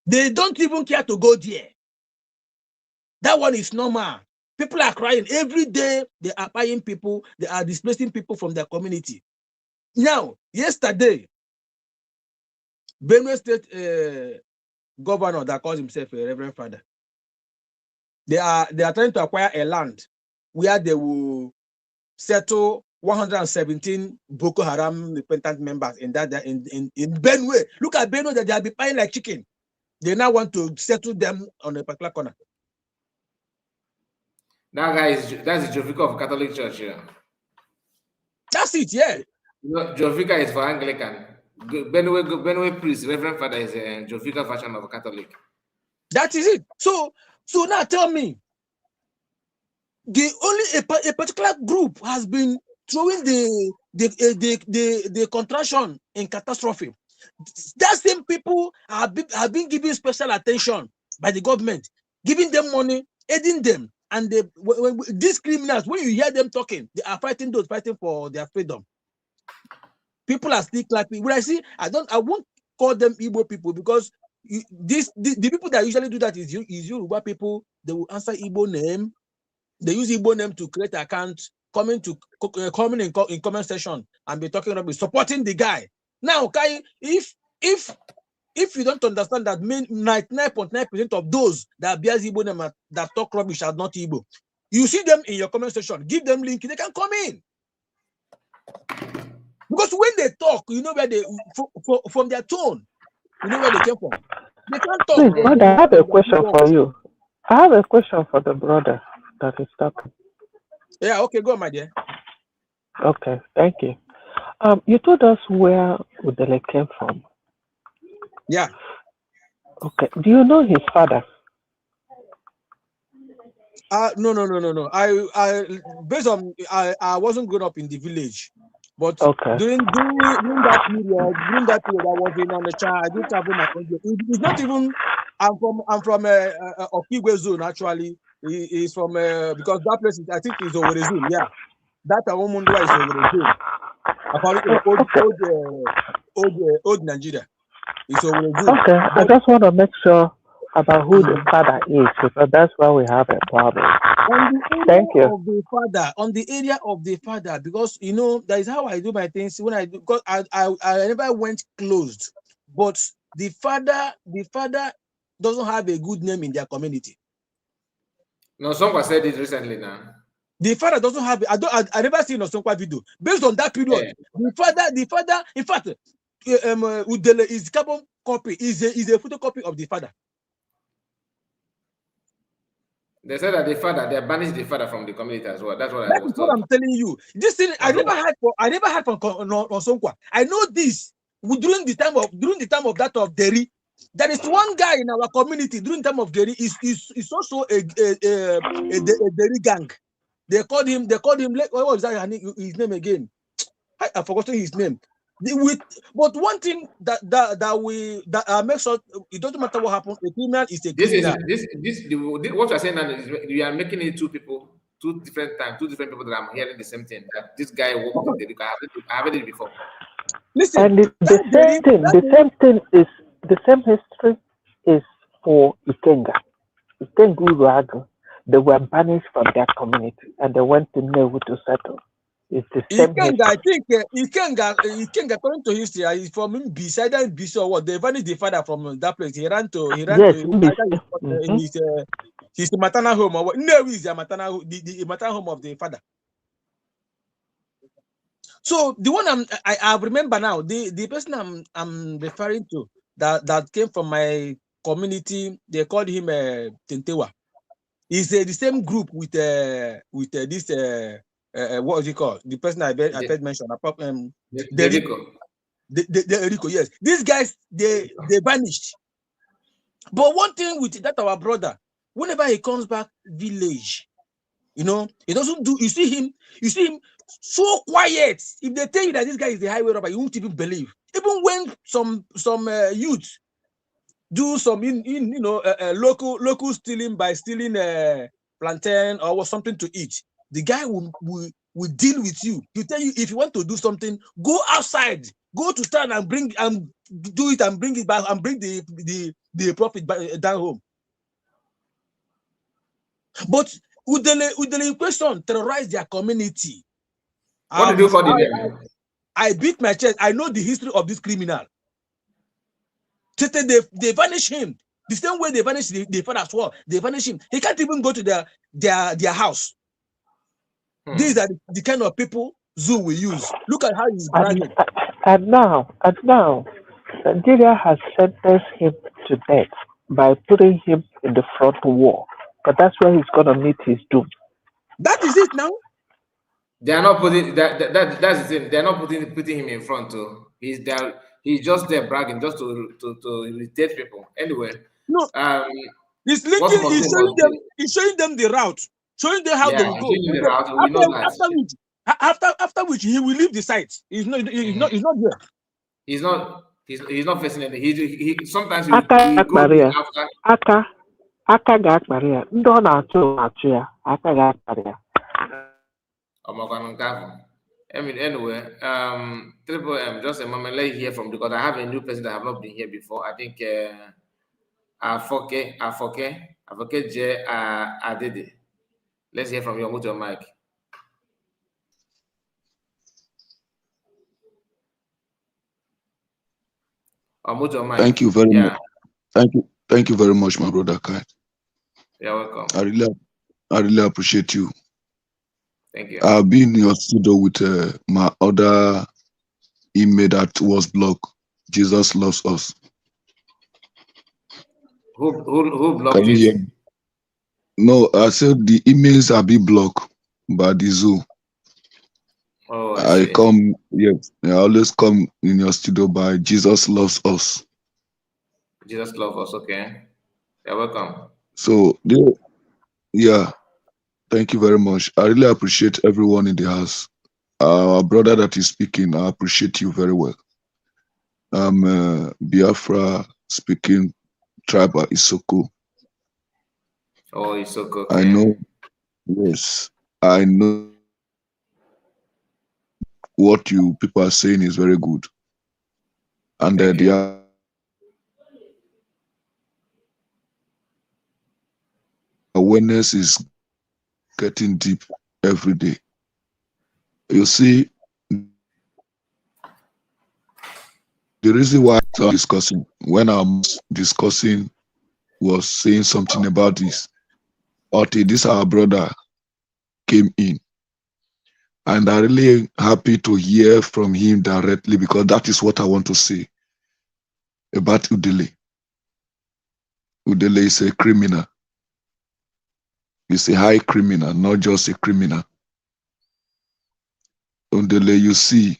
They don't even care to go there. That one is normal. People are crying every day. They are buying people. They are displacing people from their community. Now, yesterday, Benue State governor that calls himself a Reverend Father, they are trying to acquire a land where they will settle 117 Boko Haram repentant members in Benue. Look at Benue that they have been buying like chicken. They now want to settle them on a particular corner. That guy that's the Jovika of Catholic Church here. That's it, yeah. You know, Jovika is for Anglican. Benue priest, Reverend Father is a Jovika version of a Catholic. That is it. So now tell me, a particular group has been throwing the contraction in catastrophe. That same people have been given special attention by the government, giving them money, aiding them, and these criminals, when you hear them talking, they are fighting for their freedom. People are still clapping. When I see, I won't call them Igbo people, because the people that usually do that is Yoruba people. They will answer Igbo name. They use Igbo name to create account, coming in comment section and be talking about supporting the guy. Now, okay, if you don't understand that 99.9% of those that bears Igbo name that talk rubbish are not Igbo, you see them in your comment section, give them link, they can come in. Because when they talk, you know where they from their tone, you know where they came from. They can't talk. Please, brother, I have a question for you. I have a question for the brother that is talking. Yeah, okay, go, my dear. Okay, thank you. You told us where UDELE came from. Yeah. Okay. Do you know his father? No. I based on I wasn't grown up in the village, but okay. during that period, I was in Onitsha. I did travel my own. It's not even. I'm from Okigwe zone actually. He's from because that place I think is Owerri zone. Yeah, that Awomundwa is Owerri zone. Apparently, old Nigeria. It's Owerri zone. Okay, I just want to make sure about who the father is, because that's why we have a problem. Thank you. On the area of the father, because you know that is how I do my things. When I do, because I never went closed, but the father doesn't have a good name in their community. No, someone said it recently now. The father doesn't have. I never seen a Sonkwa video based on that period. Yeah. The father. In fact, UDELE is carbon copy. Is a photocopy of the father. They said that they banished the father from the community as well. That's what I was told. What I'm telling you. This thing I never had from Sonkwa. I know this during the time of that of Derry. There is one guy in our community during the time of Derry is also a Derry gang. They called him. What was that his name again? I've forgotten his name. But one thing that makes us, it doesn't matter what happens. A criminal is a criminal. What you're saying now is you are making it two different people that I'm hearing the same thing. That this guy worked with the I have heard it before. Listen, and the same history is for Ikenga. Ikenga, they were banished from their community and they went to Newu to settle. It's the same Ikenga, I think Ikenga, according to history, is from beside BC or what? They vanished the father from that place. He ran to his maternal home or what? No, is the maternal home of the father. So the one I remember now, the person I'm referring to that came from my community, they called him Tentewa. is the same group with this what was it called? The person I first mentioned, Derrick, Jericho. Rico. Yes, these guys they vanished. But one thing with that our brother, whenever he comes back village, he doesn't do. You see him so quiet. If they tell you that this guy is the highway robber, you won't even believe. Even when some youth do some local stealing by stealing plantain or something to eat, the guy will deal with you. He'll tell you if you want to do something, go outside, go to town and do it and bring it back and bring the profit back, down home. But UDELE in question terrorize their community. What did you call the name? I beat my chest. I know the history of this criminal. They vanish him the same way they vanish the father as well. They vanish him. He can't even go to their house. These are the kind of people Zoo will use. Look at how he's bragging. And now, Nigeria has sentenced him to death by putting him in the front wall. But that's where he's gonna meet his doom. That is it now. They are not putting that's the thing. They're not putting him in front too. He's there. He's just there bragging just to irritate people. Anyway, no, he's linking. He's showing them the route, showing them how they will go. After which he will leave the site. He's not there. He's not facing anything. He sometimes he Aka goes after aka ga-akparị ya. Ndị ọ na-achụ ya aka ga-akparị ya. Anyway, Triple M, just a moment, let's hear from, because I have a new person that have not been here before. I think Afoke J Adede. Let's hear from you. Mute your mic. Mute your mic. Thank you very much. Thank you very much, my brother Kai. You're welcome. I really appreciate you. Thank you. I've been in your studio with my other email that was blocked. Jesus loves us. Who blocked Can you hear me? No, I said the emails are being blocked by the Zoo. Oh, I always come in your studio by Jesus loves us. Jesus loves us. Okay. You're welcome. So thank you very much. I really appreciate everyone in the house. Our brother that is speaking, I appreciate you very well. I'm Biafra speaking, tribal Isoko. Oh, Isoko. Okay. I know. Yes, I know what you people are saying is very good, and the awareness is getting deep every day. You see, the reason why I'm discussing, when I'm discussing, was saying something about this, until this our brother came in. And I'm really happy to hear from him directly, because that is what I want to say about UDELE. UDELE is a criminal. He's a high criminal, not just a criminal. UDELE, you see,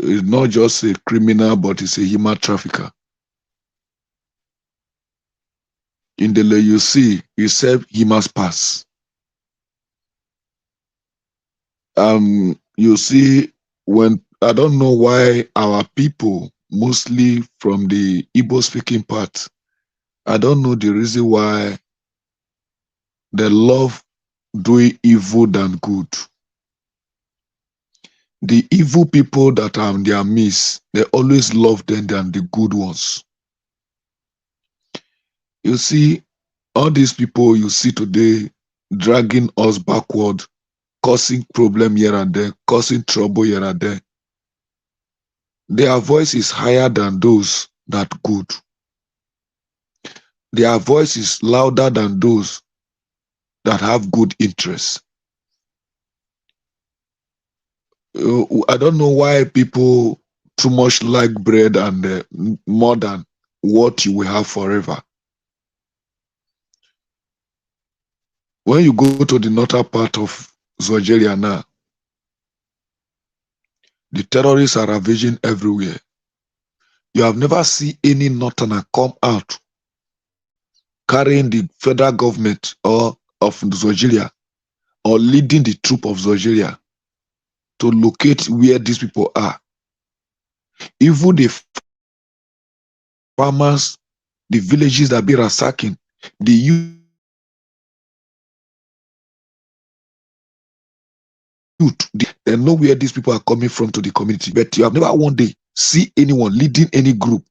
is not just a criminal, but he's a human trafficker. UDELE, you see, he said he must pass. You see, when I don't know why our people, mostly from the Igbo speaking part, I don't know the reason why they love doing evil than good. The evil people that are in their midst, they always love them than the good ones. You see, all these people you see today dragging us backward, causing problem here and there, causing trouble here and there. Their voice is higher than those that good. Their voice is louder than those that have good interests. I don't know why people too much like bread and more than what you will have forever. When you go to the northern part of Nigeria now, the terrorists are ravaging everywhere. You have never seen any northerner come out carrying the federal government or of Nigeria or leading the troop of Nigeria to locate where these people are. Even the farmers, the villages that be ransacking, the youth, they know where these people are coming from to the community. But you have never one day see anyone leading any group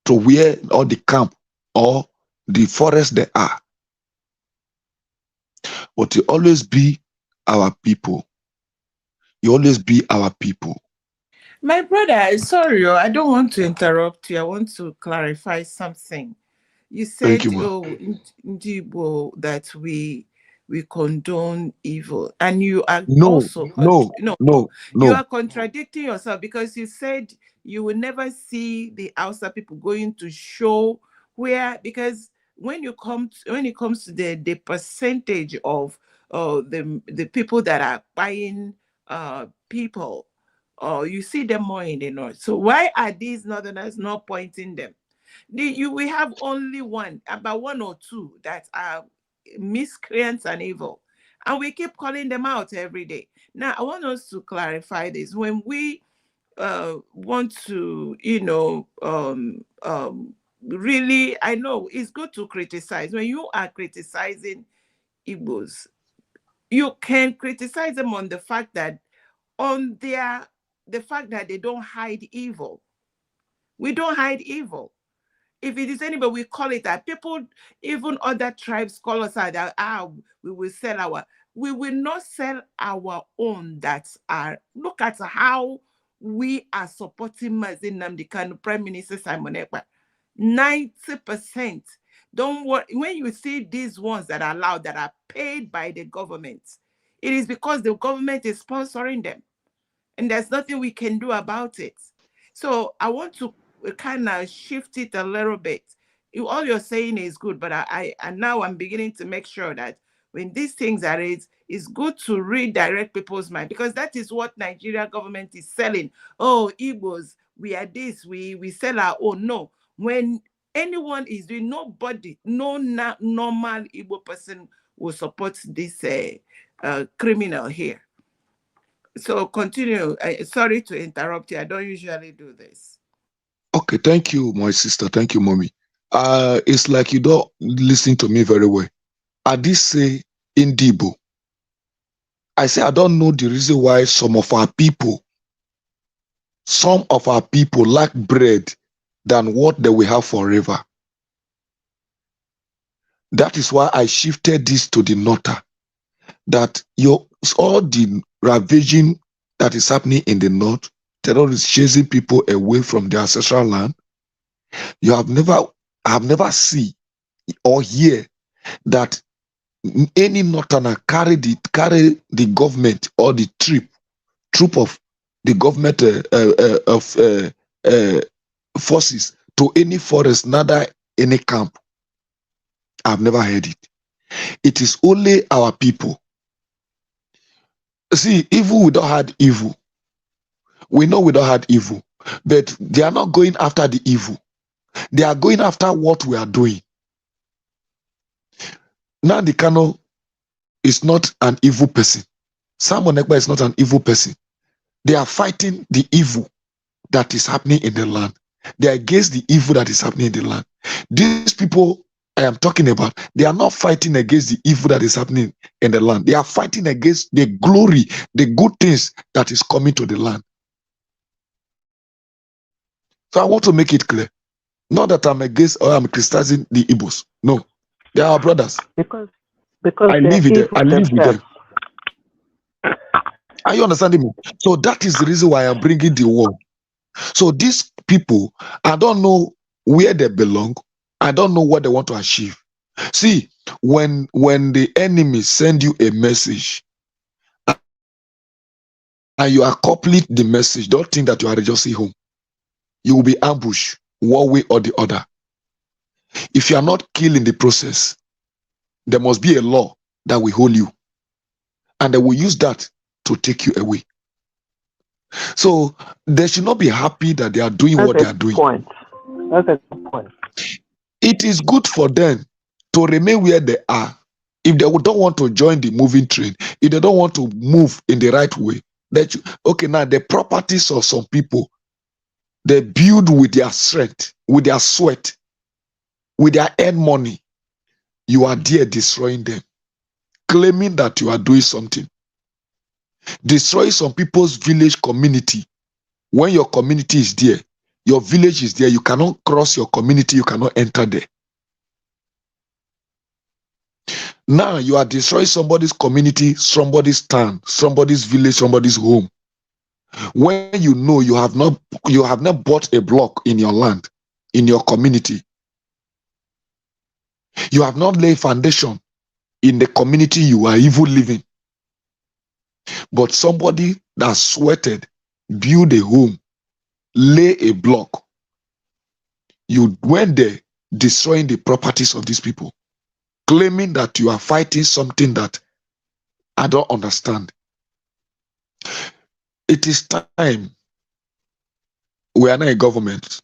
to where or the camp or the forest they are. But you always be our people. You always be our people. My brother, sorry, I don't want to interrupt you. I want to clarify something. You Thank said, you, ma. "Oh, Ndibo, that we condone evil," and you are No, also no, no, no, you no. are contradicting yourself, because you said you will never see the Hausa people going to show where, because when it comes to the percentage of the people that are buying people, you see them more in the north. So why are these northerners not pointing them? We have only about one or two that are miscreants and evil, and we keep calling them out every day. Now, I want us to clarify this. When we want to, really, I know it's good to criticize. When you are criticizing Igbos, you can criticize them on the fact that they don't hide evil. We don't hide evil. If it is anybody, we call it that. People, even other tribes call us out that, we will sell we will not sell our own that are, look at how we are supporting Mazin Nnamdi Kanu, Prime Minister Simon Ekpa. 90%. Don't worry, when you see these ones that are allowed, that are paid by the government, it is because the government is sponsoring them, and there's nothing we can do about it. So I want to kind of shift it a little bit. All you're saying is good, but and now I'm beginning to make sure that when these things are raised, it's good to redirect people's mind, because that is what Nigeria government is selling. Oh, Igbos, we are this, we sell our own. No, when anyone is doing, nobody, no normal Igbo person will support this criminal here. So continue. Sorry to interrupt you. I don't usually do this. Okay, thank you, my sister. Thank you, mommy. It's like you don't listen to me very well. I did say Indibo. I say I don't know the reason why some of our people lack bread than what they will have forever. That is why I shifted this to the north. That all the ravaging that is happening in the north, terrorists chasing people away from their ancestral land. I have never seen or hear that any northerner carry the government or the troop of the government forces to any forest, neither any camp. I've never heard it. It is only our people. See, evil, we don't have evil. We know we don't have evil, but they are not going after the evil. They are going after what we are doing. Nnamdi Kanu is not an evil person. Simon Ekpa is not an evil person. They are fighting the evil that is happening in the land. They are against the evil that is happening in the land. These people I am talking about, they are not fighting against the evil that is happening in the land. They are fighting against the glory, the good things that is coming to the land. So I want to make it clear. Not that I'm against or I'm criticizing the Igbos. No, they are our brothers. Because I live with them. I live with them. Are you understanding me? So that is the reason why I'm bringing the word. So these people, I don't know where they belong. I don't know what they want to achieve. See, when the enemy send you a message and you accomplish the message, don't think that you are just at home. You will be ambushed one way or the other. If you are not killed in the process, There must be a law that will hold you, and they will use that to take you away. So they should not be happy that they are doing That's what they a are good doing. point. That's a good point. It is good for them to remain where they are. If they don't want to join the moving train, if they don't want to move in the right way, that okay, now the properties of some people, they build with their strength, with their sweat, with their earned money. You are there destroying them, claiming that you are doing something. Destroy some people's village community. When your community is there, your village is there, you cannot cross your community, you cannot enter there. Now you are destroying somebody's community, somebody's town, somebody's village, somebody's home. When you know you have not bought a block in your land, in your community. You have not laid foundation in the community you are even living. But somebody that sweated, build a home, lay a block. You went there destroying the properties of these people, claiming that you are fighting something that I don't understand. It is time. We are not a government,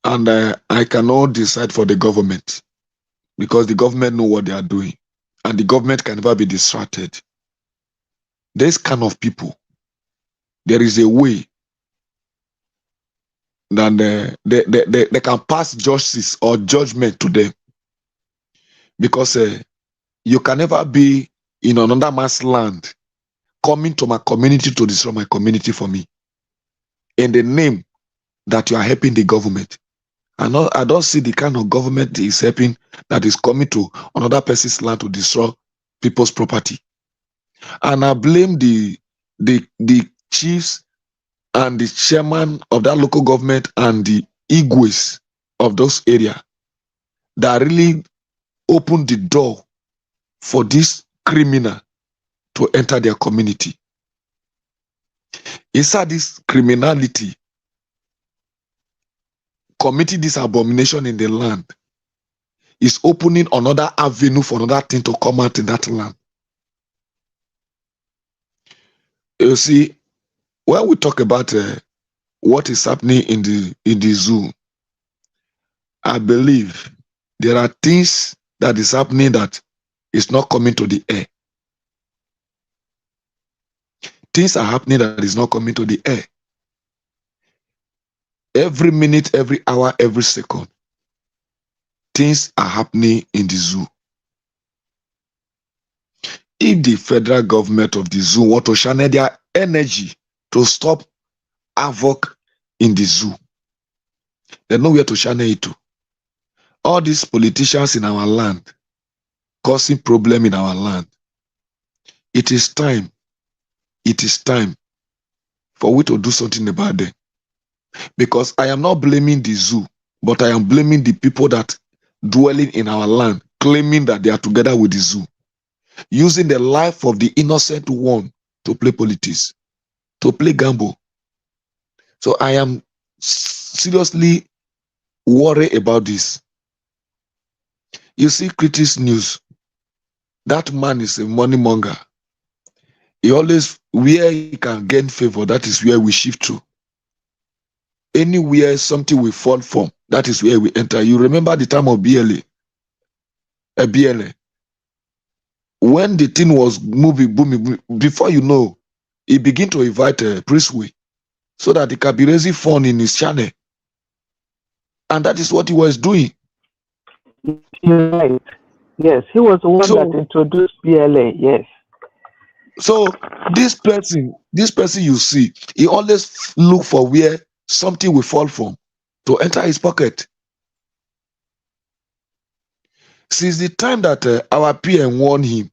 and I cannot decide for the government because the government know what they are doing, and the government can never be distracted. This kind of people, there is a way that they can pass justice or judgment to them, because you can never be in another man's land coming to my community to destroy my community for me in the name that you are helping the government. I don't see the kind of government is helping that is coming to another person's land to destroy people's property. And I blame the chiefs and the chairman of that local government and the igwes of those areas that really opened the door for this criminal to enter their community. Inside this criminality, committing this abomination in the land is opening another avenue for another thing to come out in that land. You see, when we talk about what is happening in the zoo, I believe there are things that is happening that is not coming to the air. Things are happening that is not coming to the air. Every minute, every hour, every second, things are happening in the zoo. If the federal government of the zoo want to channel their energy to stop havoc in the zoo, they know where to channel it to. All these politicians in our land causing problem in our land. It is time for we to do something about them. Because I am not blaming the zoo, but I am blaming the people that dwelling in our land, claiming that they are together with the zoo, using the life of the innocent one to play politics, to play gamble. So I am seriously worried about this. You see, critics news, that man is a money monger. He always, where he can gain favor, that is where we shift to. Anywhere something will fall from, that is where we enter. You remember the time of BLA? BLA. When the thing was moving, booming, before you know, he began to invite Priestway so that he can be raising fund in his channel. And that is what he was doing. You're right. Yes, he was the one that introduced BLA. Yes. So this person you see, he always look for where something will fall from to enter his pocket. Since the time that our PM warned him,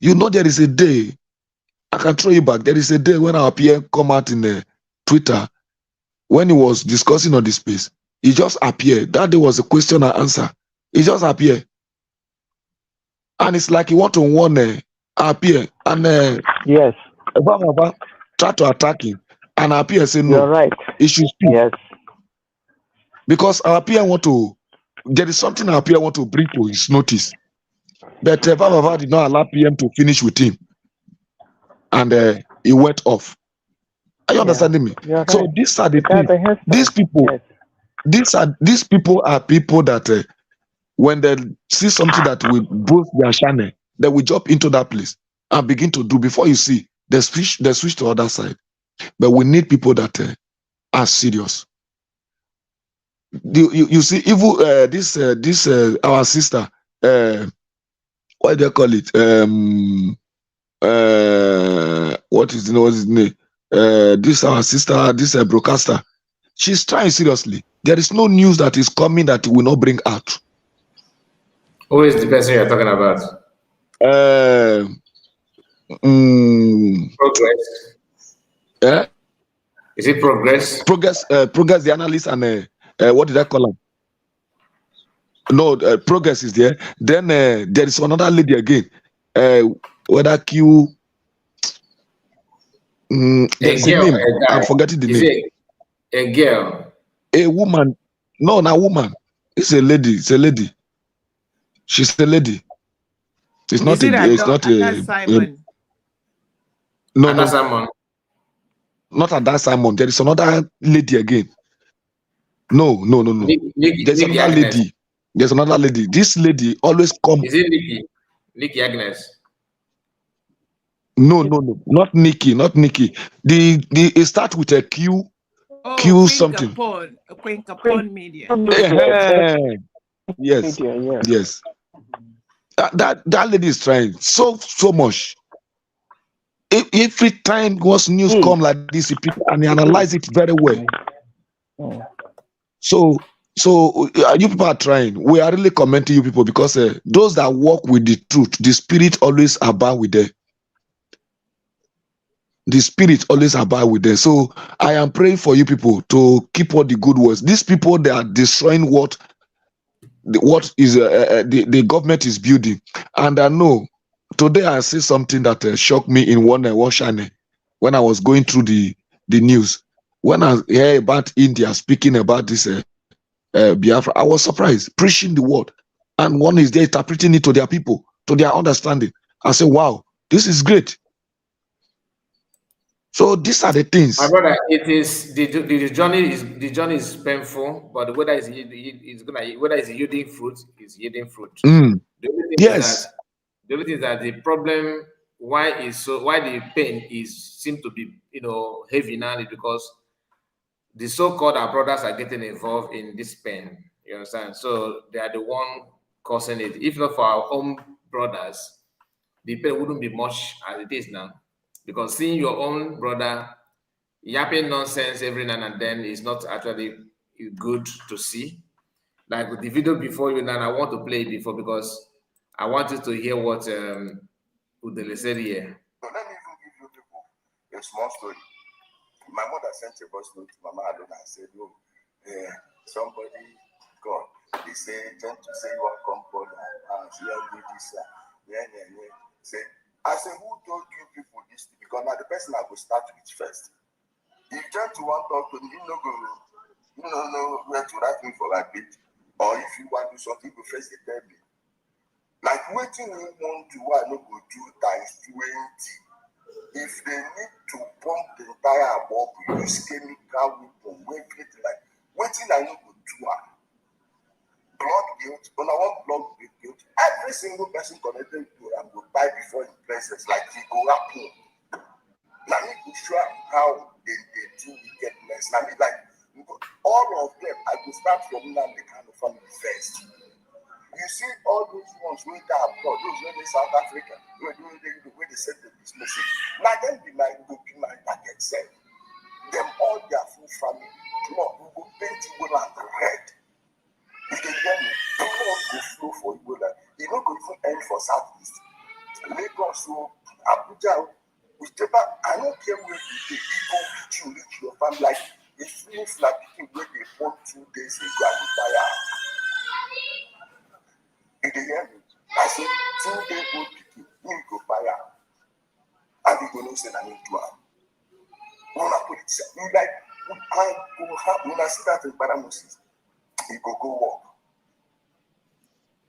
you know there is a day, I can throw you back, there is a day when our PM come out in Twitter, when he was discussing on this space, he just appeared. That day was a question and answer. He just appeared. And it's like he want to warn appear and yes, try to attack him, and our PM say no. You're right. He should speak. Yes. Because our PM want to, there is something our PM want to bring to his notice. But Baba did not allow PM to finish with him, and he went off. Are you understanding me? You're So right. these are the That's things. the hairstyle. These people, Yes. these people are people that when they see something that will boost their channel, they will jump into that place and begin to do. Before you see, they switch to other side. But we need people that are serious. You see, even this our sister, what do they call it? What is his name? This our sister, this broadcaster. She's trying seriously. There is no news that is coming that will not bring out. Who is the person you're talking about? Progress. Yeah. Is it Progress? Progress, the analyst, and what did I call him? No, Progress is there. Then there is another lady again. Whether Q. There is a girl, name. a guy. I'm forgetting the Is name. it a girl? A woman. No, not woman. It's a lady. It's a lady. She's a lady. It's not Is it a. It's not a. Simon? No. Simon. Not at that Simon. There is another lady again. No. There's another lady. There's another lady. This lady always come. Is it Nikki? Nikki Agnes? No, not Nikki. Not Nikki. It starts with a Q. Oh, Q something. Quinkapon Media. Yes. Media, yes. That lady is trying so much. Every time once news come like this, people and they analyze it very well. So you people are trying. We are really commenting you people because those that walk with the truth, the spirit always abide with them. The spirit always abide with them. So I am praying for you people to keep all the good words. These people, they are destroying what is the government is building. And I know today I see something that shocked me in one channel when I was going through the news. When I hear about India speaking about this Biafra, I was surprised, preaching the word, and one is there interpreting it to their people, to their understanding. I say, wow, this is great. So these are the things. My brother, it is the journey is painful, but whether it's yielding fruit, it's yielding fruit. The only thing yes. The only thing is that the problem why the pain seems to be heavy now is because the so-called our brothers are getting involved in this pain. You understand? So they are the one causing it. If not for our own brothers, the pain wouldn't be much as it is now. Because seeing your own brother yapping nonsense every now and then is not actually good to see. Like with the video before you now, I want to play it before because I want you to hear what UDELE said here. So let me even give you people a small story. My mother sent a voice note to Mama Alona and said, "Oh, somebody God, they say, tend to say you are comfort and she will do this." Say, I said, who told you people this? Because now the person I will start with first. If you to want to talk to me, you know where to write me for my page. Or if you want to do something, you first tell me. Like waiting we want to I no go do times 20. If they need to pump the entire bomb, use chemical weapon, everything like waiting I no go do blood guilt, when I want blood guilt, every single person connected to him will buy before in presence, like he go happen. Now me go show how they do wickedness. Now me like all of them, I go start from now the kind of family first. You see all those ones who are abroad, those where they South Africa, where they send the business. Now them be my target set. Them all their full family. Lord, we go paint you like red. You can hear me. People go flow for you like you don't go even end for Southeast. Lagos, so Abuja, whichever, I don't care where you go reach your family. Like it feels like people where they born 2 days ago and buy out. You can hear me? I said 2 days old people, you go buy out. And you go know say I need to have. When I put it, you like I go have when I see that in Paramusis. He go work.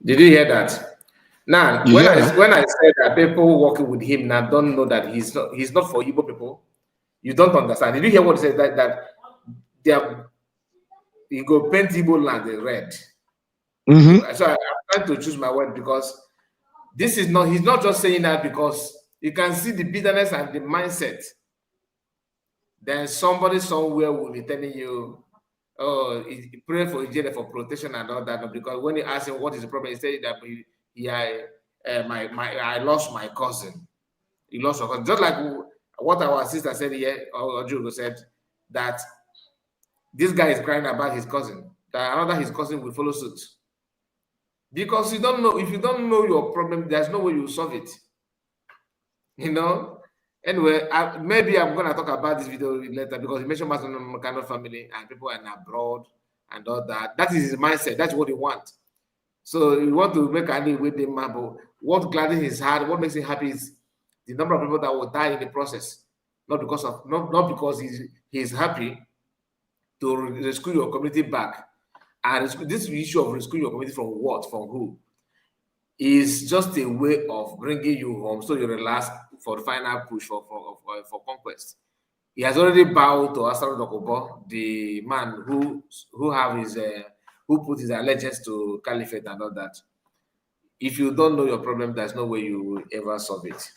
Did you hear that? Now, when I said that people working with him now don't know that he's not for Igbo people, you don't understand. Did you hear what he said? That they are, he go paint Igbo land in red. So I'm trying to choose my word because this is not. He's not just saying that because you can see the bitterness and the mindset. Then somebody somewhere will be telling you, "Oh, pray for UDELE for protection and all that." Because when you ask him what is the problem, he said that I lost my cousin. He lost your cousin. Just like what our sister said here, or Jugo said, that this guy is crying about his cousin. That another his cousin will follow suit. Because you don't know, if you don't know your problem, there's no way you solve it. You know? Anyway, maybe I'm going to talk about this video later because you mentioned Makano family and people are abroad and all that. That is his mindset. That's what he wants. So you want to make any with him, but what gladdens his heart, what makes him happy is the number of people that will die in the process. Not because he's happy to rescue your community back. And this issue of rescuing your community from what? From who? Is just a way of bringing you home so you relax for the final push for conquest. He has already bowed to Asaro Dokobo, the man who put his allegiance to caliphate and all that. If you don't know your problem, there's no way you will ever solve it.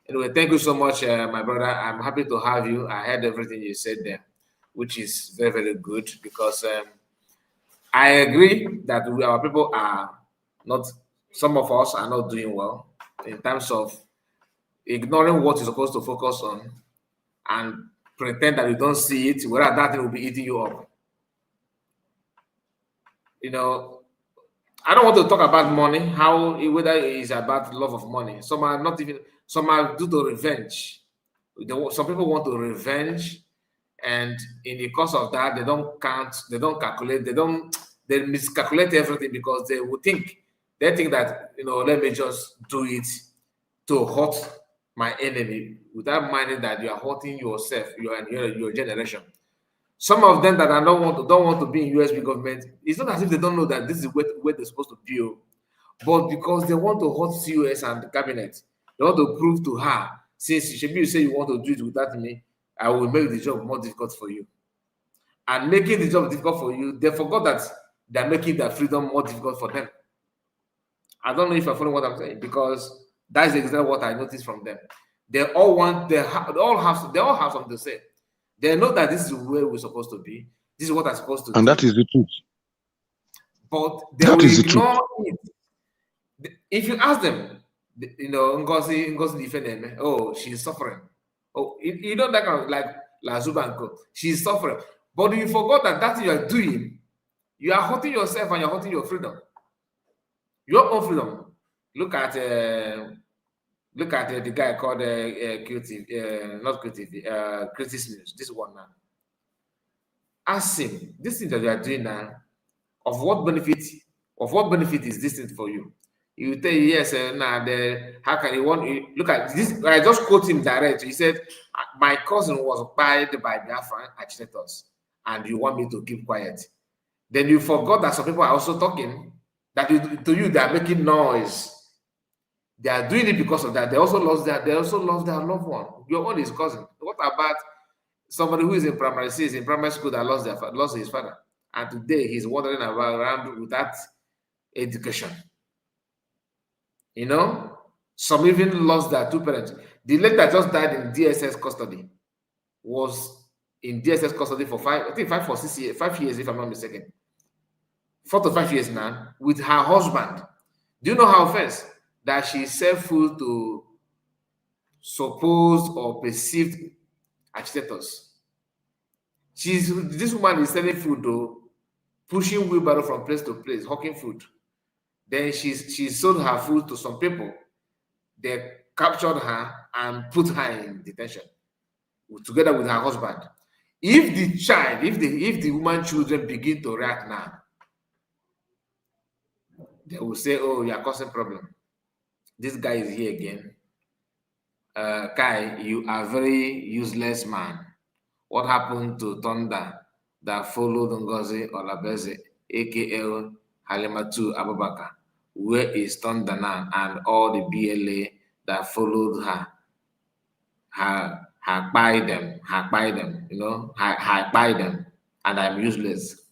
Anyway, thank you so much, my brother. I'm happy to have you. I heard everything you said there, which is very, very good because I agree that our people are not, some of us are not doing well in terms of ignoring what you're supposed to focus on and pretend that you don't see it, whether that thing will be eating you up. You know, I don't want to talk about money, whether it is about love of money. Some are not even, some are due to revenge. Some people want to revenge, and in the course of that, they don't count, they don't calculate, they miscalculate everything because they think that, let me just do it to hurt my enemy without minding that you are hurting yourself, your generation. Some of them that don't want to be in USB government, it's not as if they don't know that this is where they're supposed to be, but because they want to hurt COS and the cabinet, they want to prove to her, since you say you want to do it without me, I will make the job more difficult for you. And making the job difficult for you, they forgot that they're making their freedom more difficult for them. I don't know if you're following what I'm saying, because that's exactly what I noticed from them. They all have something to say. They know that this is where we're supposed to be. This is what I'm supposed to do. And that is the truth. But they will ignore it. If you ask them, Ngozi defend them, oh, she's suffering. Oh, you know that kind of like Lazubanko, she's suffering. But you forgot that thing you are doing, you are hurting yourself and you're hurting your freedom. Your own freedom. Look at the guy called Critics News. This one now. Ask him, this thing that you are doing now, of what benefit is this thing for you? You tell yes, how can you look at this? I just quote him direct. He said, my cousin was buried by Biafran agitators, and you want me to keep quiet. Then you forgot that some people are also talking, that to you they are making noise. They are doing it because of that. They also lost their loved one. Your own is cousin. What about somebody who is in primary school that lost his father, and today he's wandering around without education? Some even lost their two parents. The lady that just died in DSS custody was in DSS custody for 5 years, if I'm not mistaken. 4 to 5 years now, with her husband. Do you know how first that she served food to supposed or perceived agitators? This woman is selling food though, pushing wheelbarrow from place to place, hawking food. Then she sold her food to some people. They captured her and put her in detention together with her husband. If the woman children begin to react now, they will say, oh, you are causing problem. This guy is here again. Kai, you are very useless man. What happened to Thunder that followed Ngozi Olabeze, aka Halimatu Abubakar? where is Tondanan and all the BLA that followed her? Her buy them, you know, her buy them, and I'm useless.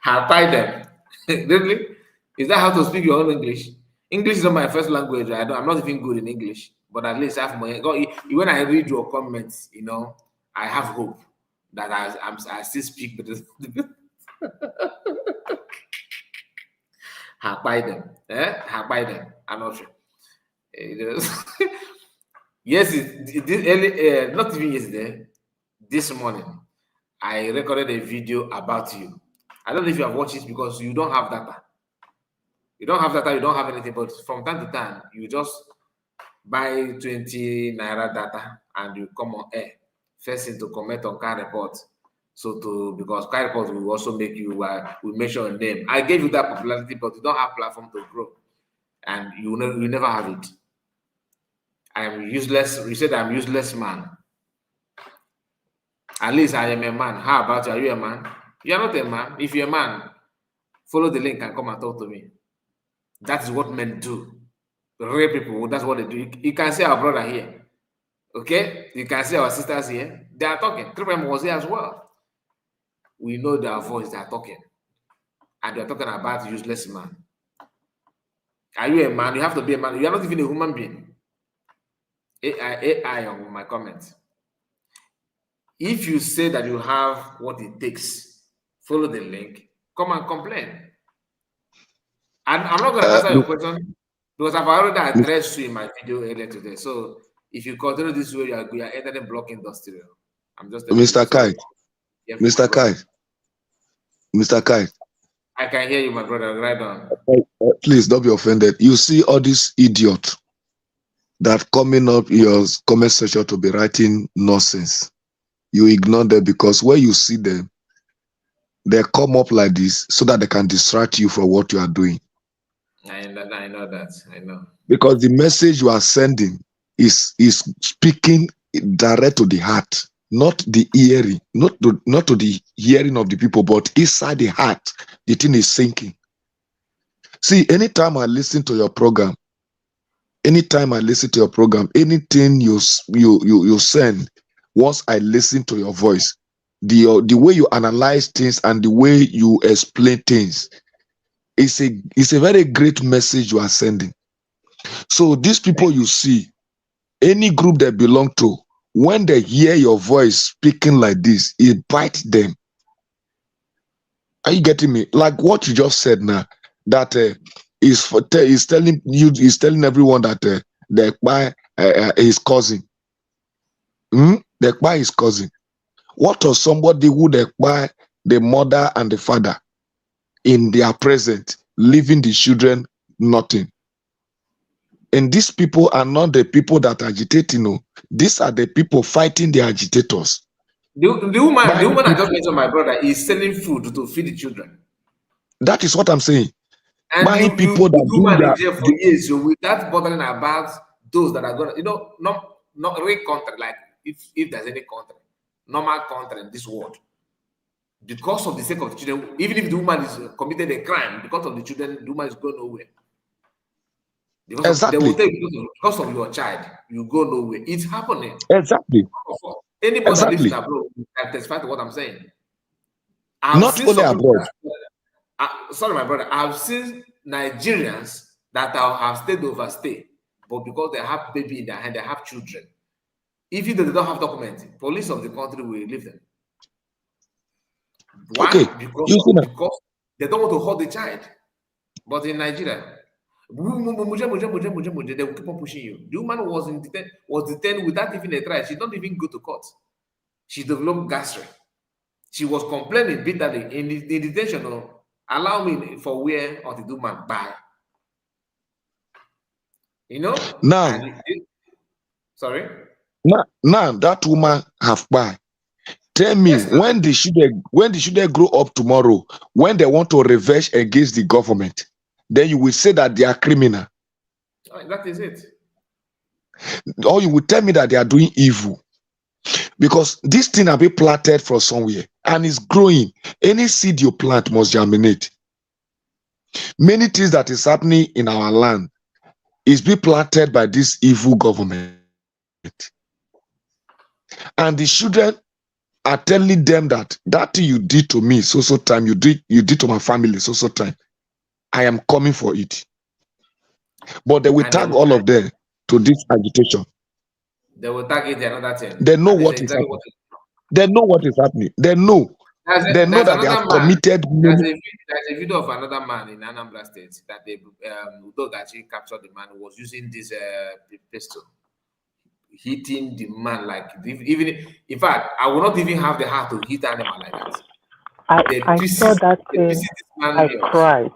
Her buy them. Really? Is that how to speak your own English? English is not my first language. I'm not even good in English, but at least I have my. When I read your comments, you know, I have hope that I still speak. But buy them, buy them. I'm not sure. Yes, not even yesterday. This morning, I recorded a video about you. I don't know if you have watched it because you don't have data. You don't have data, you don't have anything, but from time to time, you just buy 20 naira data and you come on air. First thing to comment on car report. Because car report will also make you, will mention your name. I gave you that popularity, but you don't have platform to grow. And you never have it. I am useless. You said I'm useless man. At least I am a man. How about you? Are you a man? You are not a man. If you're a man, follow the link and come and talk to me. That is what men do. Real people, that's what they do. You can see our brother here. Okay? You can see our sisters here. They are talking. 3 was here as well. We know their voice, they are talking. And they are talking about useless man. Are you a man? You have to be a man. You are not even a human being. AI on my comments. If you say that you have what it takes, follow the link, come and complain. And I'm not going to answer your question because I've already addressed you in my video earlier today. So if you continue this way, you are entering block industry. I'm just Mr. Kai. Mr. Kai. Mr. Kai. I can hear you, my brother. Right on. Please don't be offended. You see all these idiots that coming up your comment section to be writing nonsense. You ignore them because when you see them, they come up like this so that they can distract you from what you are doing. I know that. I know. Because the message you are sending is speaking direct to the heart, not the hearing, not to the hearing of the people, but inside the heart, the thing is sinking. See, anytime I listen to your program, anything you send, once I listen to your voice, the way you analyze things and the way you explain things, it's a very great message you are sending. So these people you see, any group they belong to, when they hear your voice speaking like this, it bites them. Are you getting me? Like what you just said now, that is telling everyone that the Ekpa is cousin. The Ekpa is cousin. What of somebody who the Ekpa, the mother and the father in their present, leaving the children nothing? And these people are not the people that agitate, These are the people fighting the agitators. The woman I just mentioned, my brother, is selling food to feed the children. That is what I'm saying. And buying people that do woman in jail for years, so without bothering about those that are gonna, not real country, like if there's any country, normal country in this world, because of the sake of the children, even if the woman is committed a crime, because of the children, the woman is going nowhere. They will take because of your child, you go nowhere. It's happening. Exactly. Anybody that lives in abroad can testify to what I'm saying. Not only abroad. Sorry, my brother. I've seen Nigerians that have stayed overstay, but because they have baby in their hand, they have children. Even though they don't have documents, police of the country will leave them. Why? Okay. Because they don't want to hold the child. But in Nigeria, they will keep on pushing you. The woman was detained without even a trial. She don't even go to court. She developed gastric. She was complaining bitterly in the detention. Allow me for where or the woman buy. Now. Sorry. Now that woman have buy. Tell me, yes, when the children grow up tomorrow, when they want to revenge against the government, then you will say that they are criminal. That is it. Or you will tell me that they are doing evil. Because this thing have been planted from somewhere and it's growing. Any seed you plant must germinate. Many things that is happening in our land is being planted by this evil government. And the children are telling them that thing you did to me so time, you did to my family so time, I am coming for it. But they will And tag all of them to this agitation. they will target another thing. They know That is what is exactly happening. what is. They know what is happening. They know There's that they have another man. committed many. There's a video of another man in Anambra State that they Udo actually captured. The man who was using this pistol, hitting the man like even. In fact, I will not even have the heart to hit animal like that. I saw that thing. I cried.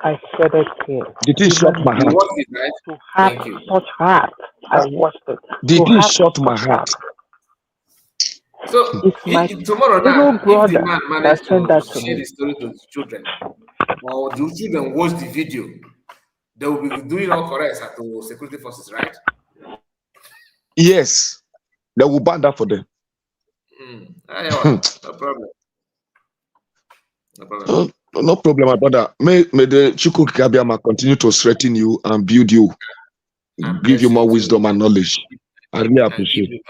I shed a tear. The thing shocked my You heart. watched it, right? To have Thank you. such heart, I watched it. The To thing have shocked my such heart. So It's my tomorrow little now, if the brother man that managed sent to that to share me. the story to the children, or the children watch the video, they will be doing all correct to security forces, right? Yes, they will ban that for them. No problem. No problem. No problem, my brother. May the Chukwu Kabiama continue to strengthen you and build you, And give you bless more you wisdom too. and knowledge. I really And keep appreciate. you,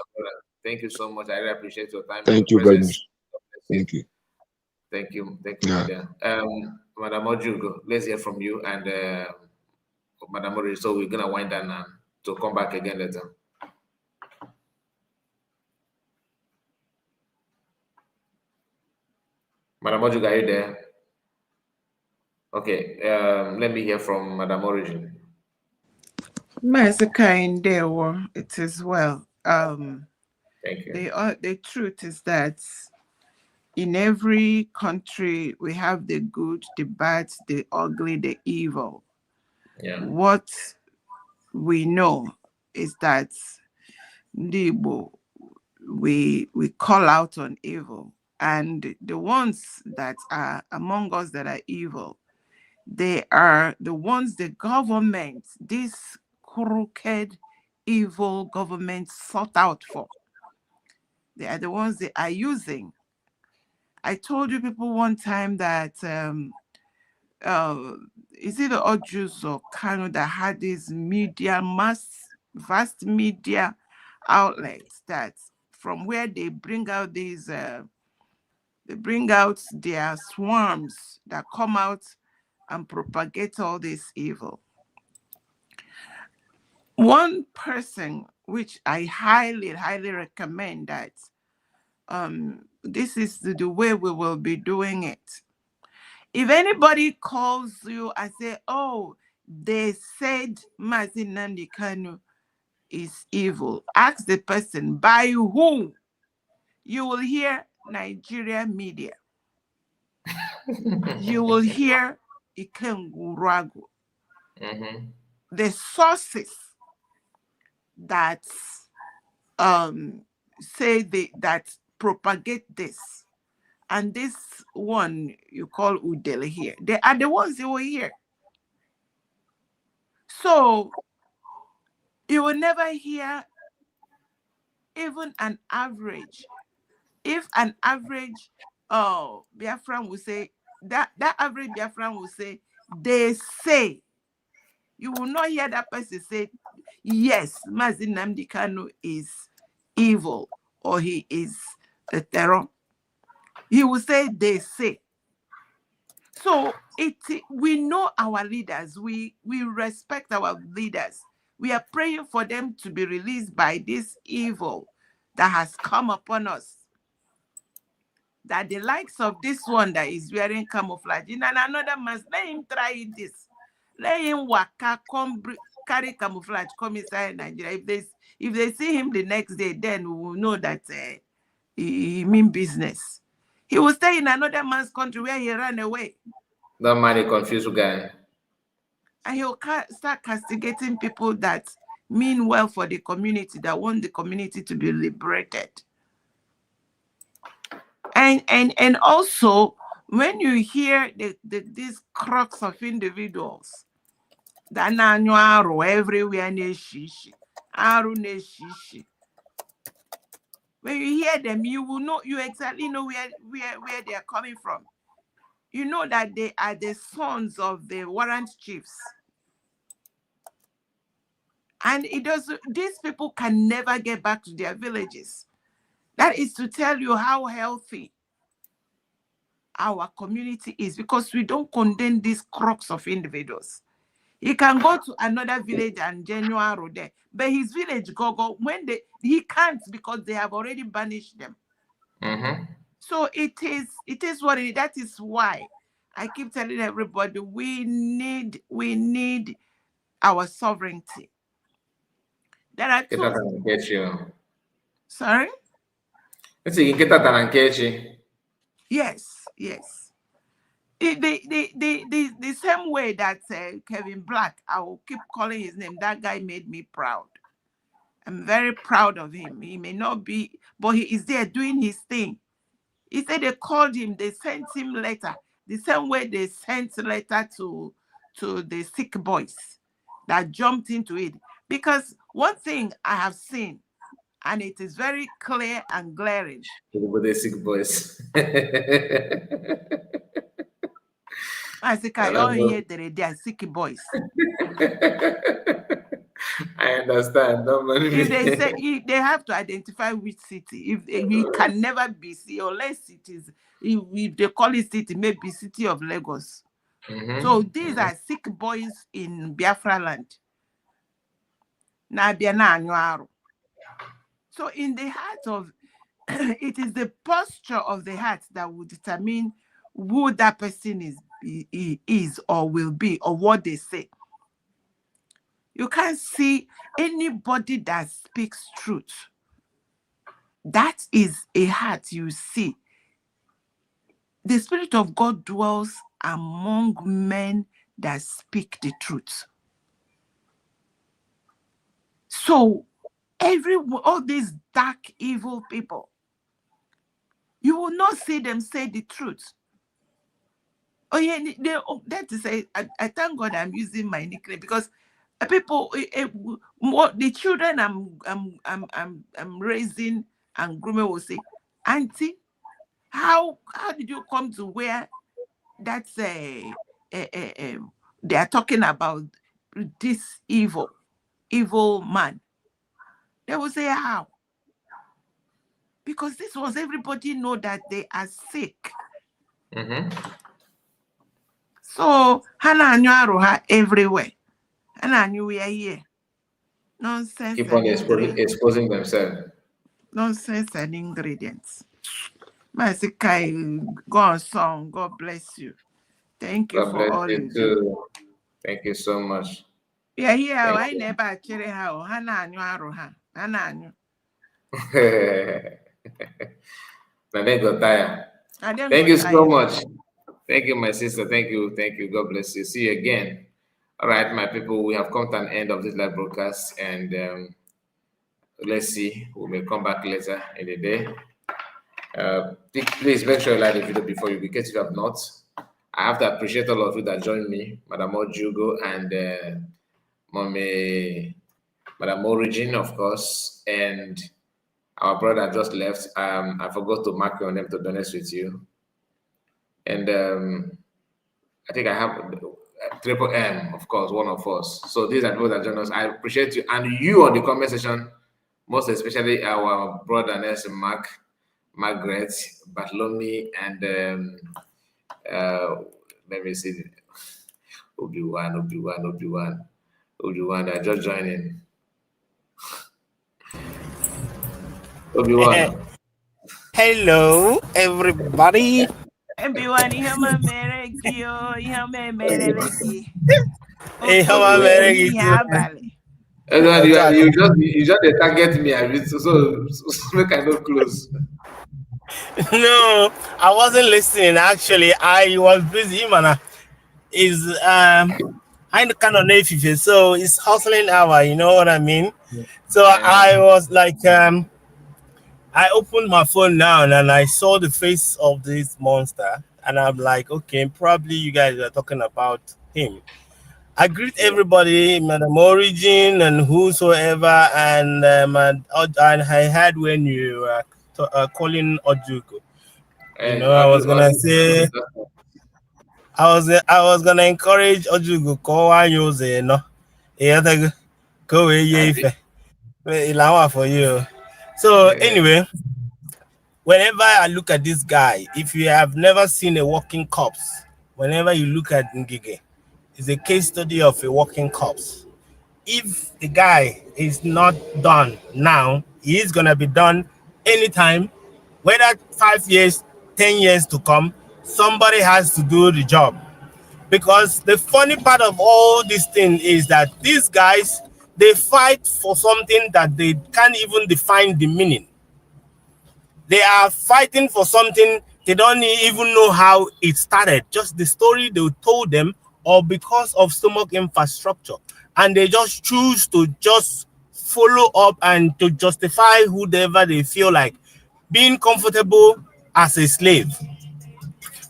thank you so much. I really appreciate your time and your Thank you very much. presence. Thank you. Thank you, Yeah. my dear. Madam Ojugo, let's hear from you and Madam Ori. So we're gonna wind down now to come back again later. Madam Ojugo, are you there? Okay, let me hear from Madam Origin. It is well. Thank you. The truth is that in every country we have the good, the bad, the ugly, the evil. Yeah. What we know is that Ndibo, we call out on evil, and the ones that are among us that are evil, they are the ones the government, this crooked, evil government sought out for. They are the ones they are using. I told you people one time that is it the Ojus or Kano that had this vast media outlets that from where they bring out these they bring out their swarms that come out and propagate all this evil. One person which I highly recommend that this is the way we will be doing it. If anybody calls you and say, oh, they said Mazi Nnamdi Kanu is evil, ask the person by who. You will hear Nigeria media. You will hear Ikenguragu. The sources that say that propagate this. And this one you call UDELE here, they are the ones who were here. So you will never hear even an average. If an average Biafran will say, that average Biafran will say, they say, you will not hear that person say, yes, Mazi Nnamdi Kanu is evil or he is a terror. He will say, they say. So we know our leaders. We respect our leaders. We are praying for them to be released by this evil that has come upon us. That the likes of this one that is wearing camouflage, and another must let him try this. Let him waka, carry camouflage, come inside Nigeria. If they see him the next day, then we will know that he mean business. He will stay in another man's country where he ran away. That man is confused guy. And he'll start castigating people that mean well for the community, that want the community to be liberated. And also, when you hear these crux of individuals that are everywhere, when you hear them, you will know, you exactly know where they are coming from. You know that they are the sons of the warrant chiefs. And these people can never get back to their villages. That is to tell you how healthy our community is, because we don't condemn these crooks of individuals. He can go to another village and January there, but his village go when he can't, because they have already banished them. So it is what it. That is why I keep telling everybody we need our sovereignty. There are two. Sorry? Yes. The same way that Kevin Black, I will keep calling his name. That guy made me proud. I'm very proud of him. He may not be, but he is there doing his thing. He said they called him, they sent him letter, the same way they sent letter to the sick boys that jumped into it. Because one thing I have seen, and it is very clear and glaring. With the sick boys. I say, they are sick boys. I understand. If they say they have to identify which city, if we can never be unless it is, if they call it city, maybe city of Lagos. So these are sick boys in Biafra land. So in the heart of it is the posture of the heart that will determine who that person is or will be, or what they say. You can't see anybody that speaks truth. That is a heart you see. The Spirit of God dwells among men that speak the truth. So all these dark, evil people, you will not see them say the truth. Oh yeah, that is I thank God I'm using my nickname, because people, the children I'm raising and grooming will say, Auntie, how did you come to where that's they are talking about this evil man? They will say, how? Because this was, everybody know that they are sick. So Hannah and Yaruha everywhere. Hannah and we are here. Nonsense. Keep on exposing themselves. Nonsense and ingredients. Masikai, go on song. God bless you. Thank you for all you do. Thank you so much. Yeah, I never actually how Hannah and Yaruha. Hannah and you. Thank you so much. Thank you, my sister. Thank you. God bless you. See you again. All right, my people, we have come to an end of this live broadcast, and let's see, we may come back later in the day. Please make sure you like the video before you, because if you have not, I have to appreciate all of you that joined me, Madam Ojugo and Madam Origin, of course, and our brother just left. I forgot to mark your name to donate with you. And I think I have Triple M, of course, one of us. So these are people that join us. I appreciate you. And you on the comment section, most especially our brother Nelson Margaret, Bartholomew, and let me see, Obi-Wan, they're just joining. Obi-Wan. Hello, everybody. Everyone, you my mereki, you my mereki. You just target me, so make I not close. No, I wasn't listening. Actually, I was busy, man. Is I kind of know so it's hustling hour. You know what I mean? So I was like, I opened my phone now and I saw the face of this monster, and I'm like, okay, probably you guys are talking about him. I greet everybody, Madam Origin and whosoever, and I had when you were calling Ojugo. You know, I was gonna say, I was gonna encourage Ojugo call use no. Go away for you. So anyway, whenever I look at this guy, if you have never seen a walking corpse, whenever you look at Ngige, it's a case study of a walking corpse. If the guy is not done now, he is gonna be done anytime, whether 5 years, 10 years to come, somebody has to do the job. Because the funny part of all this thing is that these guys, they fight for something that they can't even define the meaning. They are fighting for something they don't even know how it started. Just the story they told them, or because of stomach infrastructure. And they just choose to just follow up and to justify whoever they feel like being comfortable as a slave.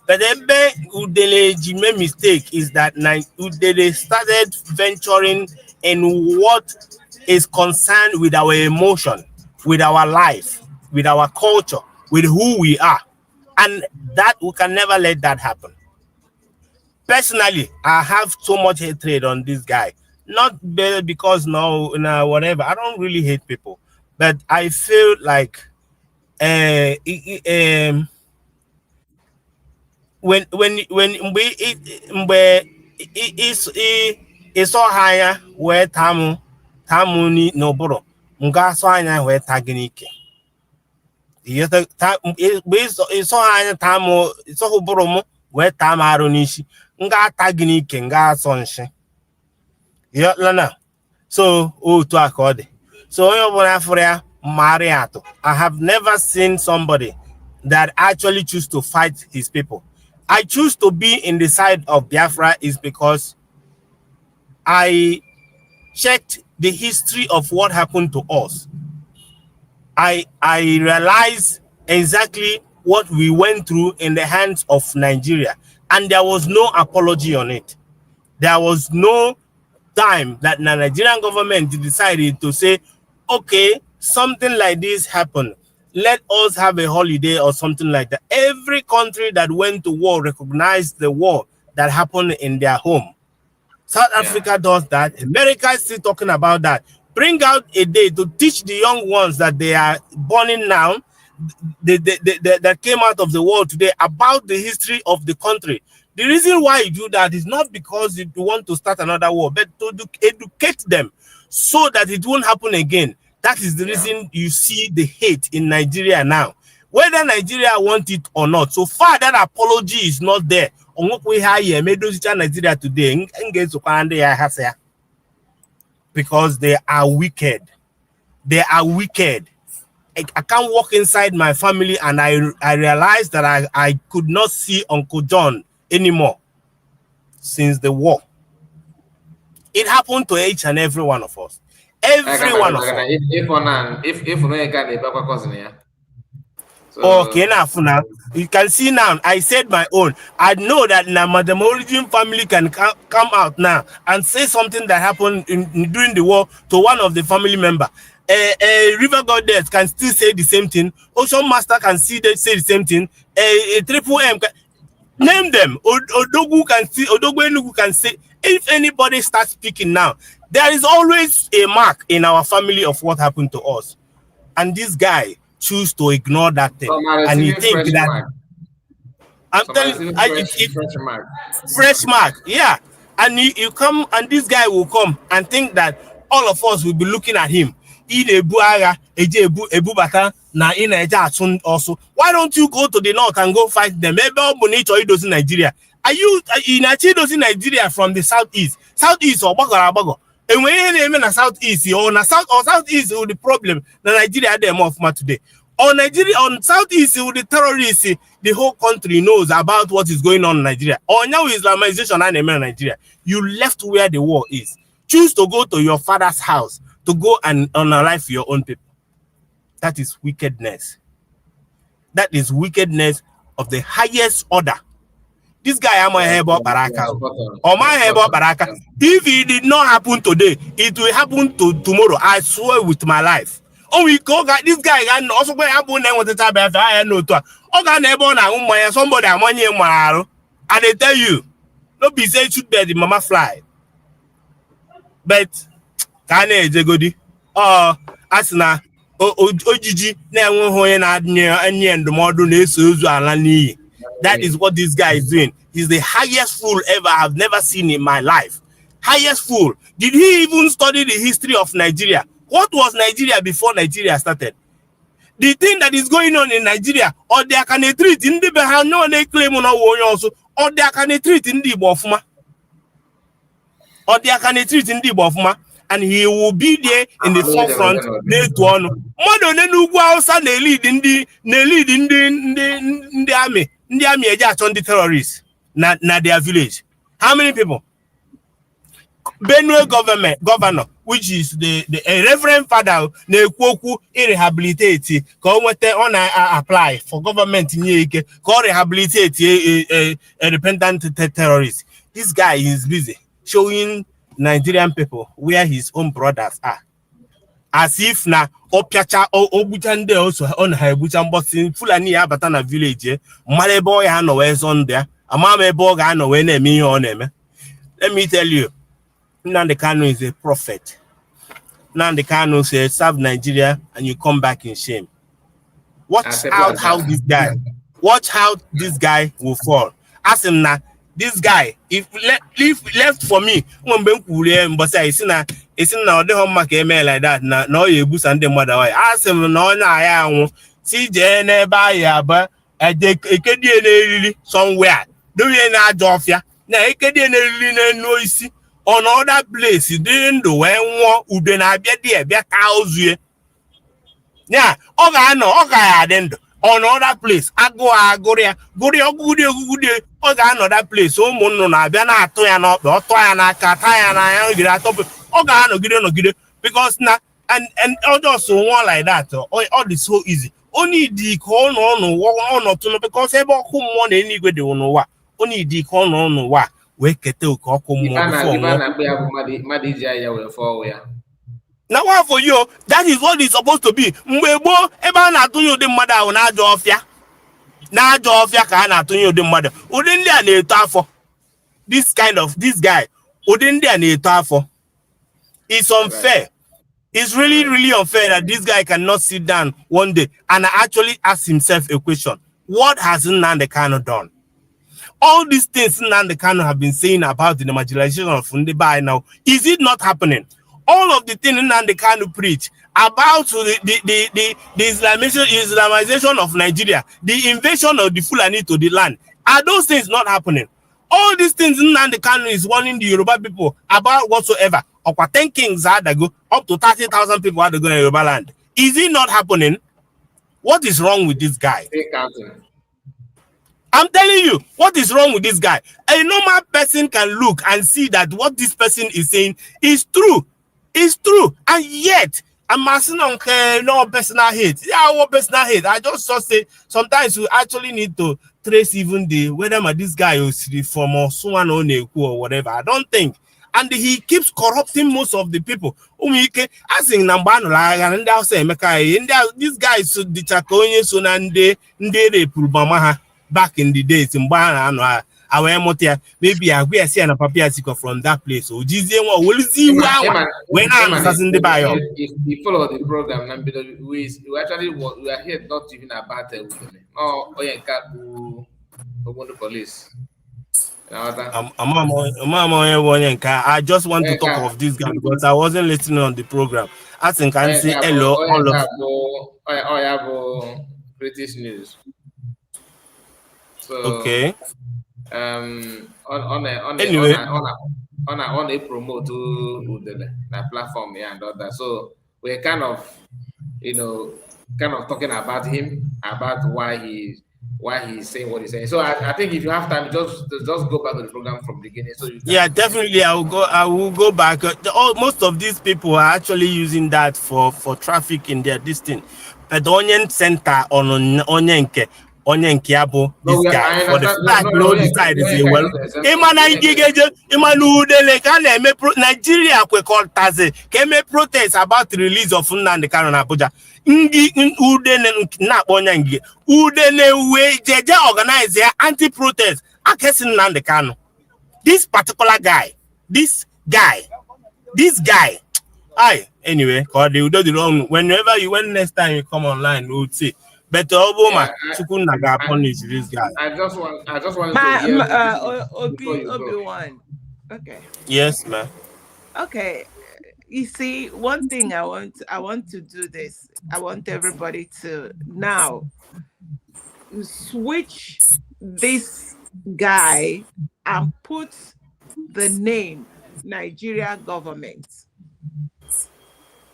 But then UDELE made mistake is that UDELE started venturing in what is concerned with our emotion, with our life, with our culture, with who we are. And that we can never let that happen. Personally, I have so much hatred on this guy. Not because no, whatever. I don't really hate people. But I feel like when ịsọ ha anya wee tamụ n'ụbụrụ nga asọ anya wee ta gị n'ike mgbe ịsọ ha anya tamụ ịsọ ụbụrụ m wee taa m arụ n'isi nga ata gị n'ike nga asọ nshi lana so otu a ka ọ dị so onye ọbụla afụrụ ya mmarị atụ. I have never seen somebody that actually choose to fight his people. I choose to be in the side of Biafra is because I checked the history of what happened to us. I realized exactly what we went through in the hands of Nigeria, and there was no apology on it. There was no time that the Nigerian government decided to say, okay, something like this happened. Let us have a holiday or something like that. Every country that went to war recognized the war that happened in their home. South Africa does that. America is still talking about that. Bring out a day to teach the young ones that they are burning now, that came out of the war today, about the history of the country. The reason why you do that is not because you want to start another war, but to educate them so that it won't happen again. That is the reason you see the hate in Nigeria now. Whether Nigeria want it or not. So far, that apology is not there. Nigeria today because they are wicked. They are wicked. I can't walk inside my family and I realized that I could not see Uncle John anymore since the war. It happened to each and every one of us. Every one of us. Okay, now you can see now. I said my own. I know that now the origin family can come out now and say something that happened during the war to one of the family member. River Goddess can still say the same thing. Ocean Master can say the same thing. Triple M name them. Odogwu Enugu can say. If anybody starts speaking now, there is always a mark in our family of what happened to us. And this guy choose to ignore that thing. And he think that I'm telling you, fresh mark. Yeah. And you come and this guy will come and think that all of us will be looking at him. Also, why don't you go to the north and go fight them? In Nigeria. Are you in Nigeria from the southeast? Southeast or Bago? And when you name in southeast or southeast with the problem, the Nigeria they more today. On Nigeria, on southeast with the terrorists, the whole country knows about what is going on in Nigeria. Or now Islamization and in Nigeria. You left where the war is. Choose to go to your father's house to go and unalive your own people. That is wickedness. That is wickedness of the highest order. This guy, I'm a Hebo Baraka. Or my Hebo Baraka. If it did not happen today, it will happen tomorrow. I swear with my life. Oh, we go, this guy also going to happen with the time. I know to. Oh, God, never know somebody I'm on you, and they tell you, No be say shoot bird the mama fly. But can ejegodi asina ojiji na-enwe onye na-enye ndụmọdụ na-eso ozu ala n'iyi. That is what this guy is doing. He's the highest fool ever I've never seen in my life. Highest fool. Did he even study the history of Nigeria? What was Nigeria before Nigeria started? The thing that is going on in Nigeria, or they can treat in the behind no they claim on also, or they can treat in the Bofuma. Or they can treat in the Bofuma, and he will be there in the forefront. They to on more than Nugu outside they lead in the army. In the army, just on the terrorists, not their village. How many people? Benue governor, which is the reverend father, na-ekwu rehabilitate on apply for government in rehabilitate a repentant terrorist. This guy is busy showing Nigerian people where his own brothers are. As if na opiacha obutande also on Habuchan but in Fulani Abatana village, Maleboy no where's on there, a mama bog I know when me on him. Let me tell you. Nnamdi Kanu is a prophet. Nnamdi Kanu says, serve Nigeria and you come back in shame. Watch out how this guy will fall. Ask him now, this guy, if left for me, but say it's not the homework email like that. No, you boost and the mother. Ask him no, see Jane by but somewhere. Do you know Jofia? Now, no on other place, didn't do when Udena be there, cows. Yeah, okay, on other place, I go there, good, another place. So, Monona, Bena, Toyana, Toyana, Katayana, Ogano, because now, and also one like that, all is so easy. Only the call on to know because everyone who want anyway, they will know what. Only the call on what. Now one for you, that is what it's supposed to be. This guy, it's unfair. It's really unfair that this guy cannot sit down one day and actually ask himself a question. What has Nnamdi Kanu done? All these things Nnamdi Kanu have been saying about the marginalization of Fundibai now, is it not happening? All of the things Nnamdi Kanu preach about the Islamization of Nigeria, the invasion of the Fulani to the land, are those things not happening? All these things Nnamdi Kanu is warning the Yoruba people about whatsoever. 10 kings had to go, up to 30,000 people had to go in Yoruba land. Is it not happening? What is wrong with this guy? I'm telling you, what is wrong with this guy? A normal person can look and see that what this person is saying is true. It's true. And yet, I'm asking no personal hate. Yeah, what personal hate? I just say sometimes we actually need to trace even whether this guy is from or someone or whatever. I don't think. And he keeps corrupting most of the people. I think this guy is the Chakonye Sunande Nde back in the days in Bana. Maybe I will see an papiasico from that place. So, will see when I'm assessing the bio. If you follow the program, we are here not even about the police. I just want to talk of this guy because I wasn't listening on the program. I think I say hello. I have British news. So, okay. On a promote to UDELE, that platform and all that. So we're kind of talking about him, about why he's saying what he's saying. So I think if you have time, just go back to the program from the beginning. So yeah, definitely I will go back. Most of these people are actually using that for traffic in their distance. But the Onion Center on Onyenke. Onyenkiabo, this guy, for the fact no decided to say, well, Nigeria called Taze came a protest about the release of Nnamdi Kanu in Abuja. Udene we jeje organize their anti-protest against Nnamdi Kanu. This particular guy, this guy, anyway, cause they will do the wrong. When next time you come online, we will see. But Obama, Yeah, Chukunaga I, punish this guy. I just wanted to hear before you go. Obi-Wan. Okay. Yes, man. Okay. You see, one thing I want to do this. I want everybody to now switch this guy and put the name Nigeria government.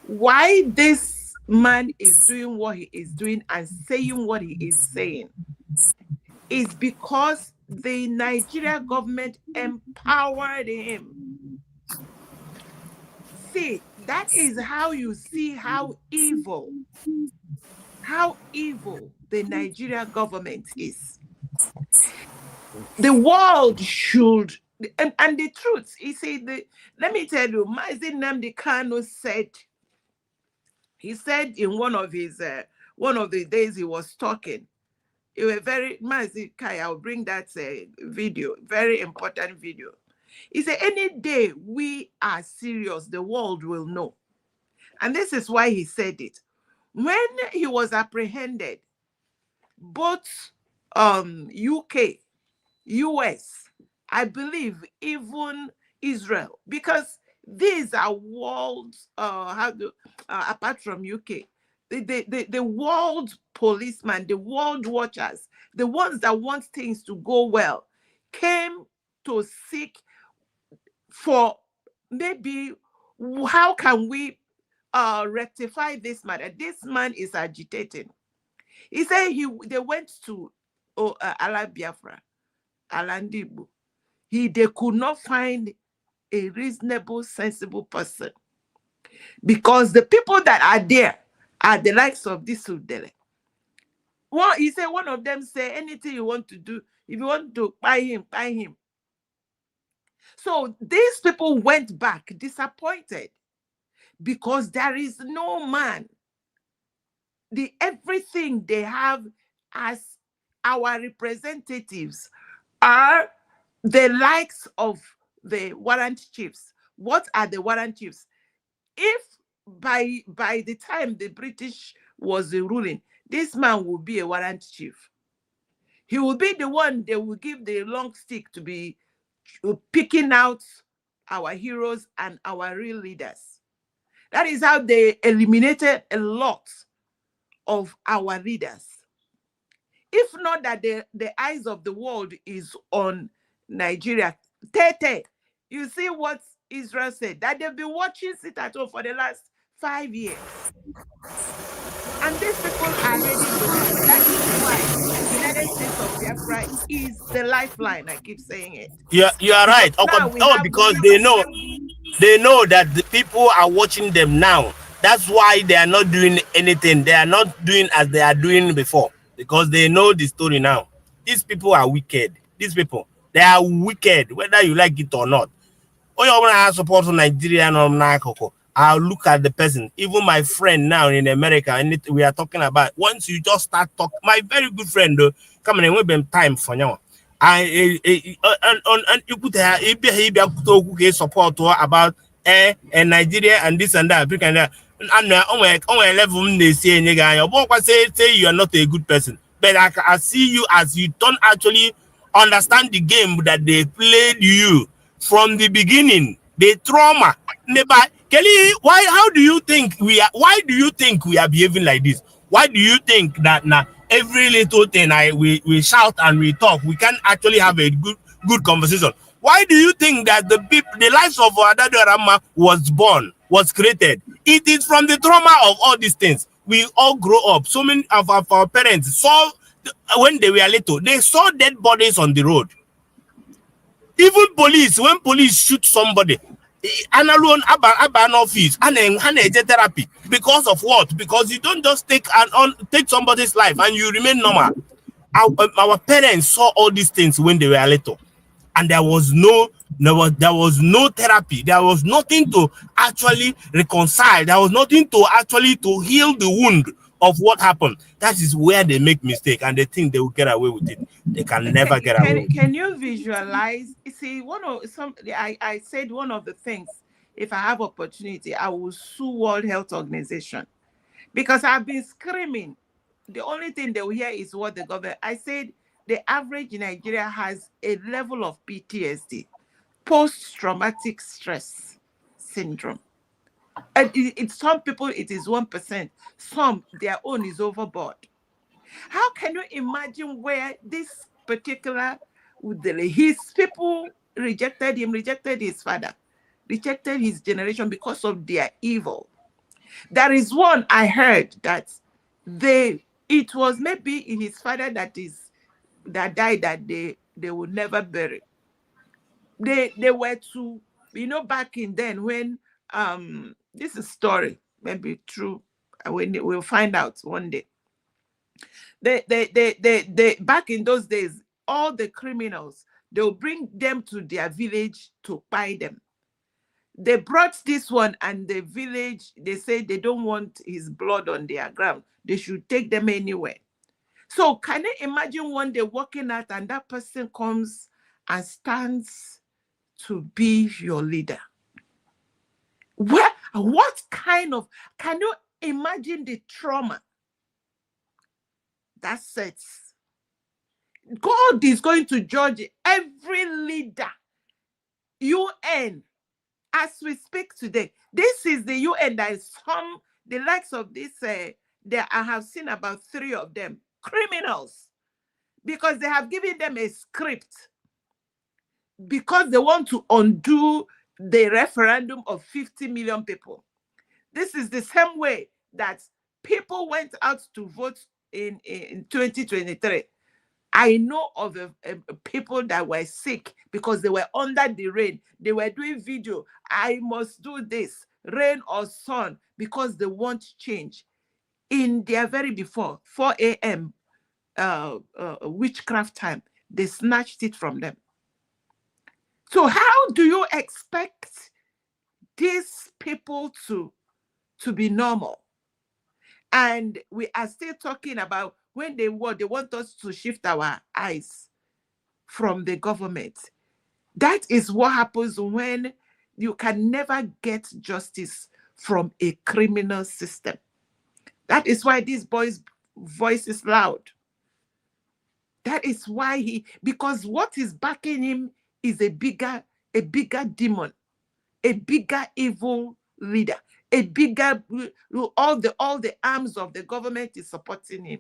Why this man is doing what he is doing and saying what he is saying is because the Nigeria government empowered him. See, that is how you see how evil the Nigeria government is. The world should, and the truth, let me tell you, Mazi Nnamdi Kanu said, he said in one of the days he was talking, it was very, Mazi Kai, I'll bring that video, very important video. He said, any day we are serious, the world will know. And this is why he said it. When he was apprehended, both UK, US, I believe even Israel, because these are worlds, apart from UK, the world policemen, the world watchers, the ones that want things to go well, came to seek for maybe how can we rectify this matter. This man is agitating. He said they went to Ala Biafra, Alandibu. They could not find a reasonable, sensible person because the people that are there are the likes of this UDELE. Well, he said one of them say anything you want to do, if you want to buy him, buy him. So these people went back disappointed because there is no man. Everything they have as our representatives are the likes of the warrant chiefs. What are the warrant chiefs? If by the time the British was ruling, this man will be a warrant chief. He will be the one they will give the long stick to be picking out our heroes and our real leaders. That is how they eliminated a lot of our leaders. If not that the eyes of the world is on Nigeria. Tete, you see what Israel said, that they've been watching it at home for the last 5 years. And these people are ready to leave. That is why United States of Biafra is the lifeline. I keep saying it. You are right. Because they know that the people are watching them now. That's why they are not doing anything. They are not doing as they are doing before. Because they know the story now. These people are wicked. These people, they are wicked, whether you like it or not. Oh, you want to support Nigeria and I'll look at the person. Even my friend now in America, and we are talking about, once you just start talking, my very good friend, come and we've been time for now. And you could have support about Nigeria and this and that, Africa and that. And on level they say you are not a good person. But I see you as you don't actually understand the game that they played you from the beginning. The trauma. Kelly, how do you think we are behaving like this? Why do you think that now every little thing we shout and we talk, we can actually have a good conversation? Why do you think that the lives of Adado Rama was created? It is from the trauma of all these things. We all grow up. So many of our parents saw, when they were little, they saw dead bodies on the road. Even police, when police shoot somebody, and alone an office and therapy. Because of what? Because you don't just take somebody's life and you remain normal. Our parents saw all these things when they were little, and there was no therapy. There was nothing to actually reconcile. There was nothing to actually to heal the wound of what happened. That is where they make mistake and they think they will get away with it. They can never get away with it. Can you visualize? You see, I said one of the things, if I have opportunity, I will sue World Health Organization, because I've been screaming. The only thing they will hear is what the government. I said the average in Nigeria has a level of PTSD, post-traumatic stress syndrome. And some people it is 1%. Some their own is overboard. How can you imagine where this particular UDELE, his people rejected him, rejected his father, rejected his generation because of their evil? There is one I heard that it was maybe his father that died that they would never bury. They were to, back in then when this is story, maybe true. We'll find out one day. They back in those days, all the criminals, they'll bring them to their village to buy them. They brought this one, and the village, they say they don't want his blood on their ground. They should take them anywhere. So can you imagine one day walking out and that person comes and stands to be your leader? What kind of, can you imagine the trauma that sets? God is going to judge every leader. UN, as we speak today, this is the UN that is the likes of this, I have seen about 3 of them, criminals, because they have given them a script, because they want to undo the referendum of 50 million people. This is the same way that people went out to vote in 2023. I know of people that were sick because they were under the rain. They were doing video. I must do this, rain or sun, because they want change. In their very before, 4 a.m. Witchcraft time, they snatched it from them. So how do you expect these people to be normal? And we are still talking about when they want us to shift our eyes from the government. That is what happens when you can never get justice from a criminal system. That is why this boy's voice is loud. That is why because what is backing him is a bigger demon, a bigger evil leader, a bigger, all the arms of the government is supporting him.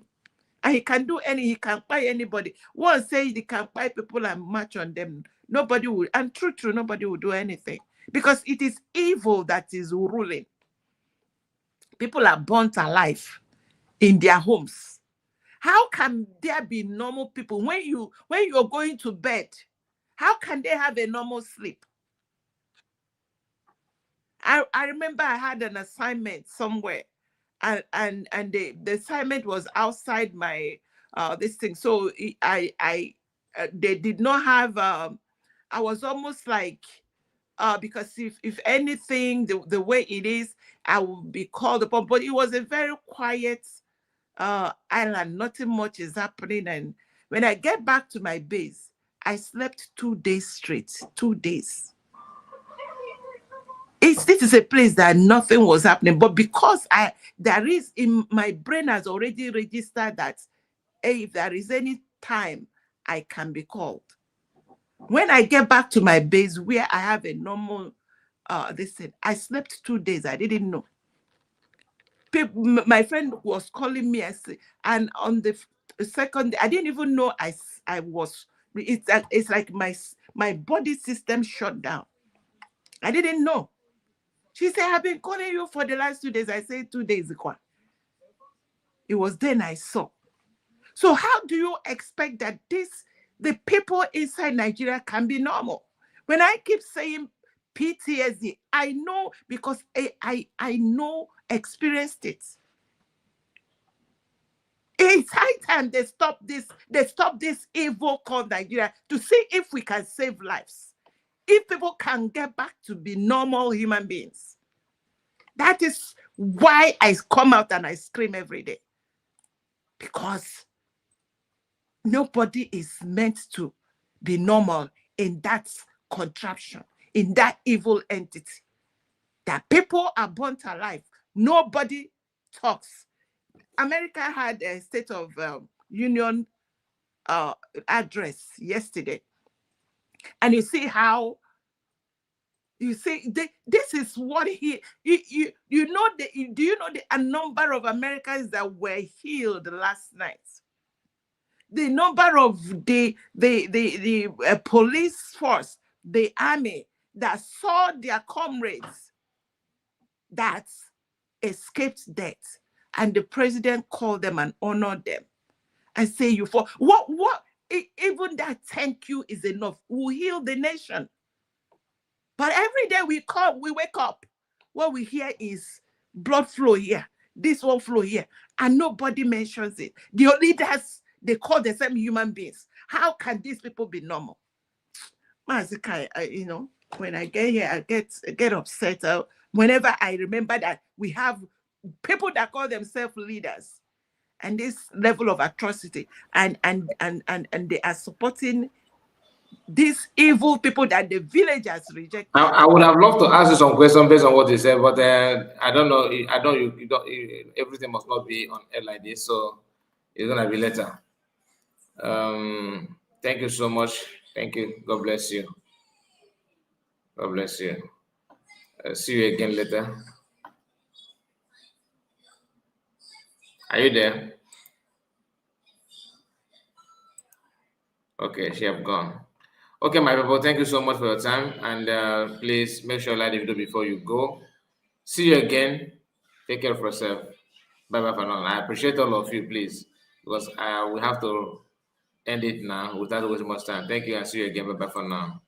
And he can buy anybody. One says he can buy people and march on them. Nobody will, and true, nobody will do anything. Because it is evil that is ruling. People are burnt alive in their homes. How can there be normal people when you're going to bed? How can they have a normal sleep? I remember I had an assignment somewhere, and the assignment was outside my this thing. So they did not have. I was almost like because if anything, the way it is, I would be called upon. But it was a very quiet island. Nothing much is happening. And when I get back to my base, I slept 2 days straight. 2 days. This is a place that nothing was happening, but because there is in my brain has already registered that if there is any time I can be called. When I get back to my base where I have a normal I slept 2 days. I didn't know. My friend was calling me and on the second day, I didn't even know I was. It's like my body system shut down. I didn't know. She said, I've been calling you for the last 2 days. I said 2 days ago. It was then I saw. So how do you expect that the people inside Nigeria can be normal? When I keep saying PTSD, I know because I know, experienced it. It's high time they stop this evil called Nigeria to see if we can save lives. If people can get back to be normal human beings. That is why I come out and I scream every day. because nobody is meant to be normal in that contraption, in that evil entity. That people are burnt alive. Nobody talks. America had a State of Union address yesterday. And you see how, you see, this is what you know, do you know the number of Americans that were healed last night? The number of the police force, the army that saw their comrades that escaped death, and the president called them and honored them and say, you for what even that thank you is enough. We'll heal the nation. But every day we wake up, what we hear is blood flow here, this one flow here, and nobody mentions it. The leaders, they call themselves human beings. How can these people be normal? Mazika, you know, when I get here, I get upset. Whenever I remember that we have people that call themselves leaders, and this level of atrocity, and they are supporting these evil people that the villagers reject. I would have loved to ask you some questions based on what you said, but I don't know. I know you don't. Everything must not be on air like this, so it's gonna be later. Thank you so much. Thank you. God bless you. God bless you. See you again later. Are you there? Okay, she have gone. Okay, my people, thank you so much for your time, and please make sure you like the video before you go. See you again. Take care of yourself. Bye bye for now. I appreciate all of you, please, because we have to end it now without wasting much time. Thank you, and see you again. Bye bye for now.